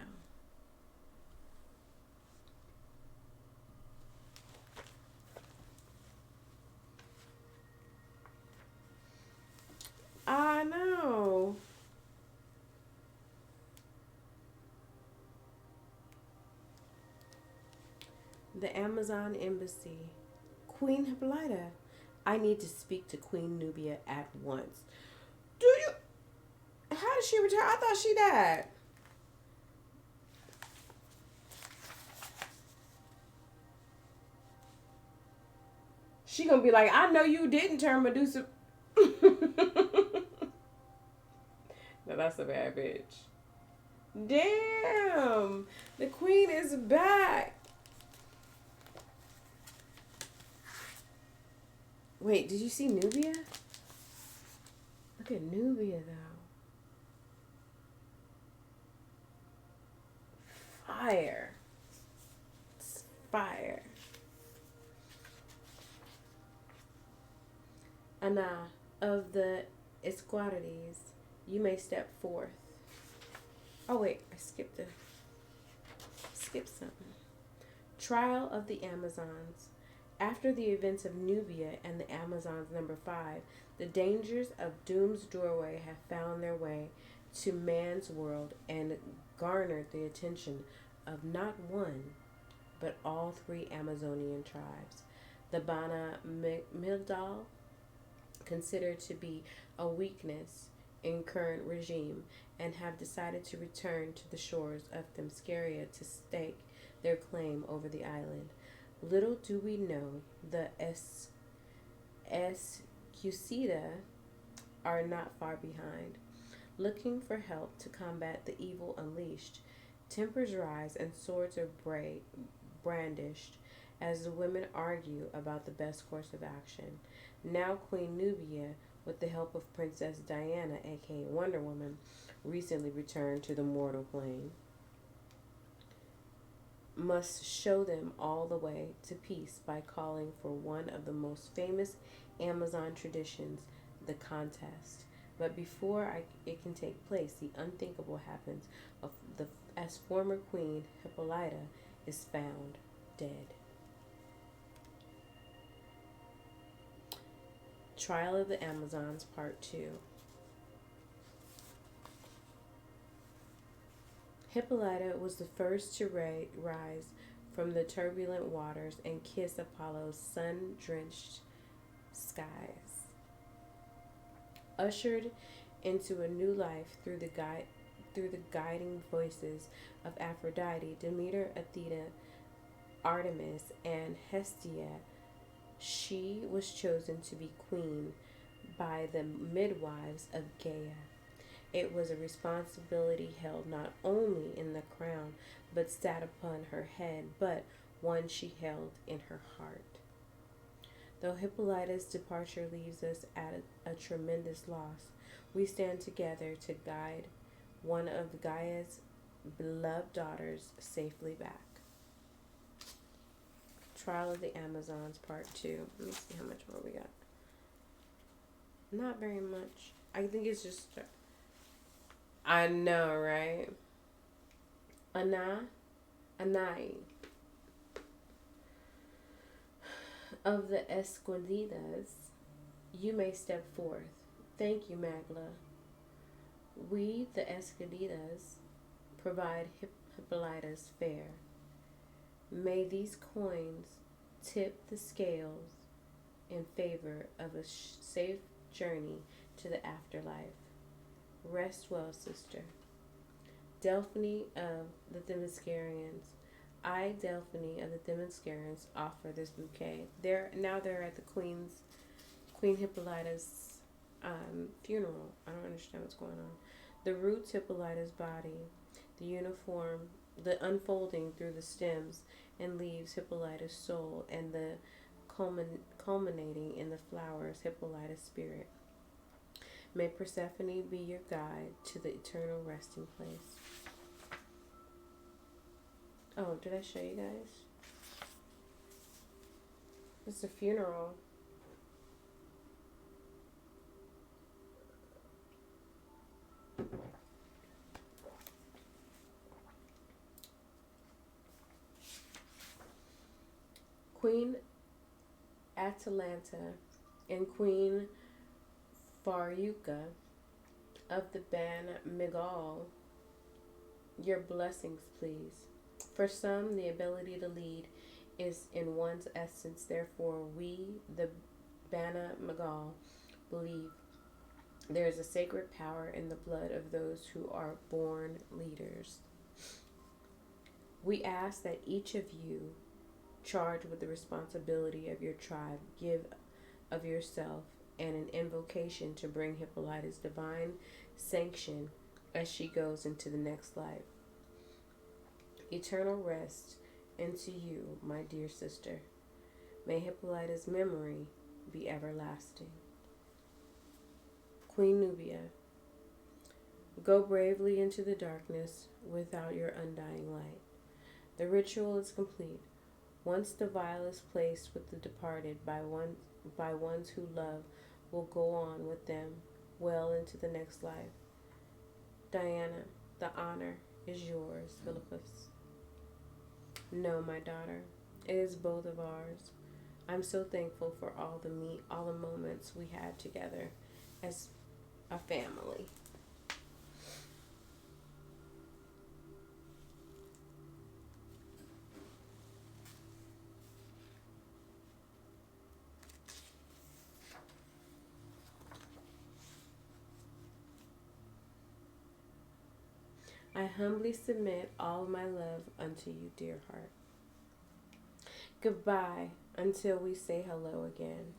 I know. The Amazon Embassy. Queen Hippolyta. I need to speak to Queen Nubia at once. Do you? How did she return? I thought she died. She gonna be like, I know you didn't turn Medusa. No, that's a bad bitch. Damn, the queen is back. Wait, did you see Nubia? Look at Nubia though. Fire. It's fire. Anna of the Esquadrides, you may step forth. Oh wait, I skipped something. Trial of the Amazons. After the events of Nubia and the Amazons number 5, the dangers of Doom's doorway have found their way to man's world and garnered the attention of not one, but all 3 Amazonian tribes. The Bana Mildal, considered to be a weakness in current regime, and have decided to return to the shores of Themyscira to stake their claim over the island. Little do we know, the Escusida are not far behind, looking for help to combat the evil unleashed. Tempers rise and swords are brandished as the women argue about the best course of action. Now Queen Nubia, with the help of Princess Diana, aka Wonder Woman, recently returned to the mortal plane, must show them all the way to peace by calling for one of the most famous Amazon traditions, the contest. But before it can take place, the unthinkable happens. Of the as former queen Hippolyta is found dead. Trial of the Amazons, Part 2. Hippolyta was the first to rise from the turbulent waters and kiss Apollo's sun-drenched skies. Ushered into a new life through the guiding voices of Aphrodite, Demeter, Athena, Artemis, and Hestia, she was chosen to be queen by the midwives of Gaia. It was a responsibility held not only in the crown but sat upon her head, but one she held in her heart. Though Hippolyta's departure leaves us at a tremendous loss, we stand together to guide one of Gaia's beloved daughters safely back. Trial of the Amazons, Part 2. Let me see how much more we got. Not very much. I think it's just... I know, right? Anai. Of the Escondidas, you may step forth. Thank you, Magla. We, the Escondidas, provide Hippolyta's fare. May these coins tip the scales in favor of a safe journey to the afterlife. Rest well, sister. Delphine of the Themyscirians. I, Delphine of the Themyscirians, offer this bouquet. They're at the Queen Hippolyta's funeral. I don't understand what's going on. The roots Hippolyta's body, the uniform, the unfolding through the stems and leaves Hippolyta's soul, and the culminating in the flowers Hippolyta's spirit. May Persephone be your guide to the eternal resting place. Oh, did I show you guys? It's a funeral. Queen Atalanta and Queen Faruka of the Ban Migal, your blessings, please. For some, the ability to lead is in one's essence. Therefore, we, the Bana Magal, believe there is a sacred power in the blood of those who are born leaders. We ask that each of you, charged with the responsibility of your tribe, give of yourself and an invocation to bring Hippolyta's divine sanction as she goes into the next life. Eternal rest into you, my dear sister. May Hippolyta's memory be everlasting. Queen Nubia, go bravely into the darkness without your undying light. The ritual is complete. Once the vial is placed with the departed by ones who love, will go on with them well into the next life. Diana, the honor is yours, Philippus. No, my daughter, it is both of ours. I'm so thankful for all the moments we had together as a family. I humbly submit all my love unto you, dear heart. Goodbye until we say hello again.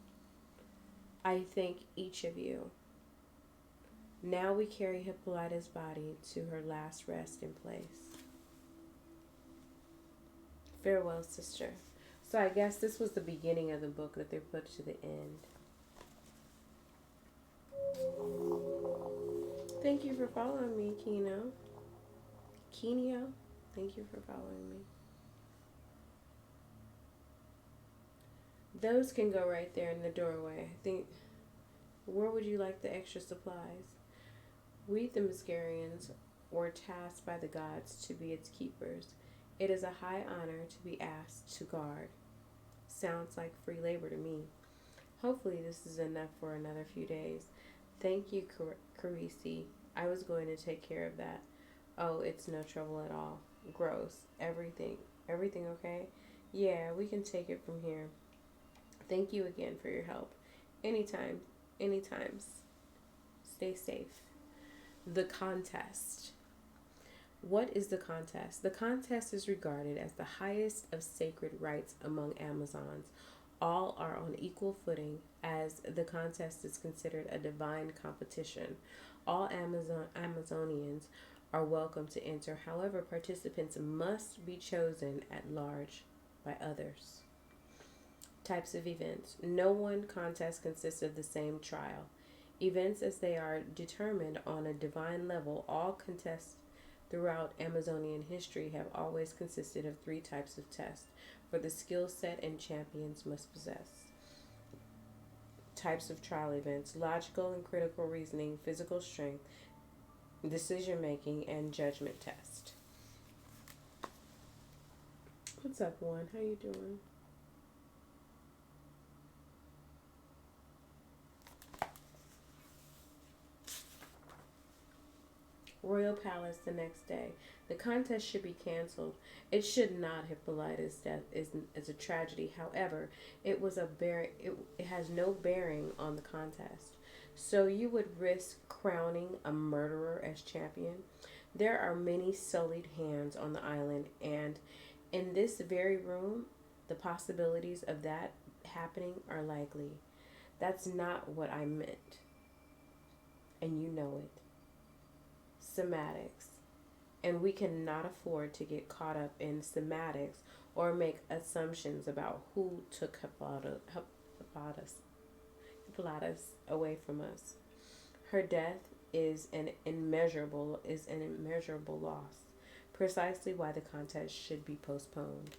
I thank each of you. Now we carry Hippolyta's body to her last resting place. Farewell, sister. So I guess this was the beginning of the book that they put to the end. Thank you for following me, Kino. Thank you for following me. Those can go right there in the doorway. I think Where would you like the extra supplies? We, the Mascarians, were tasked by the gods to be its keepers. It is a high honor to be asked to guard. Sounds like free labor to me. Hopefully, this is enough for another few days. Thank you, Carisi. I was going to take care of that. Oh, it's no trouble at all. Gross. Everything okay? Yeah, we can take it from here. Thank you again for your help. Anytime. Anytime. Stay safe. The contest. What is the contest? The contest is regarded as the highest of sacred rights among Amazons. All are on equal footing, as the contest is considered a divine competition. All Amazonians are welcome to enter. However, participants must be chosen at large by others. Types of events. No one contest consists of the same trial. Events, as they are determined on a divine level, all contests throughout Amazonian history have always consisted of three types of tests for the skill set and champions must possess. Types of trial events: logical and critical reasoning, physical strength, decision making, and judgment test. What's up, Juan? How you doing? Royal Palace the next day. The contest should be canceled. It should not. Hippolyta's death is a tragedy. However, it has no bearing on the contest. So you would risk crowning a murderer as champion? There are many sullied hands on the island, and in this very room, the possibilities of that happening are likely. That's not what I meant, and you know it. Semantics, and we cannot afford to get caught up in semantics or make assumptions about who took Hippolytus away from us. Her death is an immeasurable loss, precisely why the contest should be postponed.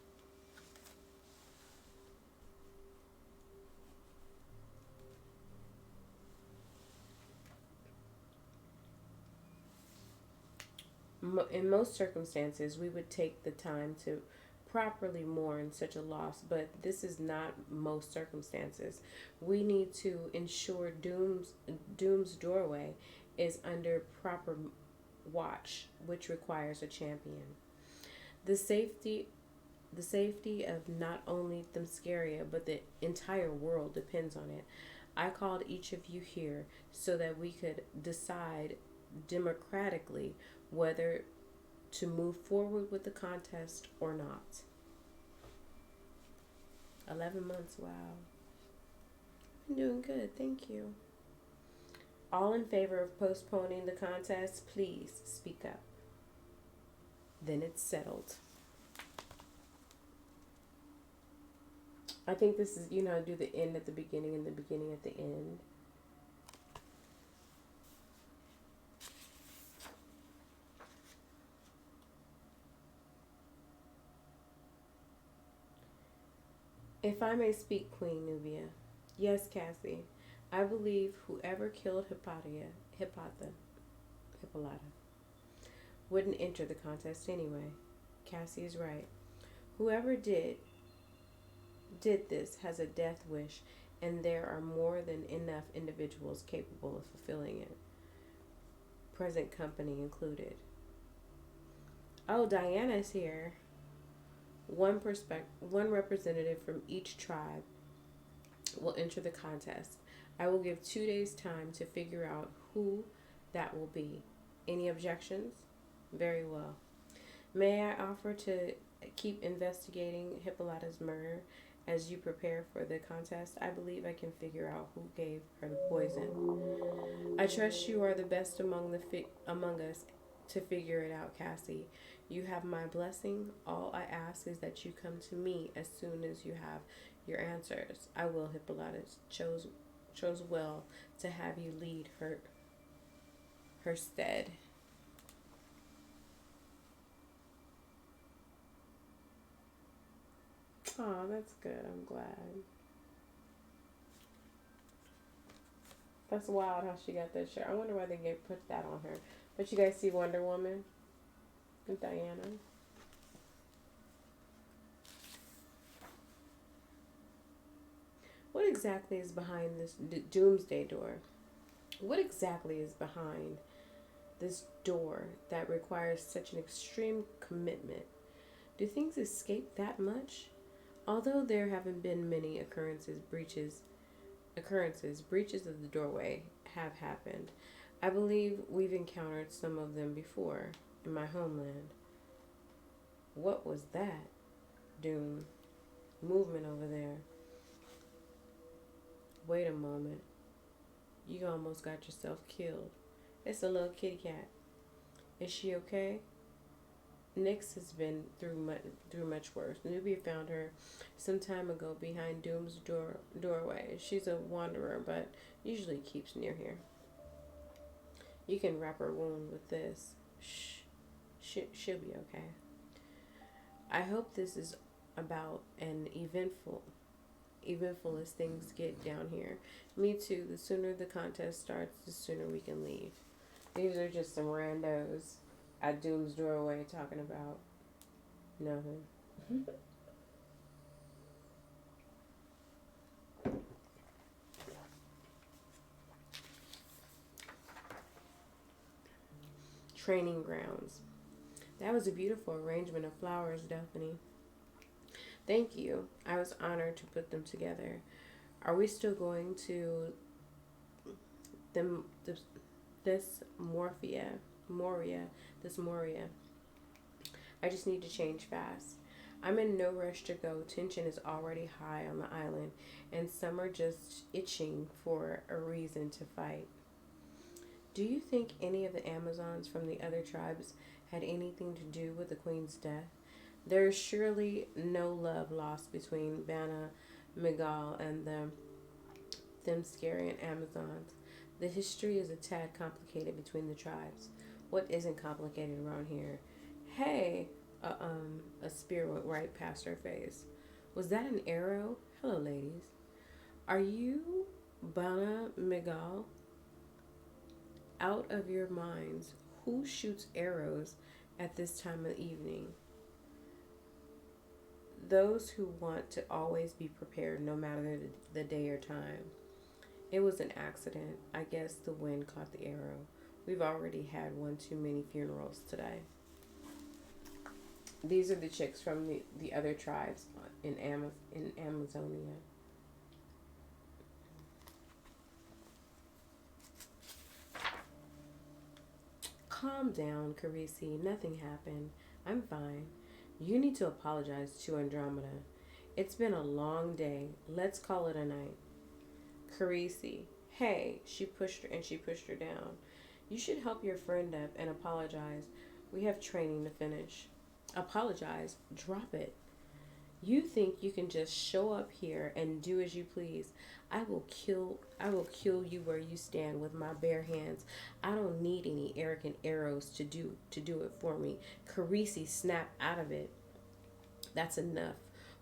In most circumstances, we would take the time to properly mourn such a loss, but this is not most circumstances. We need to ensure Doom's doorway is under proper watch, which requires a champion. The safety the safety of not only Themyscira but the entire world depends on it. I called each of you here so that we could decide democratically whether to move forward with the contest or not. 11 months, wow. I'm doing good, thank you. All in favor of postponing the contest, please speak up. Then it's settled. I think this is, do the end at the beginning and the beginning at the end. If I may speak, Queen Nubia. Yes, Cassie. I believe whoever killed Hippolyta, wouldn't enter the contest anyway. Cassie is right. Whoever did this has a death wish, and there are more than enough individuals capable of fulfilling it, present company included. Oh, Diana's here. One representative from each tribe will enter the contest. I will give 2 days time to figure out who that will be. Any objections? Very well. May I offer to keep investigating Hippolyta's murder as you prepare for the contest? I believe I can figure out who gave her the poison. I trust you are the best among us to figure it out, Cassie. You have my blessing. All I ask is that you come to me as soon as you have your answers. I will. Hippolytus chose well to have you lead her stead. Oh, that's good. I'm glad. That's wild how she got that shirt. I wonder why they put that on her. But you guys see Wonder Woman and Diana. What exactly is behind this doomsday door? What exactly is behind this door that requires such an extreme commitment? Do things escape that much? Although there haven't been many breaches of the doorway have happened. I believe we've encountered some of them before in my homeland. What was that? Doom. Movement over there. Wait a moment. You almost got yourself killed. It's a little kitty cat. Is she okay? Nyx has been through much worse. Nubia found her some time ago behind Doom's doorway. She's a wanderer, but usually keeps near here. You can wrap her wound with this. Shh. She'll be okay. I hope this is about an eventful as things get down here. Me too. The sooner the contest starts, the sooner we can leave. These are just some randos at Doom's doorway talking about nothing. Training grounds. That was a beautiful arrangement of flowers, Daphne. Thank you. I was honored to put them together. Are we still going to this Moria? I just need to change fast. I'm in no rush to go. Tension is already high on the island, and some are just itching for a reason to fight. Do you think any of the Amazons from the other tribes had anything to do with the Queen's death? There is surely no love lost between Bana Migal and the Themskarian Amazons. The history is a tad complicated between the tribes. What isn't complicated around here? Hey, a spear went right past her face. Was that an arrow? Hello, ladies. Are you Bana Migal? Out of your minds. Who shoots arrows at this time of evening? Those who want to always be prepared no matter the day or time. It was an accident. I guess the wind caught the arrow. We've already had one too many funerals today. These are the chicks from the other tribes in Amazonia. Calm down, Carisi. Nothing happened. I'm fine. You need to apologize to Andromeda. It's been a long day. Let's call it a night. Carisi. Hey, she pushed her down. You should help your friend up and apologize. We have training to finish. Apologize? Drop it. You think you can just show up here and do as you please. I will kill you where you stand with my bare hands. I don't need any arrogant arrows to do it for me. Carisi snapped out of it. That's enough.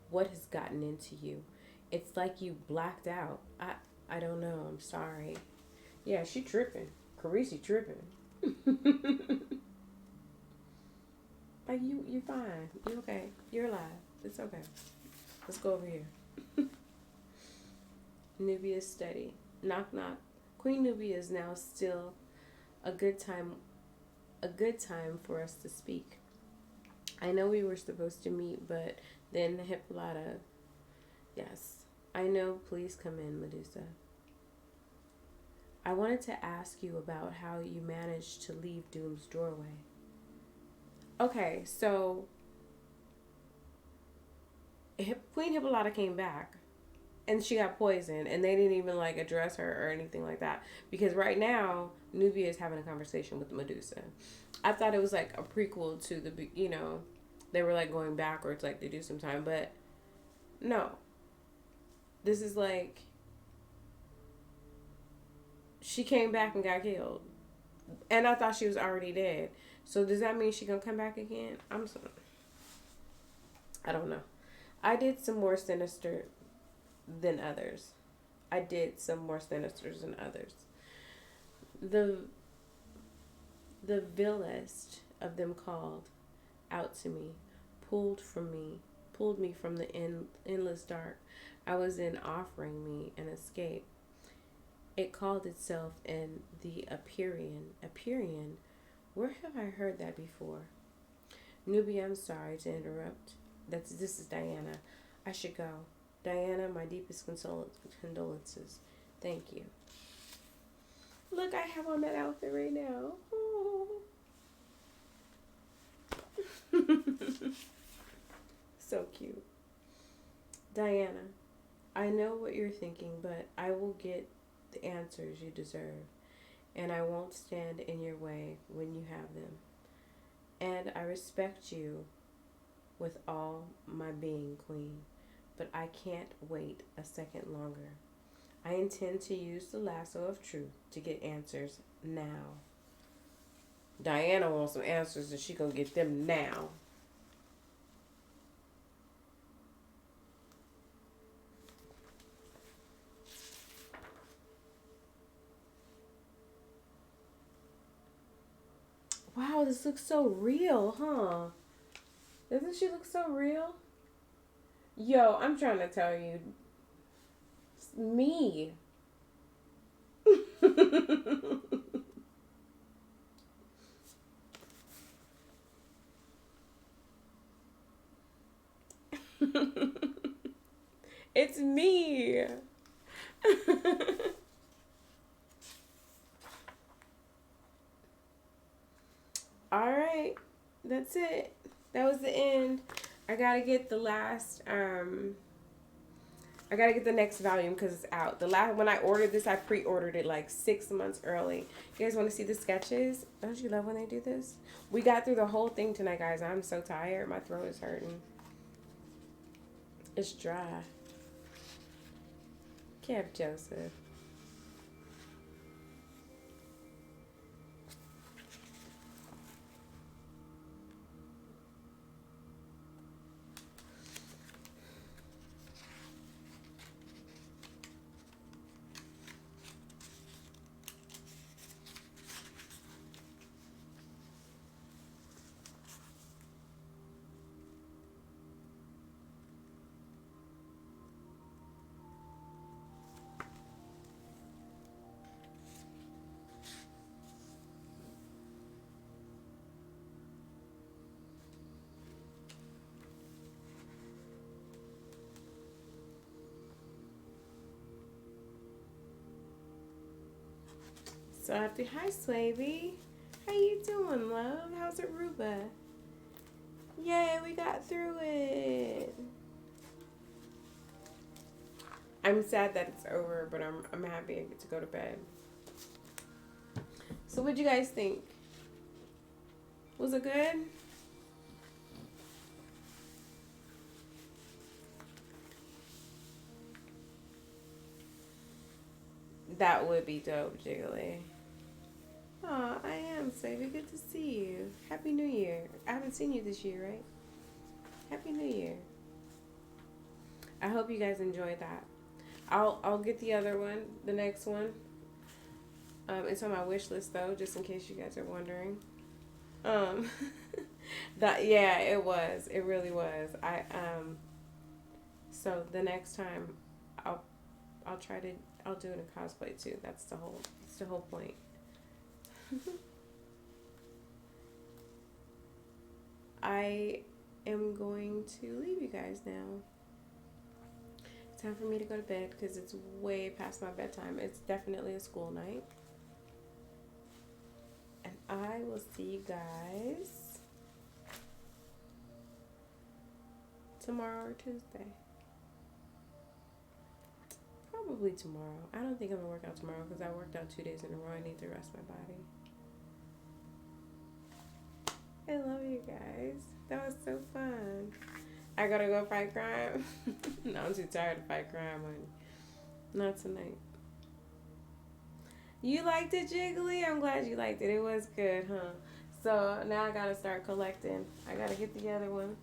What has gotten into you? It's like you blacked out. I don't know. I'm sorry. Yeah, she tripping. Carisi tripping. Like you fine. You okay. You're alive. It's okay. Let's go over here. Nubia is steady. Knock knock. Queen Nubia is now still a good time for us to speak. I know we were supposed to meet, but then Hippolyta. Yes. I know. Please come in, Medusa. I wanted to ask you about how you managed to leave Doom's doorway. Okay, so Queen Hippolyta came back and she got poisoned and they didn't even like address her or anything like that because right now Nubia is having a conversation with Medusa. I thought it was like a prequel to they were like going backwards like they do sometimes, but no. This is like she came back and got killed. And I thought she was already dead. So does that mean she gonna come back again? I don't know. I did some more sinister than others. the the vilest of them called out to me, pulled pulled me from the endless dark I was in, offering me an escape. It called itself in the Aperian. Aperian? Where have I heard that before? Nubia, I'm sorry to interrupt. This is Diana. I should go. Diana, my deepest condolences. Thank you. Look, I have on that outfit right now. Oh. So cute. Diana, I know what you're thinking, but I will get the answers you deserve, and I won't stand in your way when you have them. And I respect you with all my being, Queen, but I can't wait a second longer. I intend to use the lasso of truth to get answers now. Diana wants some answers and she gonna get them now. Wow, this looks so real, huh? Doesn't she look so real? Yo, I'm trying to tell you. It's me. It's me. All right. That's it. That was the end. I gotta get the last I gotta get the next volume because it's out. The last when I ordered this, I pre-ordered it like 6 months early. You guys want to see the sketches? Don't you love when they do this? We got through the whole thing tonight, guys. I'm so tired. My throat is hurting. It's dry. Kev Joseph. So happy. Hi, Swaby. How you doing, love? How's Aruba? Yay, we got through it. I'm sad that it's over, but I'm happy I get to go to bed. So what'd you guys think? Was it good? That would be dope, Jiggly. Aw, I am, Swaby. Good to see you. Happy New Year. I haven't seen you this year, right? Happy New Year. I hope you guys enjoyed that. I'll get the other one, the next one. It's on my wish list though, just in case you guys are wondering. Um, that yeah, it was. It really was. So the next time, I'll try to I'll do it in cosplay too. That's the whole point. I am going to leave you guys now. It's time for me to go to bed because it's way past my bedtime. It's definitely a school night. And I will see you guys tomorrow or Tuesday. Probably tomorrow. I don't think I'm going to work out tomorrow because I worked out 2 days in a row. I need to rest my body. I love you guys. That was so fun. I gotta go fight crime. No, I'm too tired to fight crime, honey. Not tonight. You liked it, Jiggly? I'm glad you liked it. It was good, huh? So now I gotta start collecting. I gotta get the other one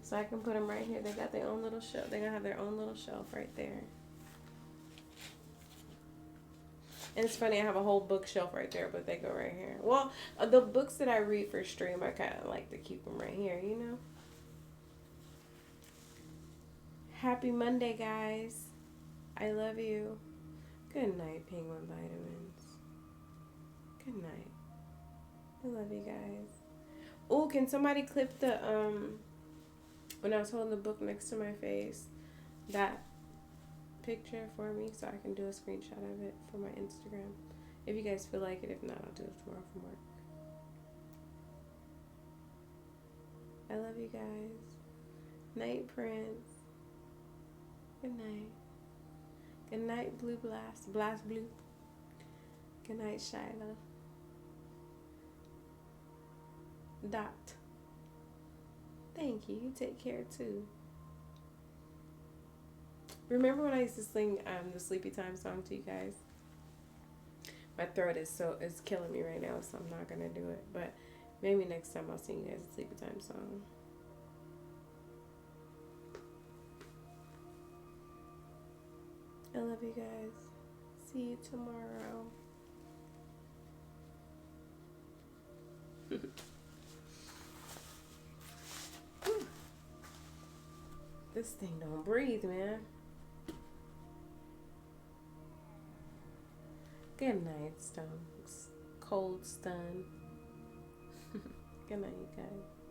so I can put them right here. They got their own little shelf. They're gonna have their own little shelf right there. And it's funny, I have a whole bookshelf right there, but they go right here. Well, the books that I read for stream, I kind of like to keep them right here, you know? Happy Monday, guys. I love you. Good night, Penguin Vitamins. Good night. I love you guys. Oh, can somebody clip the, when I was holding the book next to my face, that picture for me so I can do a screenshot of it for my Instagram? If you guys feel like it. If not, I'll do it tomorrow from work. I love you guys. Night, Prince. Good night. Good night, Blue Blast. Blast Blue. Good night, Shiloh. Dot. Thank you. You take care too. Remember when I used to sing the Sleepy Time song to you guys? My throat is killing me right now, so I'm not gonna do it. But maybe next time I'll sing you guys a Sleepy Time song. I love you guys. See you tomorrow. This thing don't breathe, man. Good night, Stones. Cold stun. Good night, you guys.